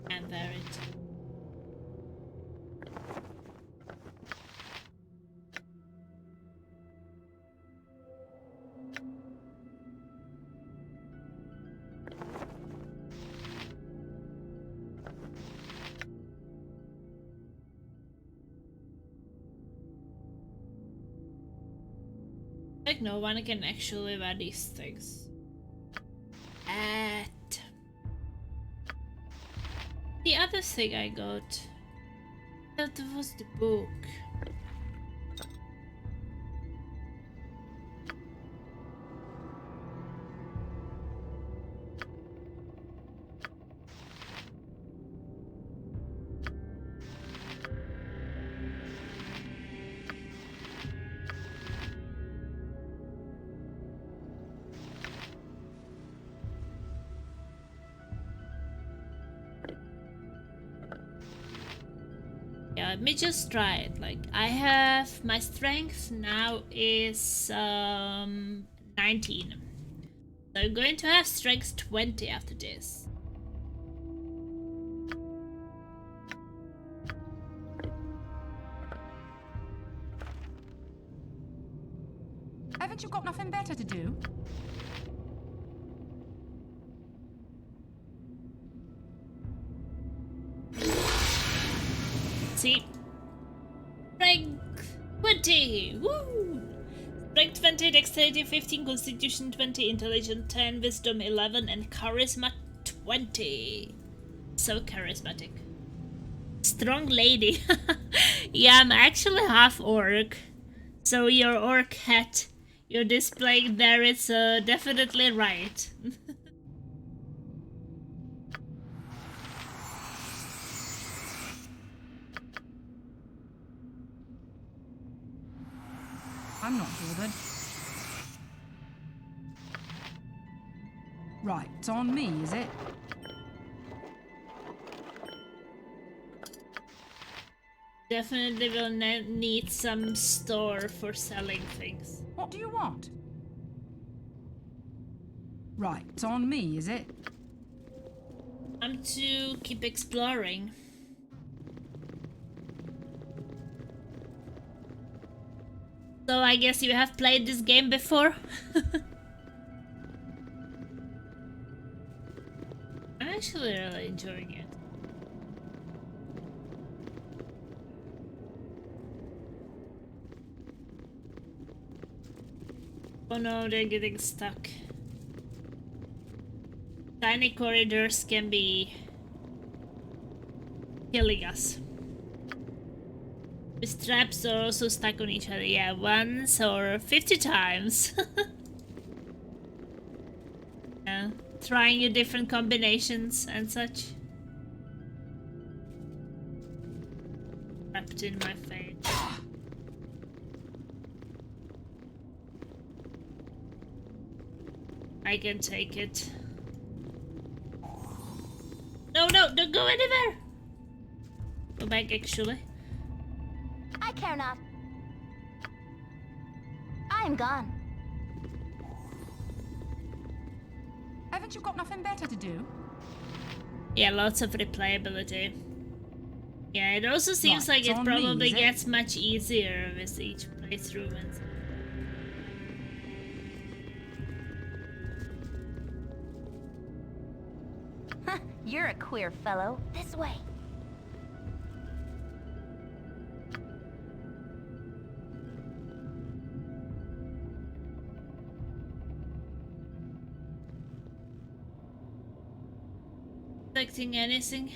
And bear it. Like no one can actually wear these things. The other thing I got, that was the book. Yeah, let me just try it. Like, I have my strength now is 19. So I'm going to have strength 20 after this. Haven't you got nothing better to do? See? Strength 20! Woo! Strength 20, Dexterity 15, Constitution 20, Intelligence 10, Wisdom 11, and Charisma 20. So charismatic. Strong lady. Yeah, I'm actually half orc. So your orc hat you're displaying there is definitely right. I'm not bothered. Right, it's on me, is it? Definitely will need some store for selling things. What do you want? Right, it's on me, is it? I'm to keep exploring. So I guess you have played this game before? I'm actually really enjoying it. Oh no, they're getting stuck. Tiny corridors can be killing us. These traps are also stuck on each other. Yeah, once or 50 times. Yeah, trying your different combinations and such. Trapped in my face. I can take it. No, no, don't go anywhere! Go back, actually. I care not. I am gone. Haven't you got nothing better to do? Yeah, lots of replayability. Yeah, it also seems Right, like it it's on probably me, is it? gets much easier with each playthrough and stuff. You're a queer fellow. This way. Expecting anything?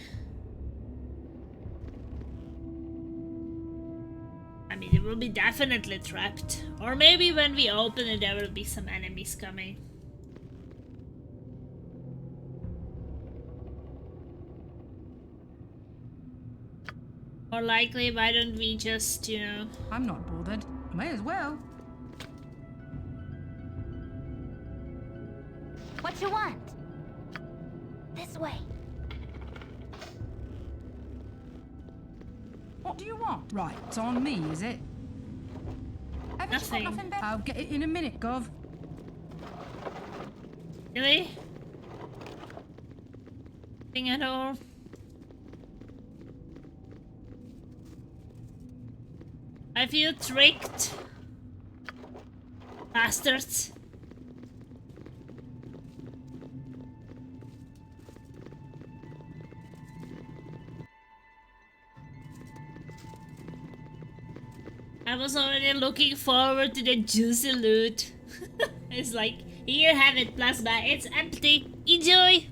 I mean, it will be definitely trapped. Or maybe when we open it, there will be some enemies coming. More likely, why don't we just, you know... I'm not bothered. May as well. What you want? This way. What do you want? Right, it's on me, is it? Haven't you got Nothing. nothing better? I'll get it in a minute, Gov. Really? Thing at all? I feel tricked. Bastards. I was already looking forward to the juicy loot. It's like, here, have it, plasma. It's empty. Enjoy.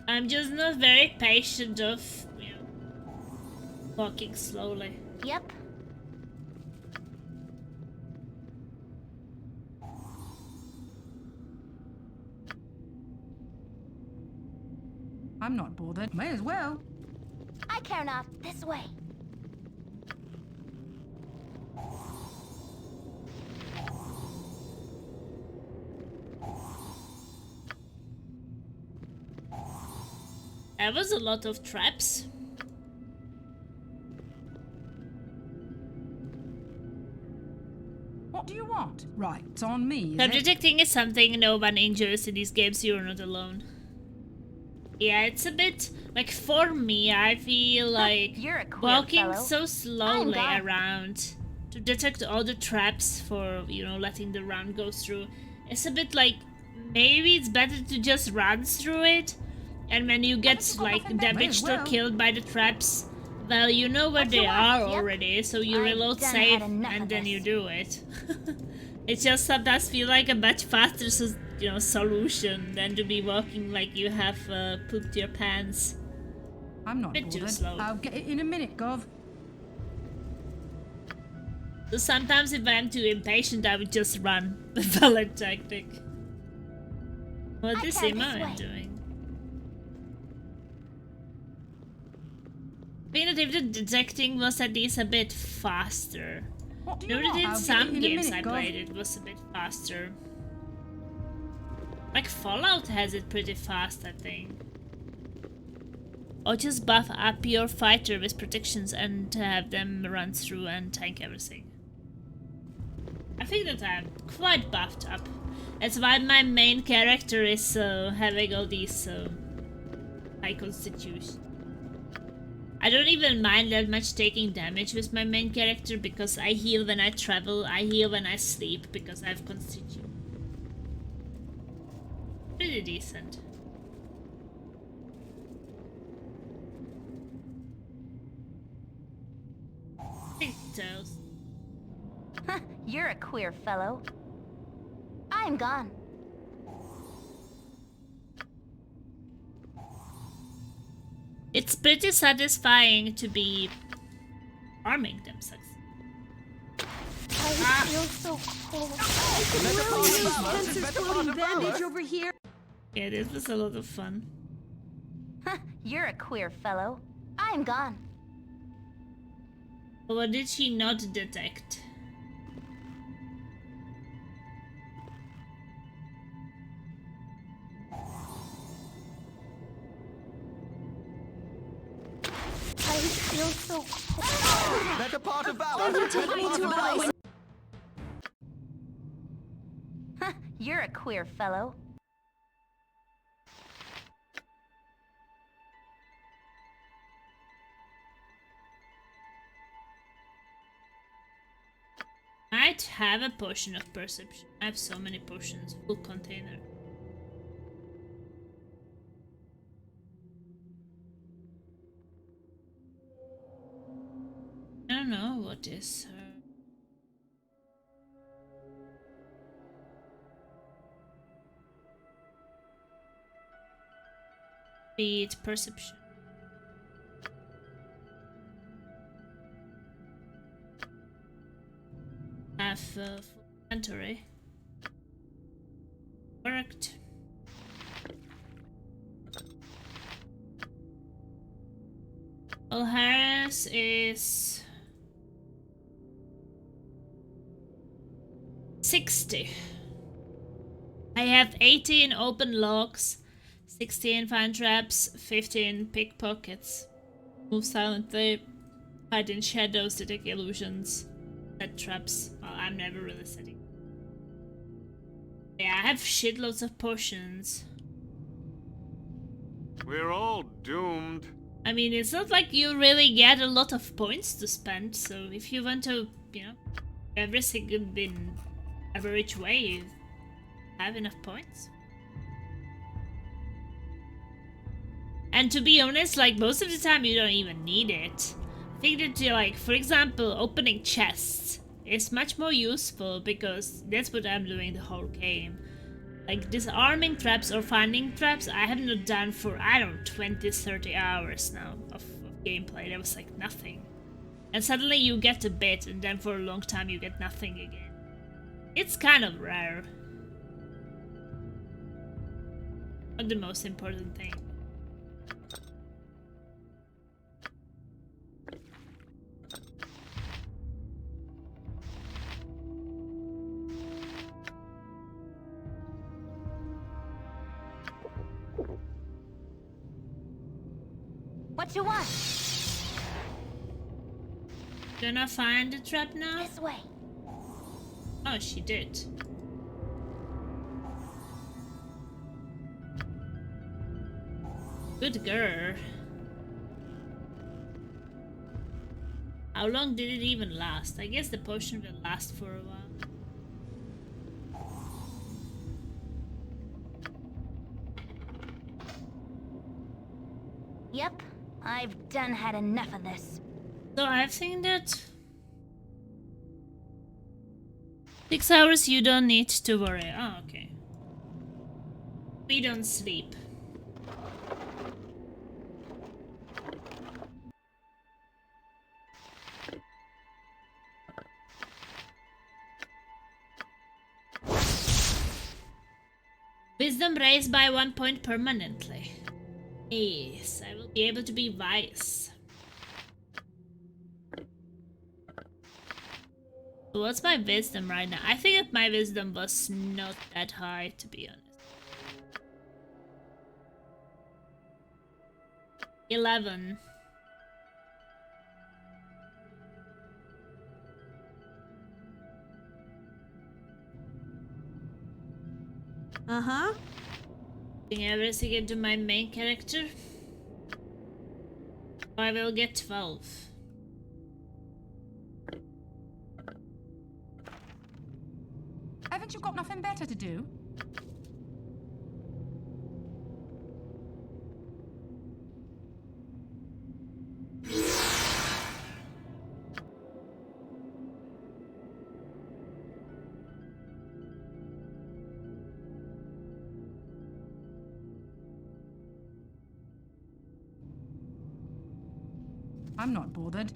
I'm just not very patient of, you know, walking slowly. Yep. I'm not bothered. May as well. I care not. This way. There was a lot of traps. What do you want? Right, it's on me, Trap is it? detecting is something no one enjoys in these games. You're not alone. Yeah, it's a bit like, for me, I feel like You're a queer walking fellow. so slowly gone. around to detect all the traps for, you know, letting the round go through. It's a bit like, maybe it's better to just run through it, and when you get like damaged or killed by the traps, well, you know where they are already, so you reload save and then you do it. It just sometimes feel like a much faster, you know, solution than to be walking like you have pooped your pants. I'm not Bit too bothered. slow. I'll get it in a minute, Gov. So sometimes if I'm too impatient, I would just run. The valid tactic. What is Simone doing? I think that if the detecting was at least a bit faster. What do You you know that want? in I'll some get it in a games minute, I Gov. played it was a bit faster. Like Fallout has it pretty fast, I think. Or just buff up your fighter with protections and have them run through and tank everything. I think that I'm quite buffed up. That's why my main character is having all these high constitution. I don't even mind that much taking damage with my main character because I heal when I travel, I heal when I sleep because I have constitution. Pretty decent. Toast. You're a queer fellow. I'm gone. It's pretty satisfying to be arming them I feel so cold. Tensor's floating bandage over here. Yeah, this was a lot of fun. You're a queer fellow. I'm gone. What did she not detect? I feel so cold. Better part of They will take me to a place. You're a queer fellow. Might have a potion of perception. I have so many potions. Full container. I don't know what is her. Beat perception. Have full inventory. Worked. Well, Harris is 60. I have 18 open locks, 16 find traps, 15 pickpockets. Move silently, hide in shadows, detect illusions, set traps. Well, I'm never really setting. Yeah, I have shitloads of potions. We're all doomed. I mean, it's not like you really get a lot of points to spend, so if you want to, you know, everything in average way, you have enough points. And to be honest, like, most of the time you don't even need it. I think that, like, for example, opening chests is much more useful because that's what I'm doing the whole game. Like, disarming traps or finding traps, I have not done for, I don't know, 20-30 hours now of gameplay. That was like nothing. And suddenly you get a bit, and then for a long time you get nothing again. It's kind of rare. Not the most important thing. What you want? Gonna find the trap now? This way. Oh, she did. Good girl. How long did it even last? I guess the potion will last for a while. Yep, I've done had enough of this. So I think that 6 hours you don't need to worry. Oh, okay. We don't sleep. Wisdom raised by 1 point permanently. Yes, I will be able to be wise. So what's my wisdom right now? I think that my wisdom was not that high, to be honest. 11. Uh-huh. Putting everything into my main character. I will get 12. Haven't you got nothing better to do? I'm not bothered.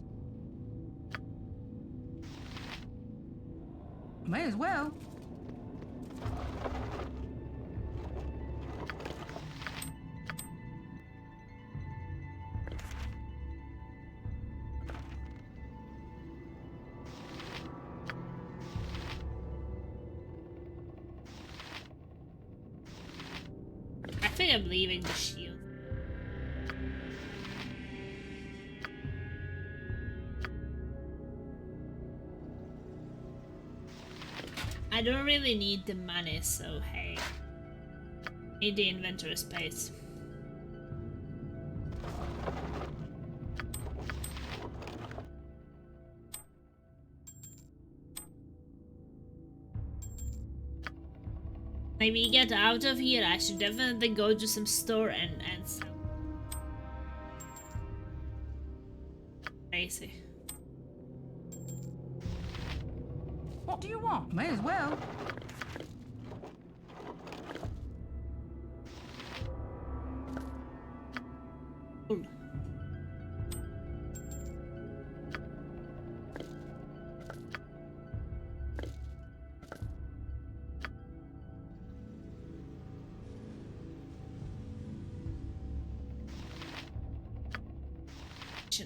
May as well. I think I'm leaving the shield. I don't really need the money, so hey. Need the inventory space. When we get out of here, I should definitely go to some store and sell. Crazy. What do you want? May as well. Cool.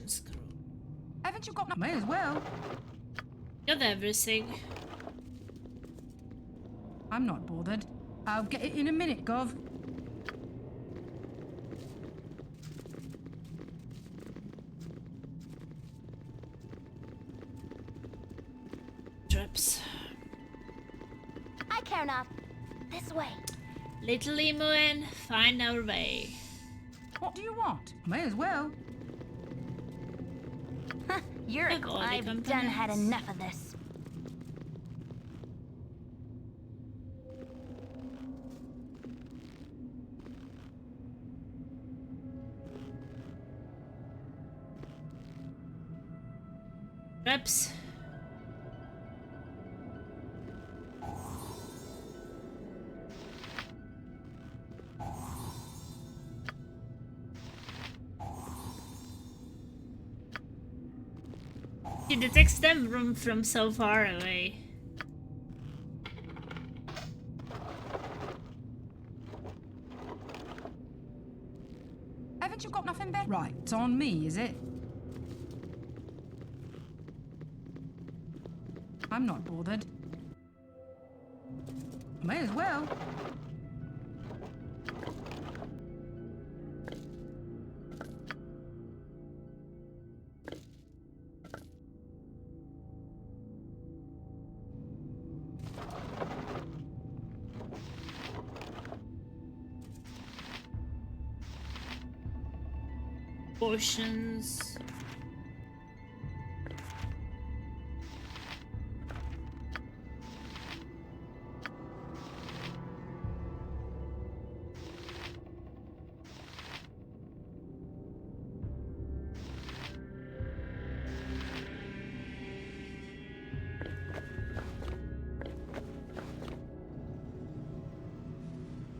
Screw. Haven't you got no? May as well. Got everything. I'm not bothered. I'll get it in a minute, Gov. Traps. I care not. This way. Little Imoen, find our way. What do you want? May as well. You're Of all the I've done components. had enough of this. Traps. It detects them from so far away. Haven't you got nothing better? Right, it's on me, is it? I'm not bothered. May as well. Potions.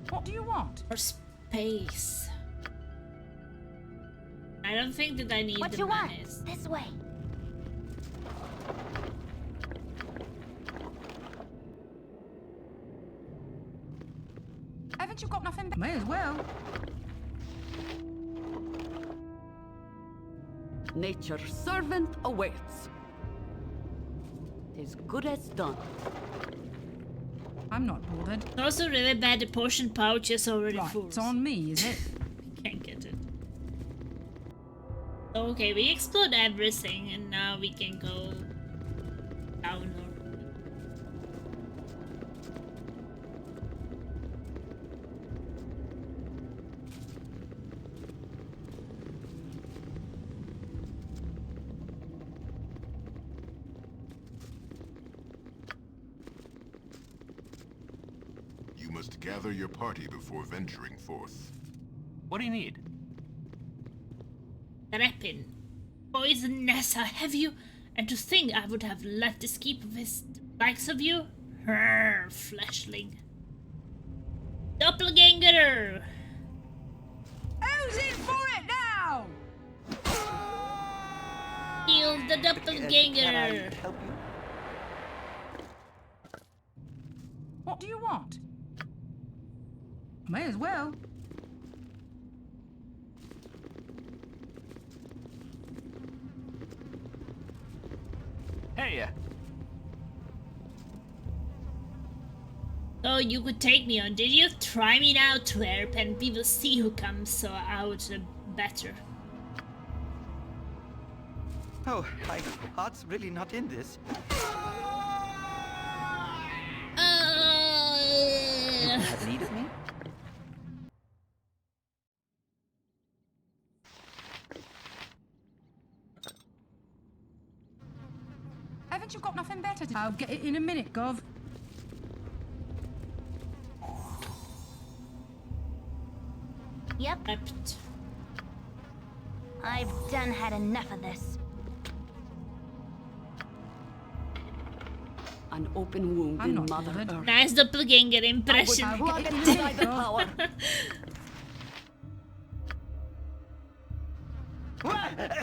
What do you want? Or space. I don't think that I need What the you want? monies. This way. Haven't you got nothing better? May as well. Nature's servant awaits. As good as done. I'm not bothered. It's also really bad the potion pouch is already Right, full. it's on me, is it? Can't get it. Okay, we explored everything and now we can go down or... You must gather your party before venturing forth. What do you need? Rappin. Poison Nessa, have you? And to think I would have let this keep with the likes of you? Her fleshling. Doppelganger! Who's in for it now? Kill the Can I doppelganger! help you? What do you want? May as well. Hey, Oh, you could take me on, did you? Try me now, twerp, and we will see who comes out better. Oh, my heart's really not in this. Have need of me? Haven't you got nothing better to... I'll get it in a minute, Gov. Yep. Wept. I've done had enough of this. An open wound I'm in not Mother bothered. Earth. Nice doppelganger impression. I'll Plug get it and in a try minute, the Gov. power.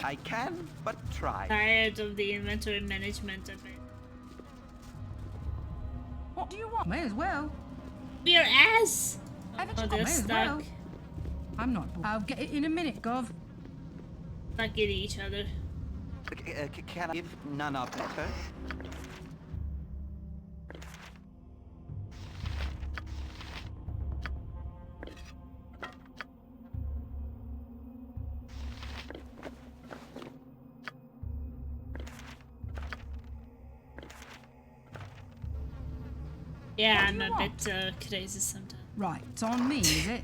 I can, but try. Tired of the inventory management of it. What do you want? May as well. Your ass! Haven't Oh, you got... they're May as stuck. well. I'm not... I'll get it in a minute, Gov. Stuck at each other. Can I give none are better? Yeah, I'm a bit crazy sometimes. Right, it's on me, is it?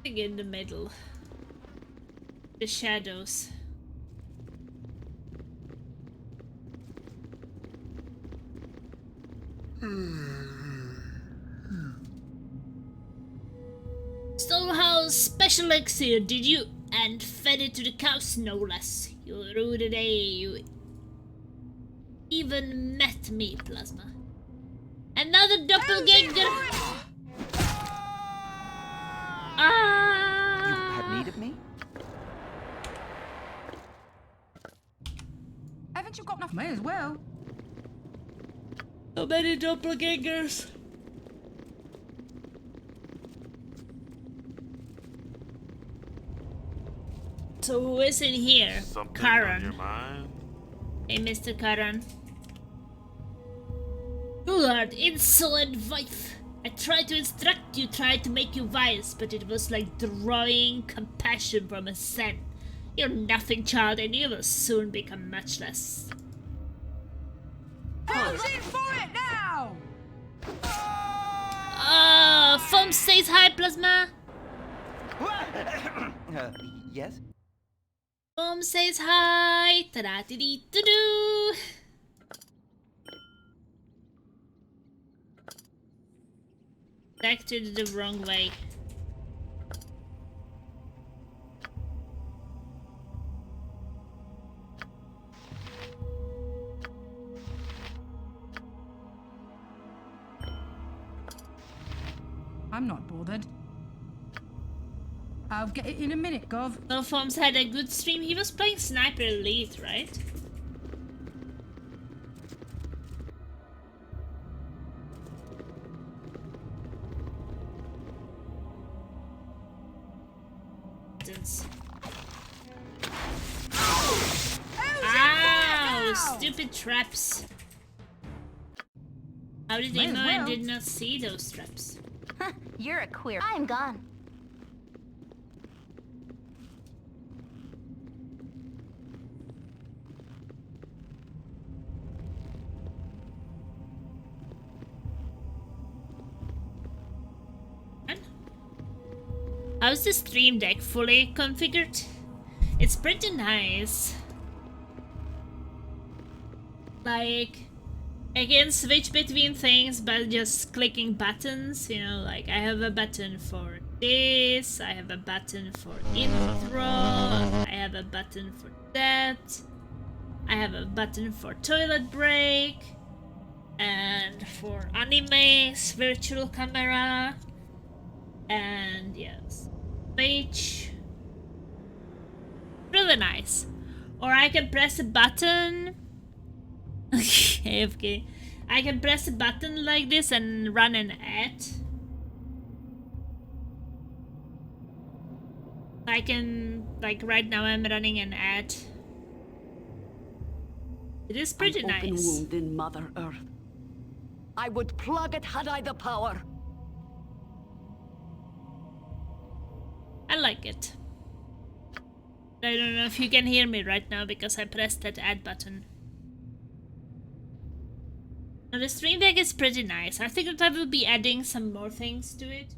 In the middle. The shadows. So how special elixir did you and fed it to the cows no less? You rude day, you even met me, Plasma. Another doppelganger! You had need of me? Haven't you got enough? May as well. So many doppelgangers. So who is in here? Something Karan. on your mind? Hey, Mr. Karan. You art insolent wife. I tried to instruct you, tried to make you wise, but it was like drawing compassion from a son. You're nothing, child, and you will soon become much less. Who's in for it now? Foam says hi, Plasma. Yes? Foam says hi. Ta-da-dee-dee-doo-doo. Acted the wrong way. I'm not bothered. I'll get it in a minute, Gov. Well, Foams had a good stream. He was playing Sniper Elite, right? Ow! Stupid traps. How did they know I did not see those traps? You're a queer. I'm gone. How's the stream deck fully configured? It's pretty nice. Like, I can switch between things by just clicking buttons, you know, like I have a button for this, I have a button for intro, I have a button for that, I have a button for toilet break, and for animes, virtual camera, and yes, switch. Really nice. Or I can press a button. AFK. I can press a button like this and run an ad. I can, like right now I'm running an ad. It is pretty An open nice. wound in Mother Earth. I would plug it had I the power. I like it. I don't know if you can hear me right now because I pressed that add button. Now the stream deck is pretty nice. I think that I will be adding some more things to it.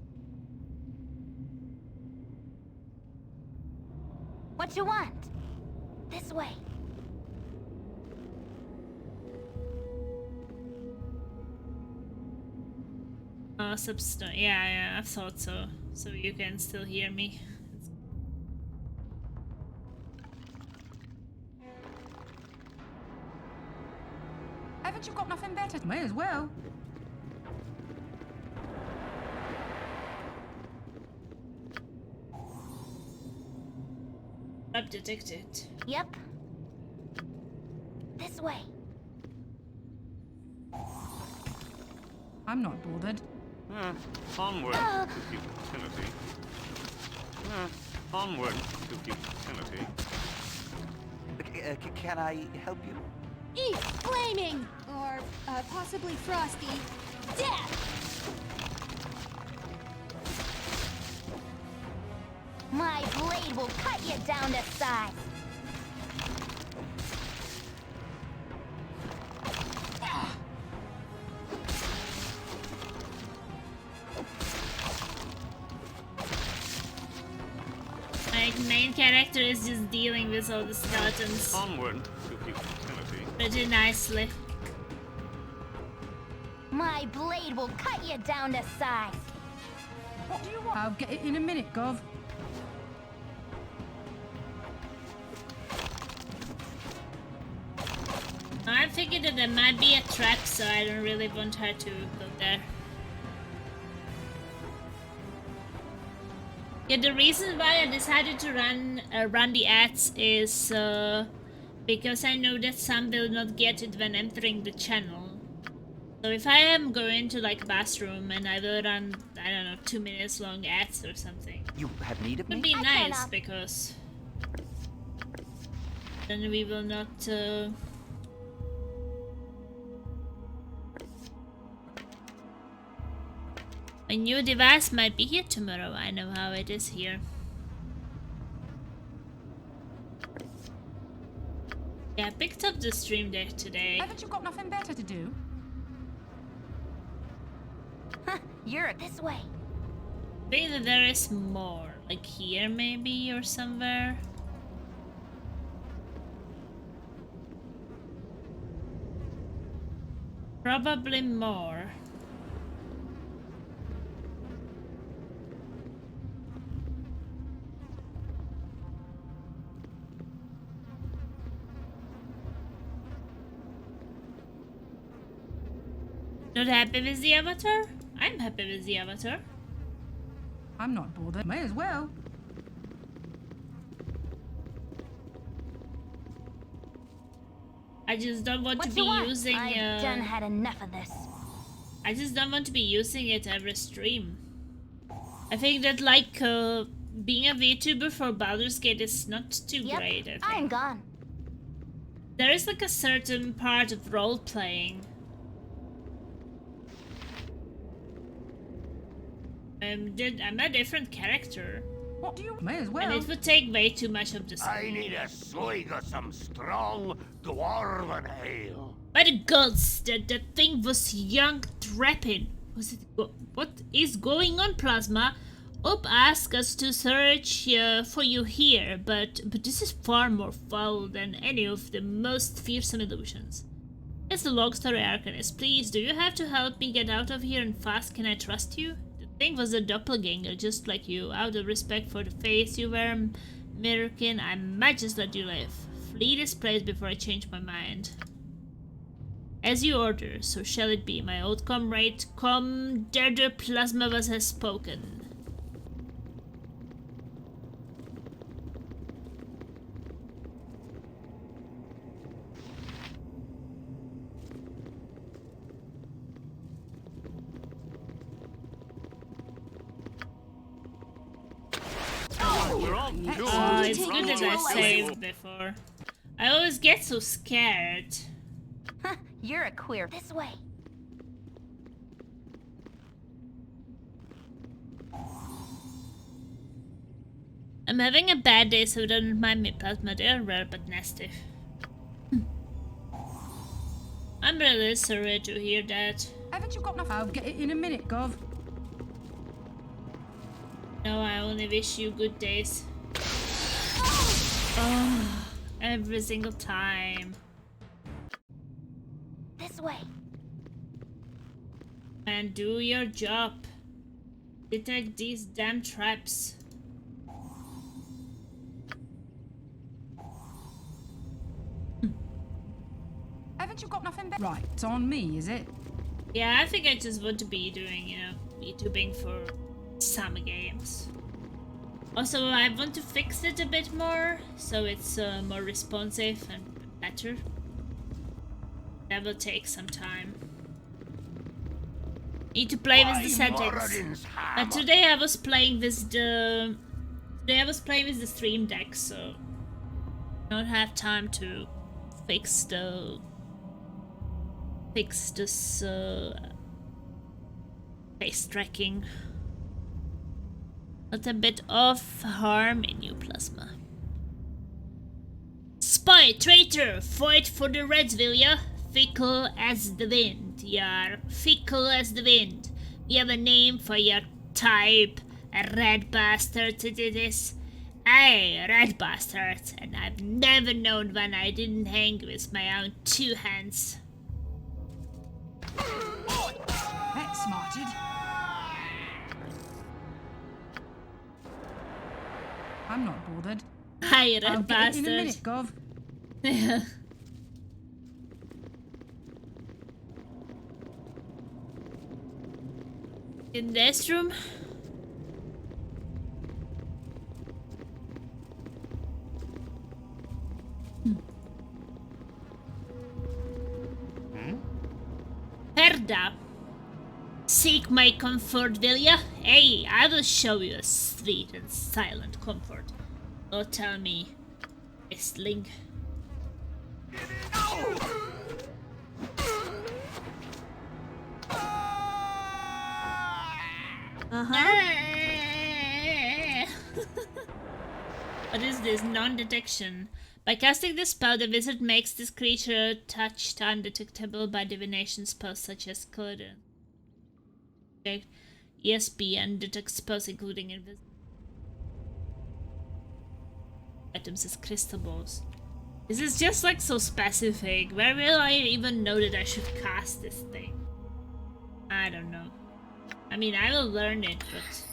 What you want? This way. Yeah, I thought so. So you can still hear me. Haven't you got nothing better? May as well. Trap detected. Yep. This way. I'm not bothered. Onward to futility. Onward to futility. Can I help you? Eat flaming! Or possibly frosty. Death! My blade will cut you down to size. My main character is just dealing with all the skeletons Onward to futility. pretty nicely. My blade will cut you down to size. What do you want? I'll get it in a minute, Gov. I figured that there might be a trap, so I don't really want her to go there. Yeah, the reason why I decided to run the ads is because I know that some will not get it when entering the channel. So if I am going to like bathroom and I will run, I don't know, 2 minutes long ads or something. You have need of me? Would be nice because then we will not. A new device might be here tomorrow. I know how it is here. Yeah, I picked up the stream deck today. Haven't you got nothing better to do? You're this way. I think that there is more. Like here maybe or somewhere. Probably more. Not happy with the avatar? I'm happy with the avatar. I'm not bothered. May as well. I just don't want What to you be want? using I've done had enough of this. I just don't want to be using it every stream. I think that like being a VTuber for Baldur's Gate is not too great, I think. I'm gone. There is like a certain part of role playing. I'm a different character. What do you... May as well. And it would take way too much of the I screen. need a swig of some strong dwarven ale. By the gods, that thing was young trapping. Was it... What is going on, Plasma? Op asked us to search for you here, but this is far more foul than any of the most fearsome illusions. As the long story arcanist, please, do you have to help me get out of here and fast? Can I trust you? The thing was a doppelganger, just like you. Out of respect for the face you were mirroring, I might just let you live. Flee this place before I change my mind. As you order, so shall it be, my old comrade. Commander Plasmavas has spoken. Oh, it's good that I saved before. I always get so scared. You're a queer. This way. I'm having a bad day, so don't mind me, Plasma. They're rare but nasty. I'm really sorry to hear that. Haven't you got enough? I'll get it in a minute, Gov. No, I only wish you good days. Oh, every single time. This way. And do your job. Detect these damn traps. Haven't you got nothing better? Right, it's on me, is it? Yeah, I think I just want to be doing, you know, VTubing for summer games. Also, I want to fix it a bit more, so it's more responsive and better. That will take some time. Need to play with the settings. But today I was playing with the... Today I was playing with the stream deck, so... I don't have time to fix the... Fix this face tracking. Not a bit of harm in you, Plasma. Spy, traitor, fight for the Reds, will ya? Fickle as the wind, yar. Fickle as the wind. We have a name for your type. A red bastard it is. Aye, red bastard. And I've never known one I didn't hang with my own 2 hands. That smarted. I'm not bothered. Aye, red I'll bastard. get it in a minute, Gov. In this room? Herda, seek my comfort, will ya? Hey, I will show you a sweet and silent comfort. Oh, tell me, Istling. What is this? Non-detection. By casting this spell, the wizard makes this creature touched undetectable by divination spells such as code, ESP, and detect spells including invisible items as crystal balls. This is just like so specific. Where will I even know that I should cast this thing? I don't know. I mean, I will learn it, but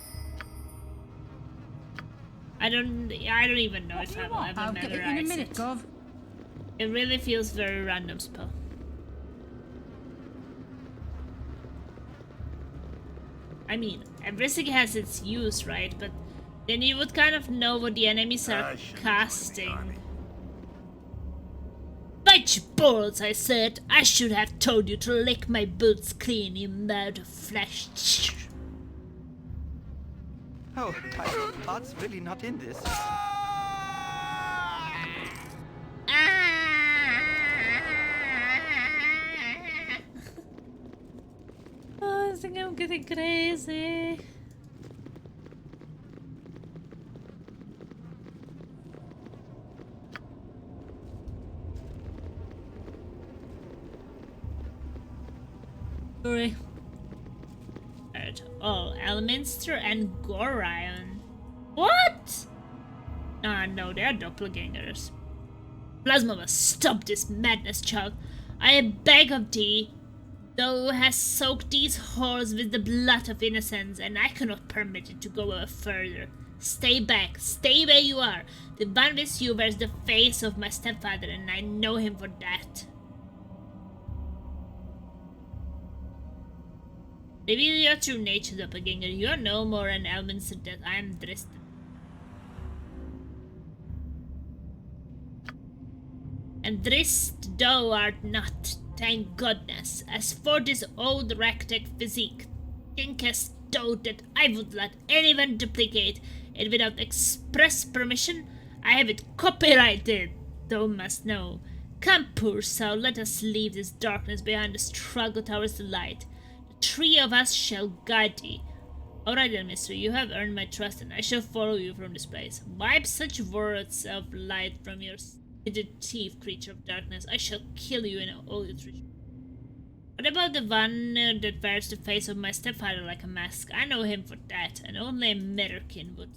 I don't even know if I will ever I'll get it in a memorize minute, it. Gov. It really feels very random spell. I mean, everything has its use, right? But then you would kind of know what the enemies are casting. Bite your balls, I said. I should have told you to lick my boots clean, you mouth of flesh. Oh, my heart's really not in this. Oh, I think I'm getting crazy. Sorry. Oh, Elminster and Gorion. What? Ah, no, they're doppelgangers. Plasma must stop this madness, child. I beg of thee. Thou hast soaked these halls with the blood of innocence, and I cannot permit it to go further. Stay back, stay where you are. The one with you wears the face of my stepfather, and I know him for that. Reveal your true nature, doppelganger. You are no more an Elminster than I am Dristan. And Drist thou art not, thank goodness. As for this old ragtag physique, thinkest thou that I would let anyone duplicate it without express permission? I have it copyrighted, thou must know. Come, poor soul, let us leave this darkness behind the struggle towards the light. The 3 of us shall guide thee. Alright then, mister, you have earned my trust, and I shall follow you from this place. Wipe such words of light from your thief, creature of darkness. I shall kill you in all your treasure. What about the one that wears the face of my stepfather like a mask? I know him for that, and only a American would.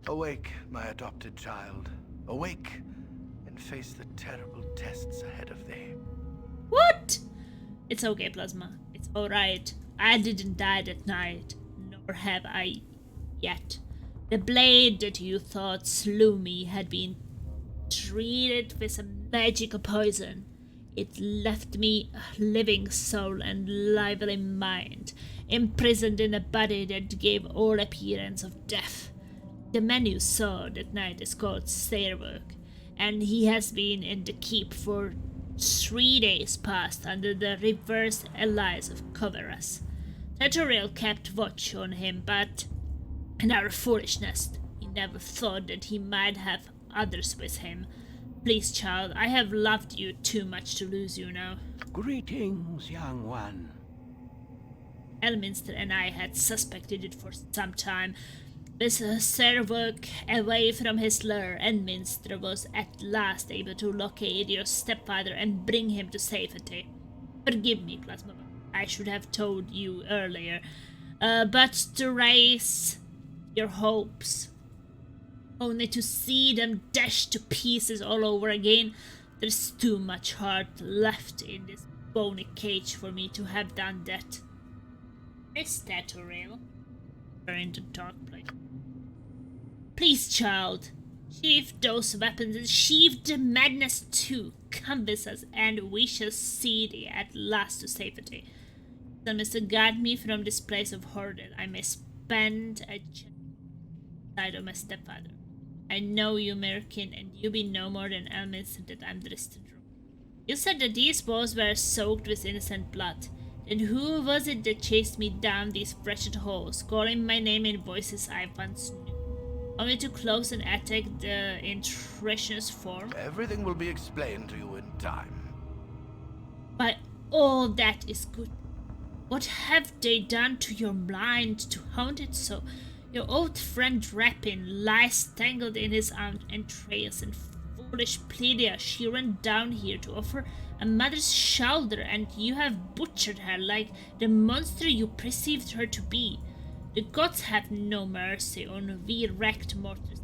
Awake, my adopted child. Awake, and face the terrible tests ahead of thee. What? It's okay, Plasma. It's alright. I didn't die that night, nor have I yet. The blade that you thought slew me had been treated with some magical poison. It left me a living soul and lively mind, imprisoned in a body that gave all appearance of death. The man you saw that night is called Sairwork, and he has been in the keep for 3 days past under the reverse allies of Coverus. Tetoriel kept watch on him, but in our foolishness, he never thought that he might have others with him. Please, child, I have loved you too much to lose you now. Greetings, young one. Elminster and I had suspected it for some time. With Servok away from his lair, Edminster was at last able to locate your stepfather and bring him to safety. Forgive me, Plasma. I should have told you earlier. But to raise your hopes, only to see them dashed to pieces all over again, there's too much heart left in this bony cage for me to have done that. Is that real? Turn to talk, please. Please, child, sheathe those weapons and sheathe the madness too. Come with us, and we shall see thee at last to safety. So, Mr. guard me from this place of horror that I may spend a side of my stepfather. I know you, Merkin, and you be no more than elements that I'm dressed to draw. You said that these walls were soaked with innocent blood. Then who was it that chased me down these wretched halls, calling my name in voices I once knew? Only to close and attack the in treacherous form? Everything will be explained to you in time. But all that is good. What have they done to your mind to haunt it so? Your old friend Rappin lies tangled in his own entrails, and foolish Pledia, she ran down here to offer a mother's shoulder, and you have butchered her like the monster you perceived her to be. The gods have no mercy on we wrecked mortals.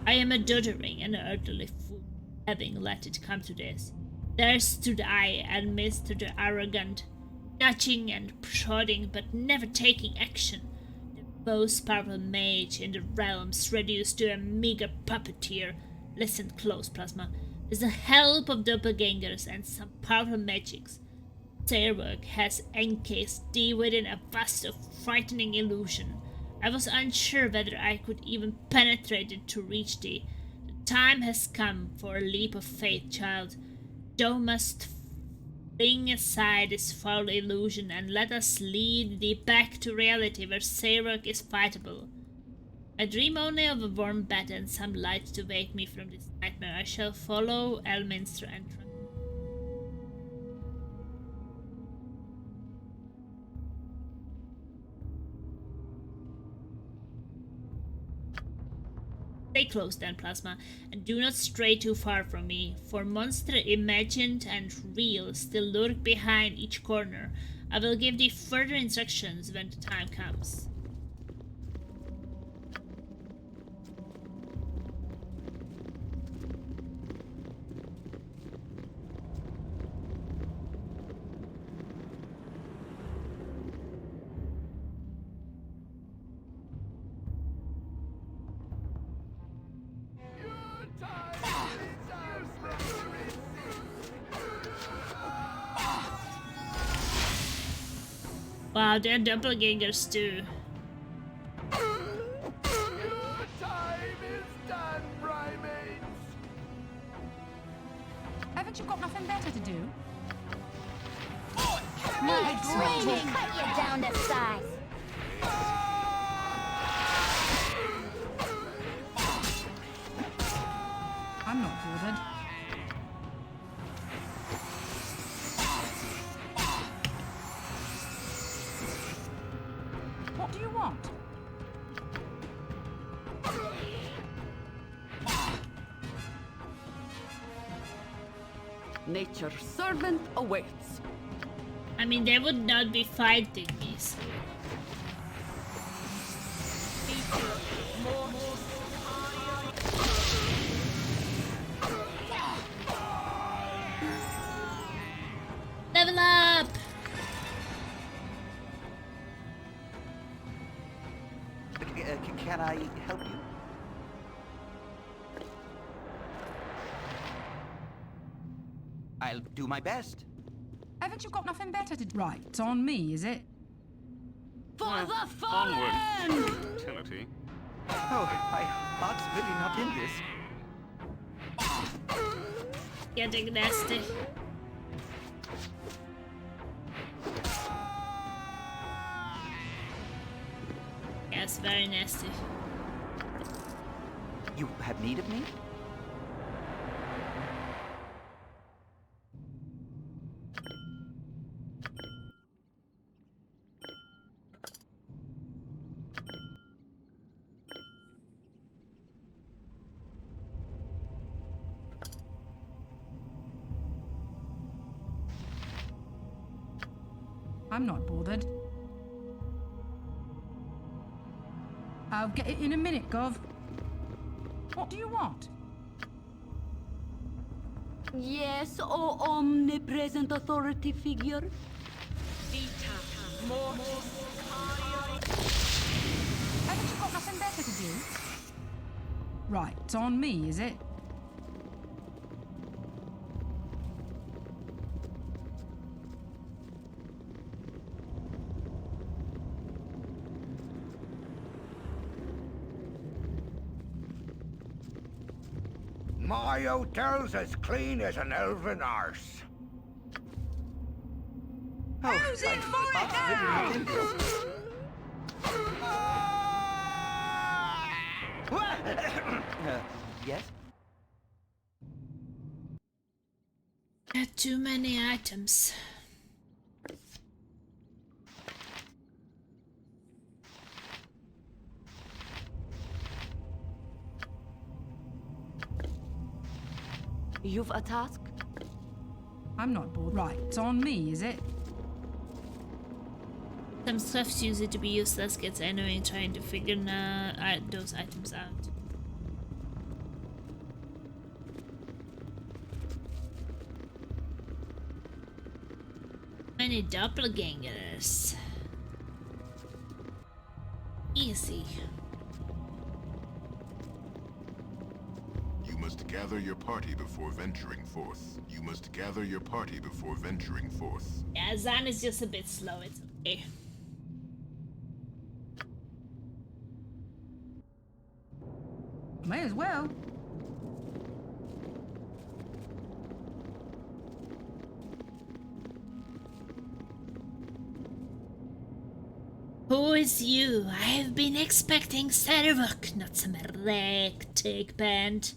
I am a doddering and elderly fool, having let it come to this. There stood I amidst the arrogant, nudging and prodding, but never taking action. The most powerful mage in the realms reduced to a meager puppeteer. Listen close, Plasma. With the help of doppelgangers and some powerful magics, Servok has encased thee within a vast of frightening illusion. I was unsure whether I could even penetrate it to reach thee. The time has come for a leap of faith, child. Thou must fling aside this foul illusion and let us lead thee back to reality where Servok is fightable. I dream only of a warm bed and some light to wake me from this nightmare. I shall follow Elminster and stay close then, Plasma, and do not stray too far from me, for monster imagined and real still lurk behind each corner. I will give thee further instructions when the time comes. Wow, they're doppelgangers too. Your time is done, primates. Haven't you got nothing better to do? My training cut you down to size. I'm not bothered. What do you want? Nature's servant awaits. I mean, they would not be fighting me, so... Level up! Can I help you? I'll do my best. Haven't you got nothing better to do? Right, it's on me, is it? For the Onward, fallen! futility. Oh, my heart's really not in this. Getting nasty. Yes, very nasty. You have need of me? I'm not bothered. I'll get it in a minute, Gov. What do you want? Yes, oh omnipresent authority figure. Haven't you got nothing better to do? Right, it's on me, is it? My hotel's as clean as an elven arse. Who's in for it now? Yes? Got too many items. You've a task? I'm not bored. Right, it's on me, is it? Some stuff's usually to be useless gets annoying trying to figure those items out. Many doppelgangers. Easy. You must gather your party before venturing forth. You must gather your party before venturing forth. Yeah, Zan is just a bit slow, it's okay. May as well. Who is you? I have been expecting Servok, not some ragtag band.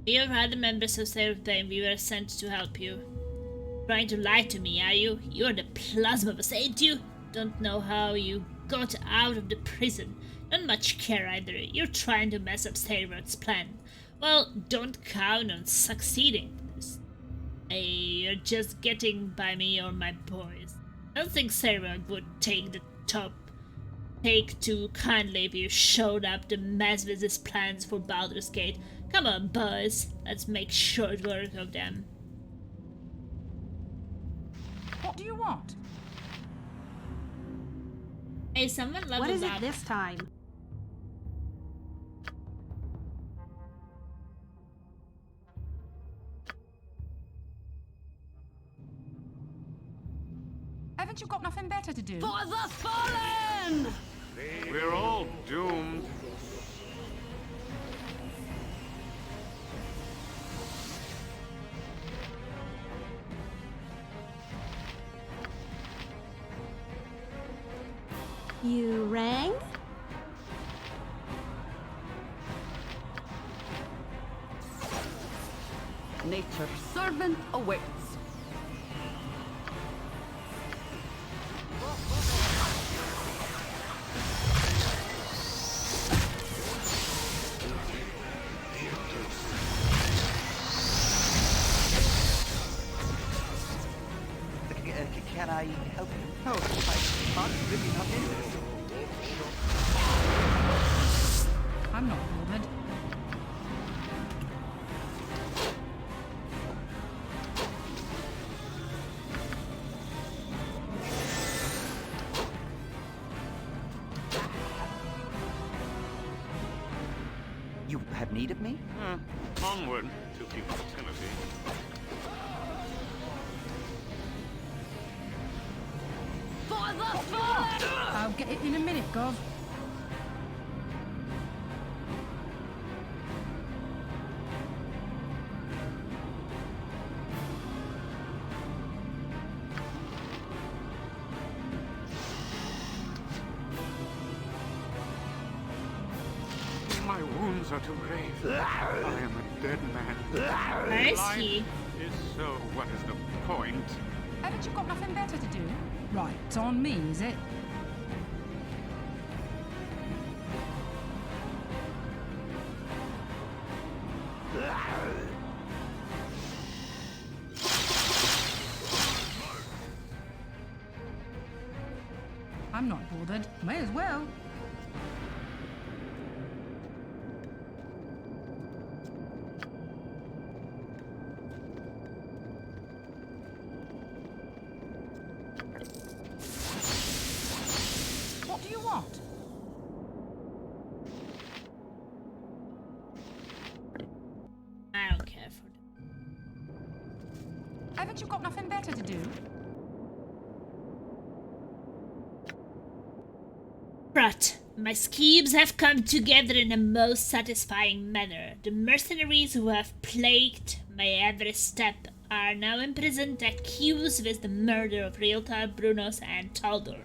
We have other members of Servok. We were sent to help you. Trying to lie to me, are you? You're the plasma of us, ain't you? Don't know how you got out of the prison. Not much care either. You're trying to mess up Servok's plan. Well, don't count on succeeding. Hey, you're just getting by me or my boys. I don't think Servok would take too kindly if you showed up to mess with his plans for Baldur's Gate. Come on, boys. Let's make short work of them. What do you want? Hey, someone leveled What is up. it this time? Haven't you got nothing better to do? For the fallen! We're all doomed. You rang? Nature's servant awaits. Can I help you? Oh, I can't really not in this. I'm not bothered. You have need of me? Onward to futility. For the fallen! I'll get it in a minute, Gov. My wounds are too grave. I am a dead man. Where is Life he? is so what is the point? Haven't you got nothing better to do? Right, it's on me, is it? I'm not bothered. May as well. What do you want? I don't care for them. Haven't you got nothing better to do? But my schemes have come together in a most satisfying manner. The mercenaries who have plagued my every step are now imprisoned, accused with the murder of Realtar, Brunos, and Baldur.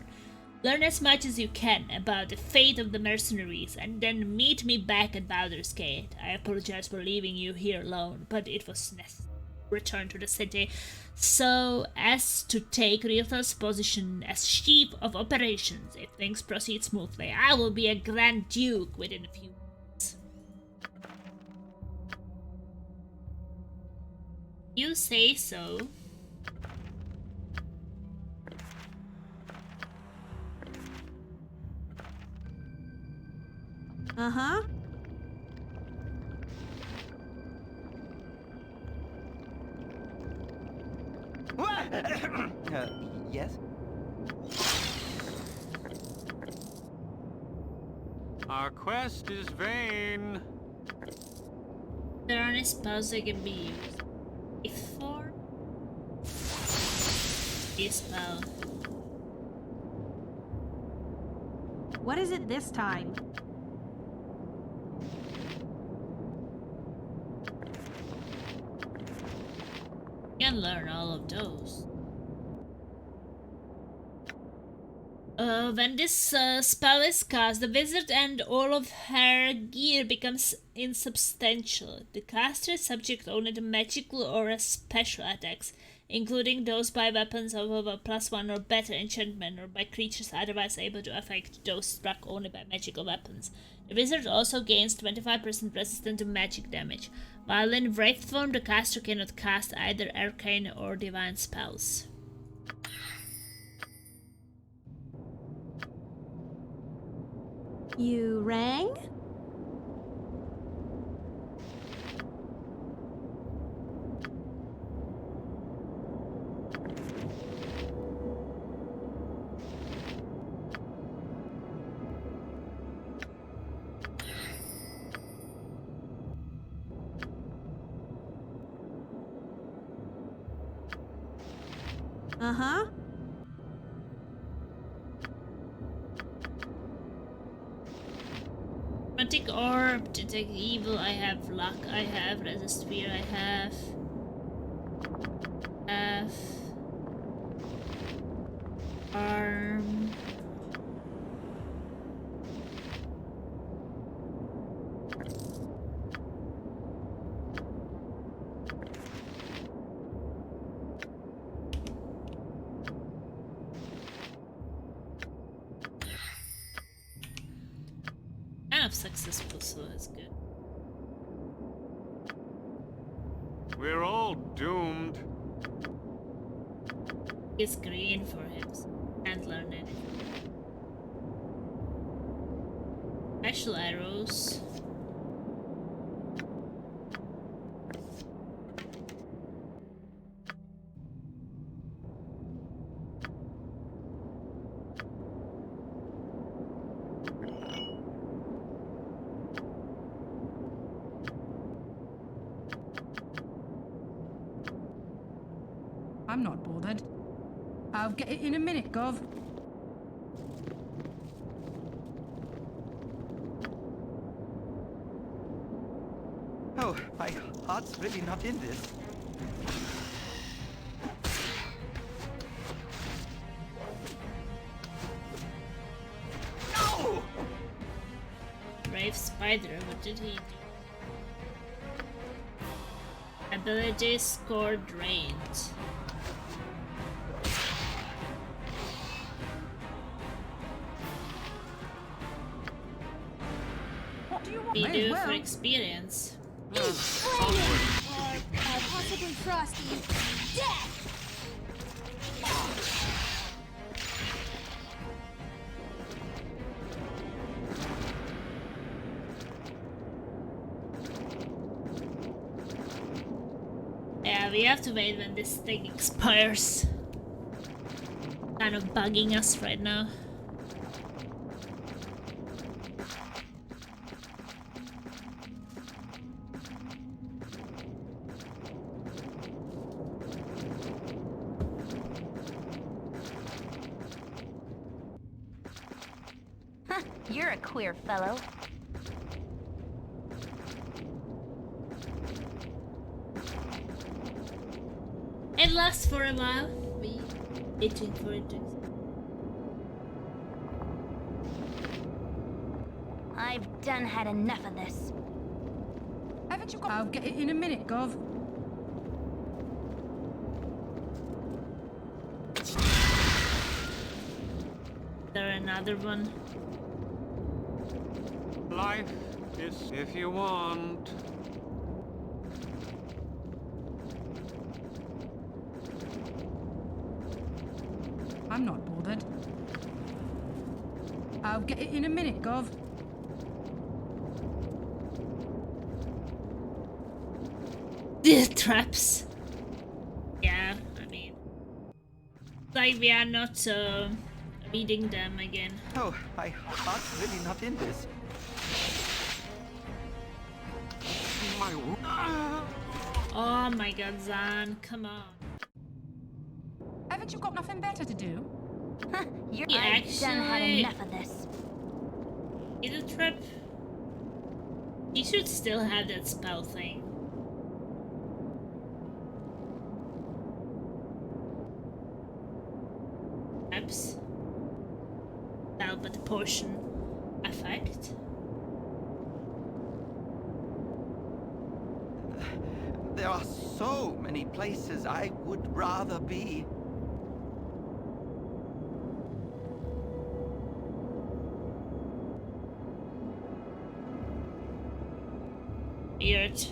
Learn as much as you can about the fate of the mercenaries, and then meet me back at Baldur's Gate. I apologize for leaving you here alone, but it was necessary to return to the city so as to take Realtar's position as chief of operations. If things proceed smoothly, I will be a Grand Duke within a few months. You say so. Uh-huh. Yes? Our quest is vain. There are any spells that can be used. If for this spell. What is it this time? You can learn all of those. When this spell is cast, the wizard and all of her gear becomes insubstantial. The caster is subject only to magical or special attacks, including those by weapons of a +1 or better enchantment, or by creatures otherwise able to affect those struck only by magical weapons. The wizard also gains 25% resistance to magic damage. While in wraith form, the caster cannot cast either arcane or divine spells. You rang? Uh-huh. Magic orb, detect evil, I have luck, I have resist fear, I have arm. Kind of successful, so that's good. We're all doomed. It's green for him, so can't learn anything. Special arrows. I'm not bothered. I'll get it in a minute, Gov. Oh, my heart's really not in this. No! Brave Spider, what did he do? Ability score drained. What do you want? We May as do well. for experience. Possibly Frosty. Death! We have to wait when this thing expires. Kind of bugging us right now. You're a queer fellow. It lasts for a while. We waiting for it to. I've done had enough of this. Haven't you got... I'll get it in a minute, Gov. Is there another one? Life is if you want. I'm not bothered. I'll get it in a minute, Gov. The traps. Yeah, I mean, like we are not reading them again. Oh, my heart's really not in this. Oh my god, Zan, come on. Haven't you got nothing better to do? I've actually done had enough of this. Is a trap? He should still have that spell thing. Traps. Spell, but the potion effect. There are so many places I would rather be. Weird.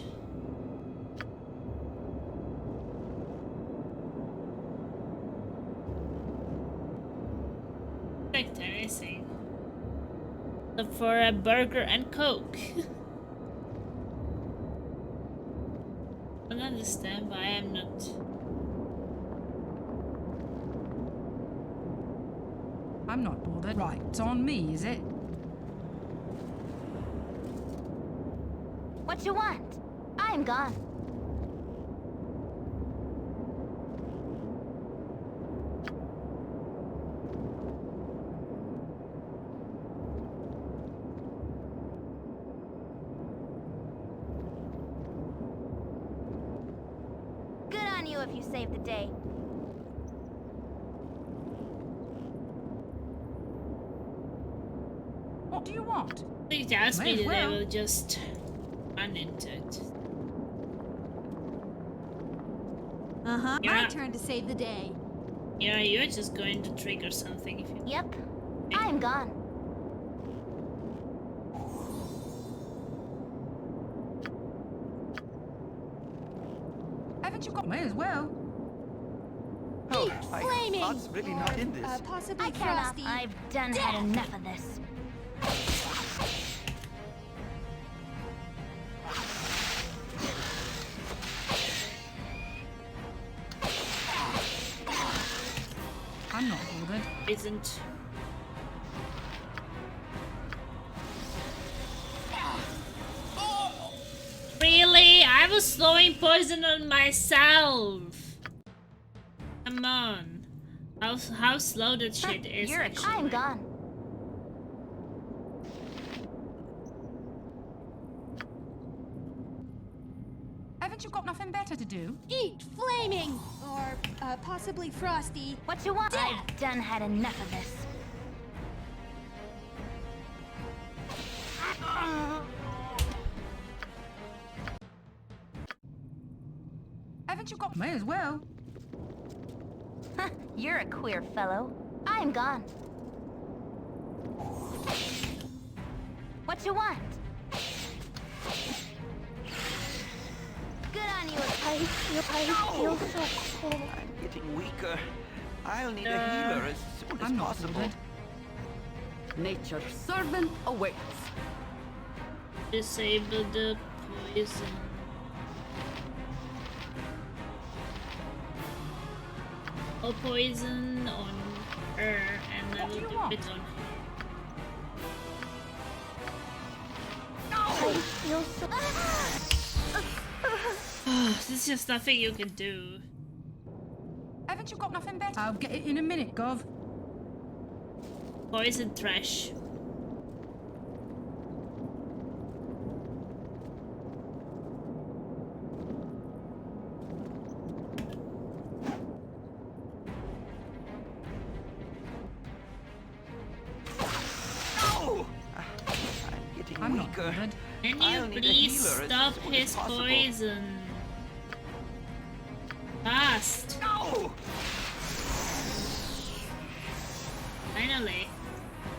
Expect anything. Look for a burger and Coke. I don't understand why I'm not. I'm not bothered. Right, it's on me, is it? What you want? I'm gone. Good on you if you saved the day. What do you want? Please ask me May as that I well. will just run into it. Uh-huh. Yeah. My turn to save the day. Yeah, you're just going to trigger something if you. Yep. I'm gone. Haven't you got... May as well. Oh, my flaming! heart's really not in this. Possibly I cannot. frosty. I've done had enough of this. I'm not bothered. Isn't. Really? I was throwing poison on myself. Come on. How slow that shit is. You're actually. I'm gone. Haven't you got nothing better to do? Eat flaming! Or possibly frosty. What you want? Death. I've done had enough of this. Haven't you got... May as well. You're a queer fellow. I'm gone. What you want? Good on you. I feel so cold. I'm getting weaker. I'll need a healer as soon as I'm not possible. bothered. Nature's servant awaits. Disable the poison. small poison on her and a little bit on him. I feel so... There's just nothing you can do. Haven't you got nothing better? I'll get it in a minute, Gov. Poison trash. I'm not good. Can you please stop his poison? Fast! No! Finally.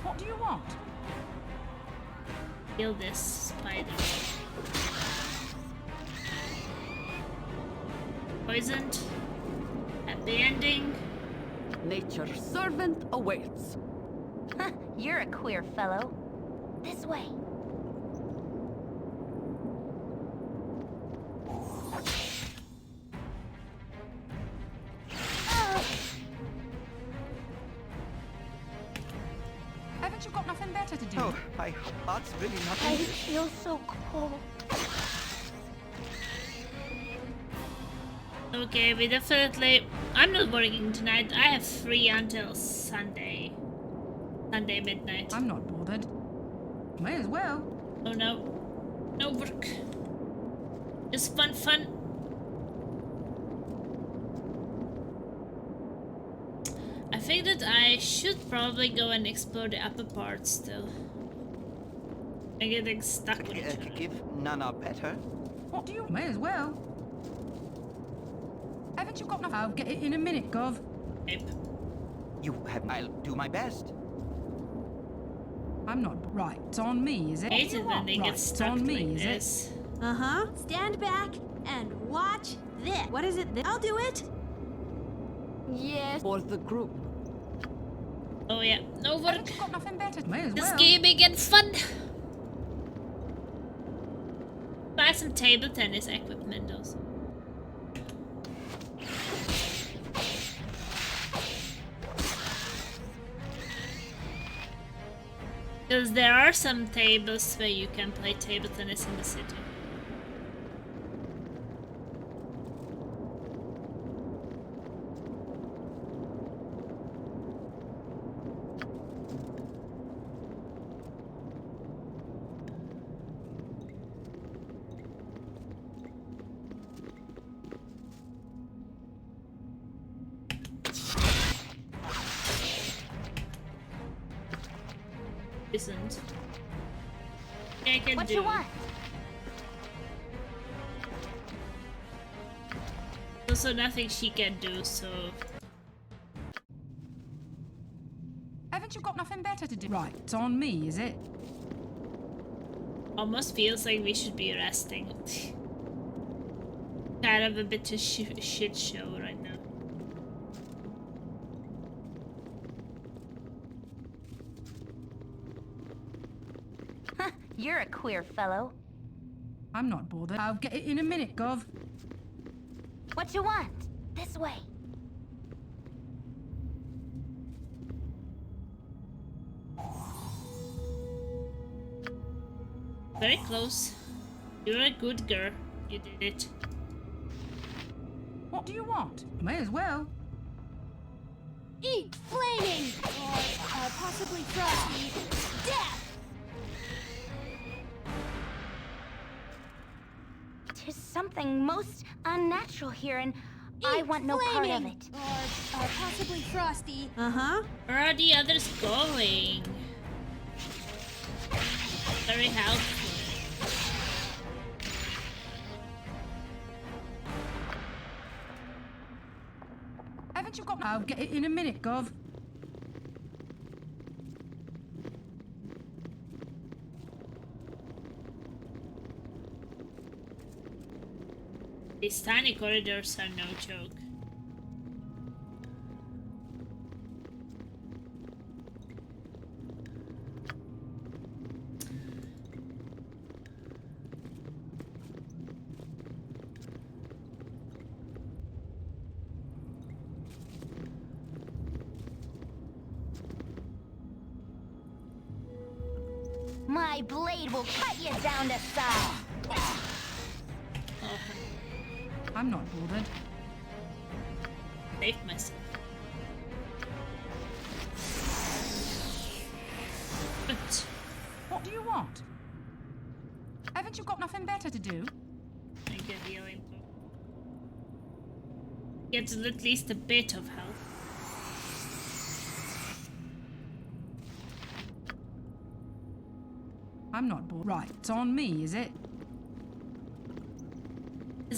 What do you want? Kill this spider. Poisoned. Happy ending. Nature's servant awaits. You're a queer fellow. This way. Haven't you got nothing better to do? Oh, my heart's really not... I feel so cold. Okay, we definitely... I'm not working tonight. I have free until Sunday. Sunday midnight. I'm not bothered. May as well. Oh no. No work. Just fun. I think that I should probably go and explore the upper part still. I'm getting stuck with each other. Give Nana better. What do you... May as well. Haven't you got nothing? I'll get it in a minute, Gov. Yep. You have... I'll do my best. I'm not... Right, it's on me, is it? Hate it when they get stuck on me, like is this. it? Uh-huh. Stand back and watch this. What is it? I'll do it. Yes. For the group. Oh yeah, no work. Haven't you got nothing better? May as Just well. gaming and fun. Buy some table tennis equipment also. Because there are some tables where you can play table tennis in the city. Isn't. I can What do. you want? Also nothing she can do, so... Haven't you got nothing better to do? Right, it's on me, is it? Almost feels like we should be resting. Kind of a bit of shit show right now. You're a queer fellow. I'm not bothered. I'll get it in a minute, Gov. What you want? This way. Very close. You're a good girl. You did it. What do you want? May as well. Eat flaming! Or possibly frosty death! Tis something most unnatural here, and I want no part of it. Or possibly frosty. Uh-huh. Where are the others going? Very helpful. Haven't you got... I'll get it in a minute, Gov. These tiny corridors are no joke. My blade will cut you down to size. I'm not bothered. Save myself. But What do you want? Haven't you got nothing better to do? I get healing. Get at least a bit of health. I'm not bored. Right, it's on me, is it?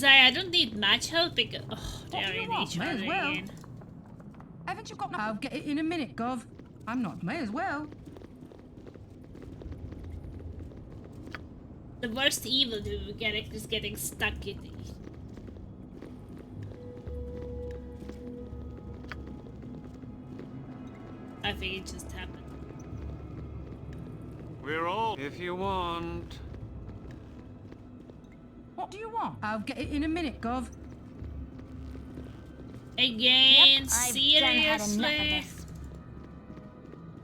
I don't need much help because they're in each May as other well. again. Haven't you got no... I'll get it in a minute, Gov. I'm not. May as well. The worst evil to get is getting stuck in the... I think it just happened. We're all... If you want... What do you want? I'll get it in a minute, Gov. Again, Yep, I've done had enough of seriously? this.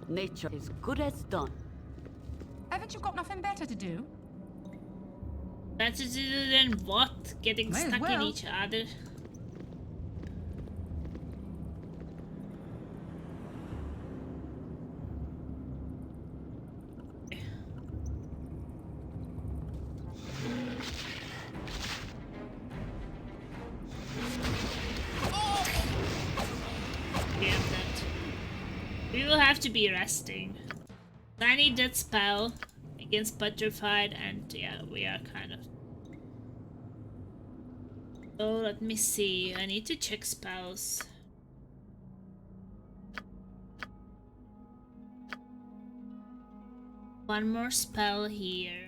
Nature is good as done. Haven't you got nothing better to do? Better to do than what? Getting May as stuck in well. each other. Damn that. We will have to be resting. I need that spell against Petrified, and yeah, we are kind of... Oh, let me see. I need to check spells. One more spell here.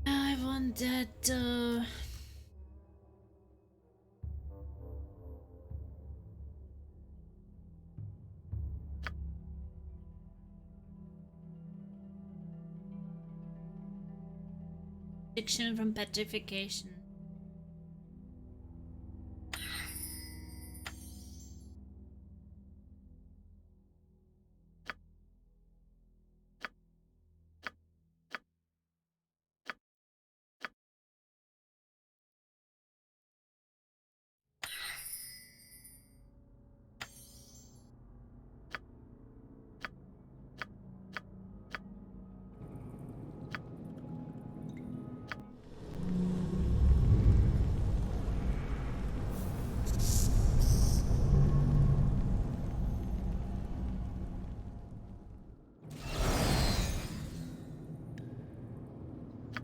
I want that, protection from petrification.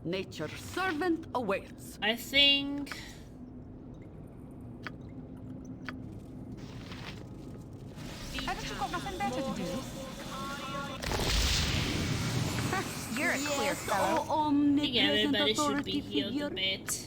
Nature's servant awaits. I think... Haven't you got nothing better to do? You're a queer fellow. Oh, I think omnipresent everybody should authority be healed figure. a bit.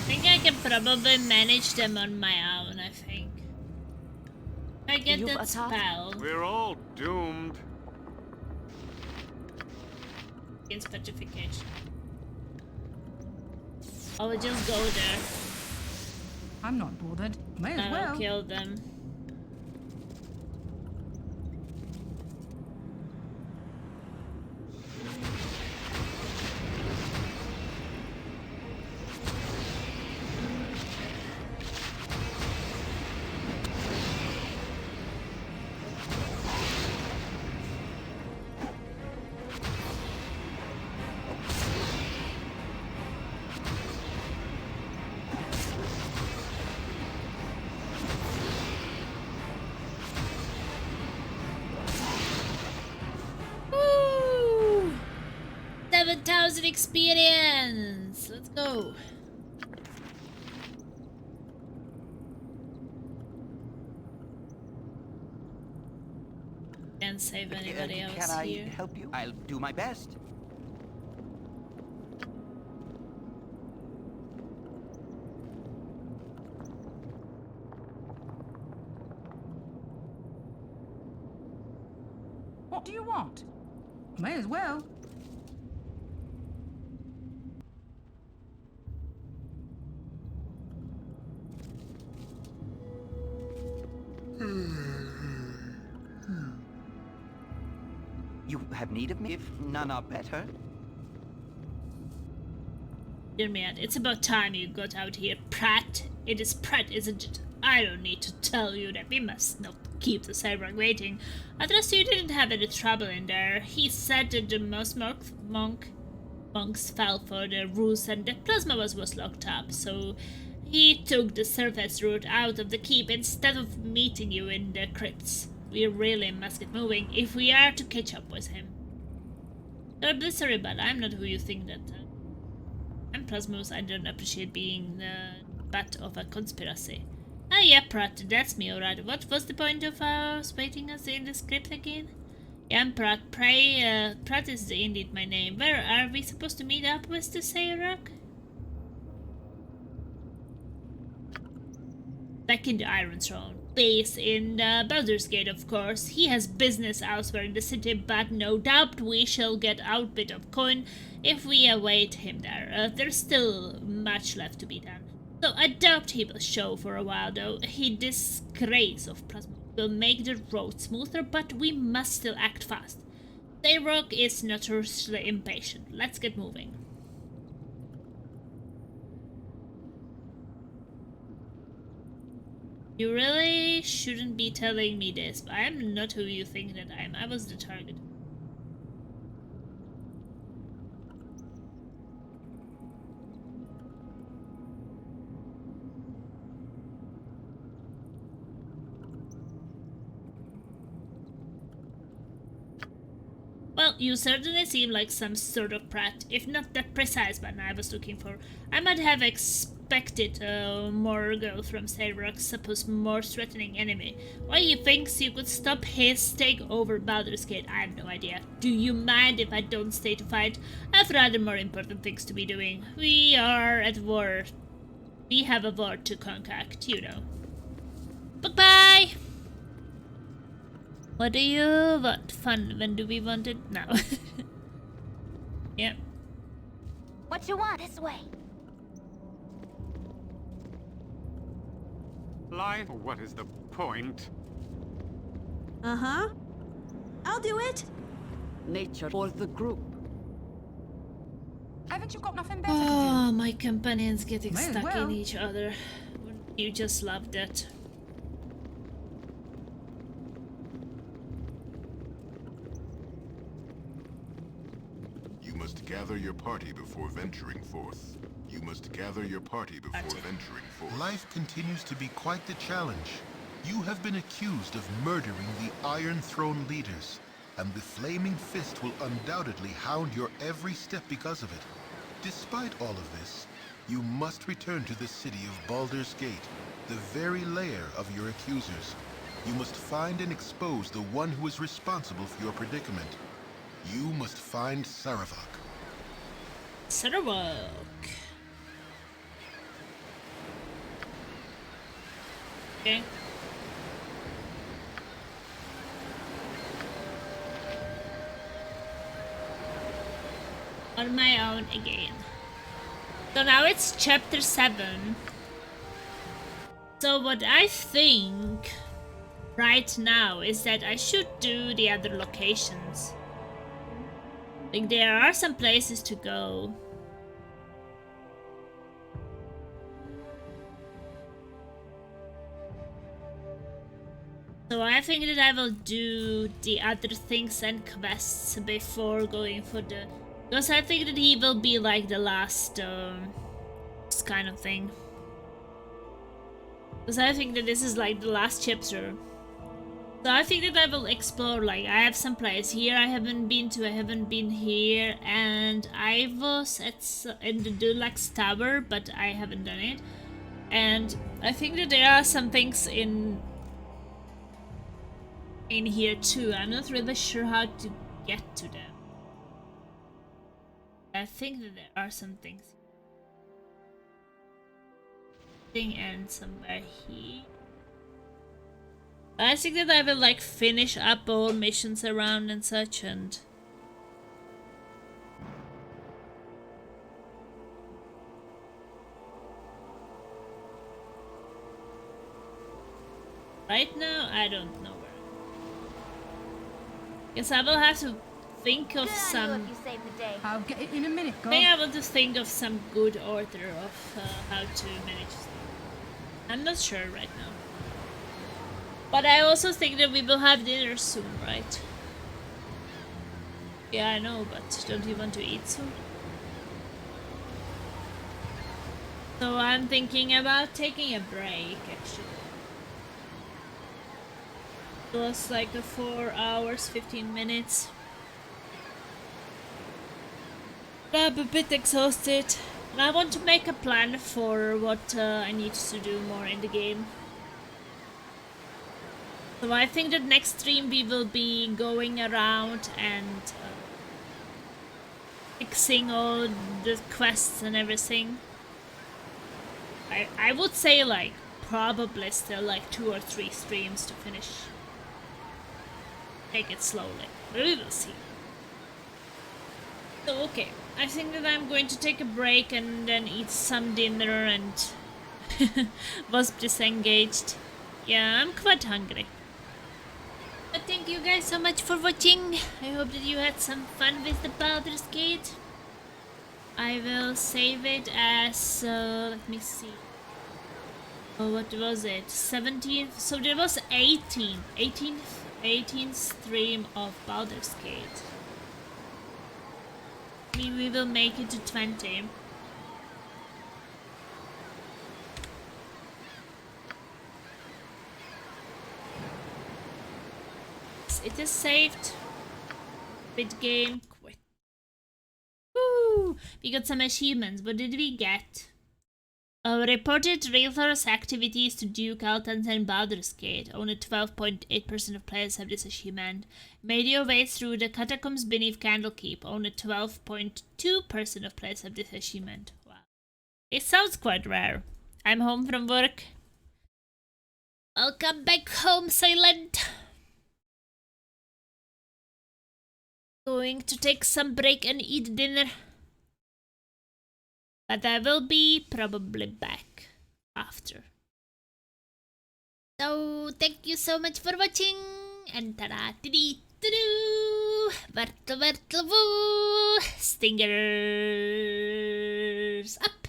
I think I can probably manage them on my own, I think. I get You've that attacked? spell. We're all doomed. Against petrification. I will just go there. I'm not bothered. May as I well. will kill them. Woo! 7,000 experience! Let's go. Can't save anybody else Can I here. help you? I'll do my best. What do you want? May as well. You have need of me if none are better. Dear man, it's about time you got out here, Pratt. It is Pratt, isn't it? I don't need to tell you that we must not keep the Cyborg waiting. I trust you didn't have any trouble in there. He said that the most monks fell for the ruse and the plasma was locked up, so he took the surface route out of the keep instead of meeting you in the crypts. We really must get moving if we are to catch up with him. You're sorry, but I'm not who you think that. I'm Plasmus. I don't appreciate being the butt of a conspiracy. Ah, yeah, Pratt, that's me, alright. What was the point of us waiting us in the script again? Yeah, I'm Pratt. Pratt is indeed my name. Where are we supposed to meet up with the Sayrock? Back in the Iron Throne. Base in Baldur's Gate, of course. He has business elsewhere in the city, but no doubt we shall get our bit of coin if we await him there. There's still much left to be done. So I doubt he will show for a while, though. His disgrace of plasma will make the road smoother, but we must still act fast. Sayrock is notoriously impatient. Let's get moving. You really shouldn't be telling me this, but I am not who you think that I am. I was the target. Well, you certainly seem like some sort of Pratt, if not the precise one I was looking for. I might have expected more girl from Sayrock, suppose more threatening enemy. Why he thinks you could stop his takeover Baldur's Gate, I have no idea. Do you mind if I don't stay to fight? I've rather more important things to be doing. We are at war. We have a war to concoct, you know. Bye-bye! What do you want? Fun. When do we want it? Now. Yep. What you want? This way. Lie? What is the point? Uh-huh. I'll do it. Nature for the group. Haven't you got nothing better to Oh, my companions getting May as stuck well. in each other. Wouldn't you just love that? You must gather your party before venturing forth. You must gather your party before venturing forth. Life continues to be quite the challenge. You have been accused of murdering the Iron Throne leaders, and the Flaming Fist will undoubtedly hound your every step because of it. Despite all of this, you must return to the city of Baldur's Gate, the very lair of your accusers. You must find and expose the one who is responsible for your predicament. You must find Saravok. Saravok. Okay. on my own again. So now it's chapter 7. So what I think right now is that I should do the other locations. Like, there are some places to go. So I think that I will do the other things and quests before going for the... Because I think that he will be like the last this kind of thing. Because I think that this is like the last chapter. So I think that I will explore, like, I have some place here I haven't been to, I haven't been here, and I was in the Deluxe Tower, but I haven't done it. And I think that there are some things in here too. I'm not really sure how to get to them. I think that there are some things. And somewhere here. I think that I will like finish up all missions around and such, and right now I don't know where. Guess I will have to think of some. I'll get it in a minute, I think I want to think of some good order of how to manage stuff. I'm not sure right now. But I also think that we will have dinner soon, right? Yeah, I know, but don't you want to eat soon? So I'm thinking about taking a break, actually. It was like a 4 hours, 15 minutes. I'm a bit exhausted. And I want to make a plan for what I need to do more in the game. So I think that next stream we will be going around and fixing all the quests and everything. I would say like probably still like 2 or 3 streams to finish. Take it slowly, but we will see. So okay, I think that I'm going to take a break and then eat some dinner and was disengaged. Yeah, I'm quite hungry. But thank you guys so much for watching. I hope that you had some fun with the Baldur's Gate. I will save it as, let me see. Oh, what was it? 17th? So there was 18th stream of Baldur's Gate. Maybe we will make it to 20. It is saved. Quit game. Quit. Woo! We got some achievements. What did we get? Reported resource activities to Duke Altans and Baldur's Gate. Only 12.8% of players have this achievement. Made your way through the catacombs beneath Candlekeep. Only 12.2% of players have this achievement. Wow. It sounds quite rare. I'm home from work. Welcome back home, Silent. Going to take some break and eat dinner. But I will be probably back after. So thank you so much for watching, and ta-da, ti-dee-doo-doo, vartle woo, stingers up.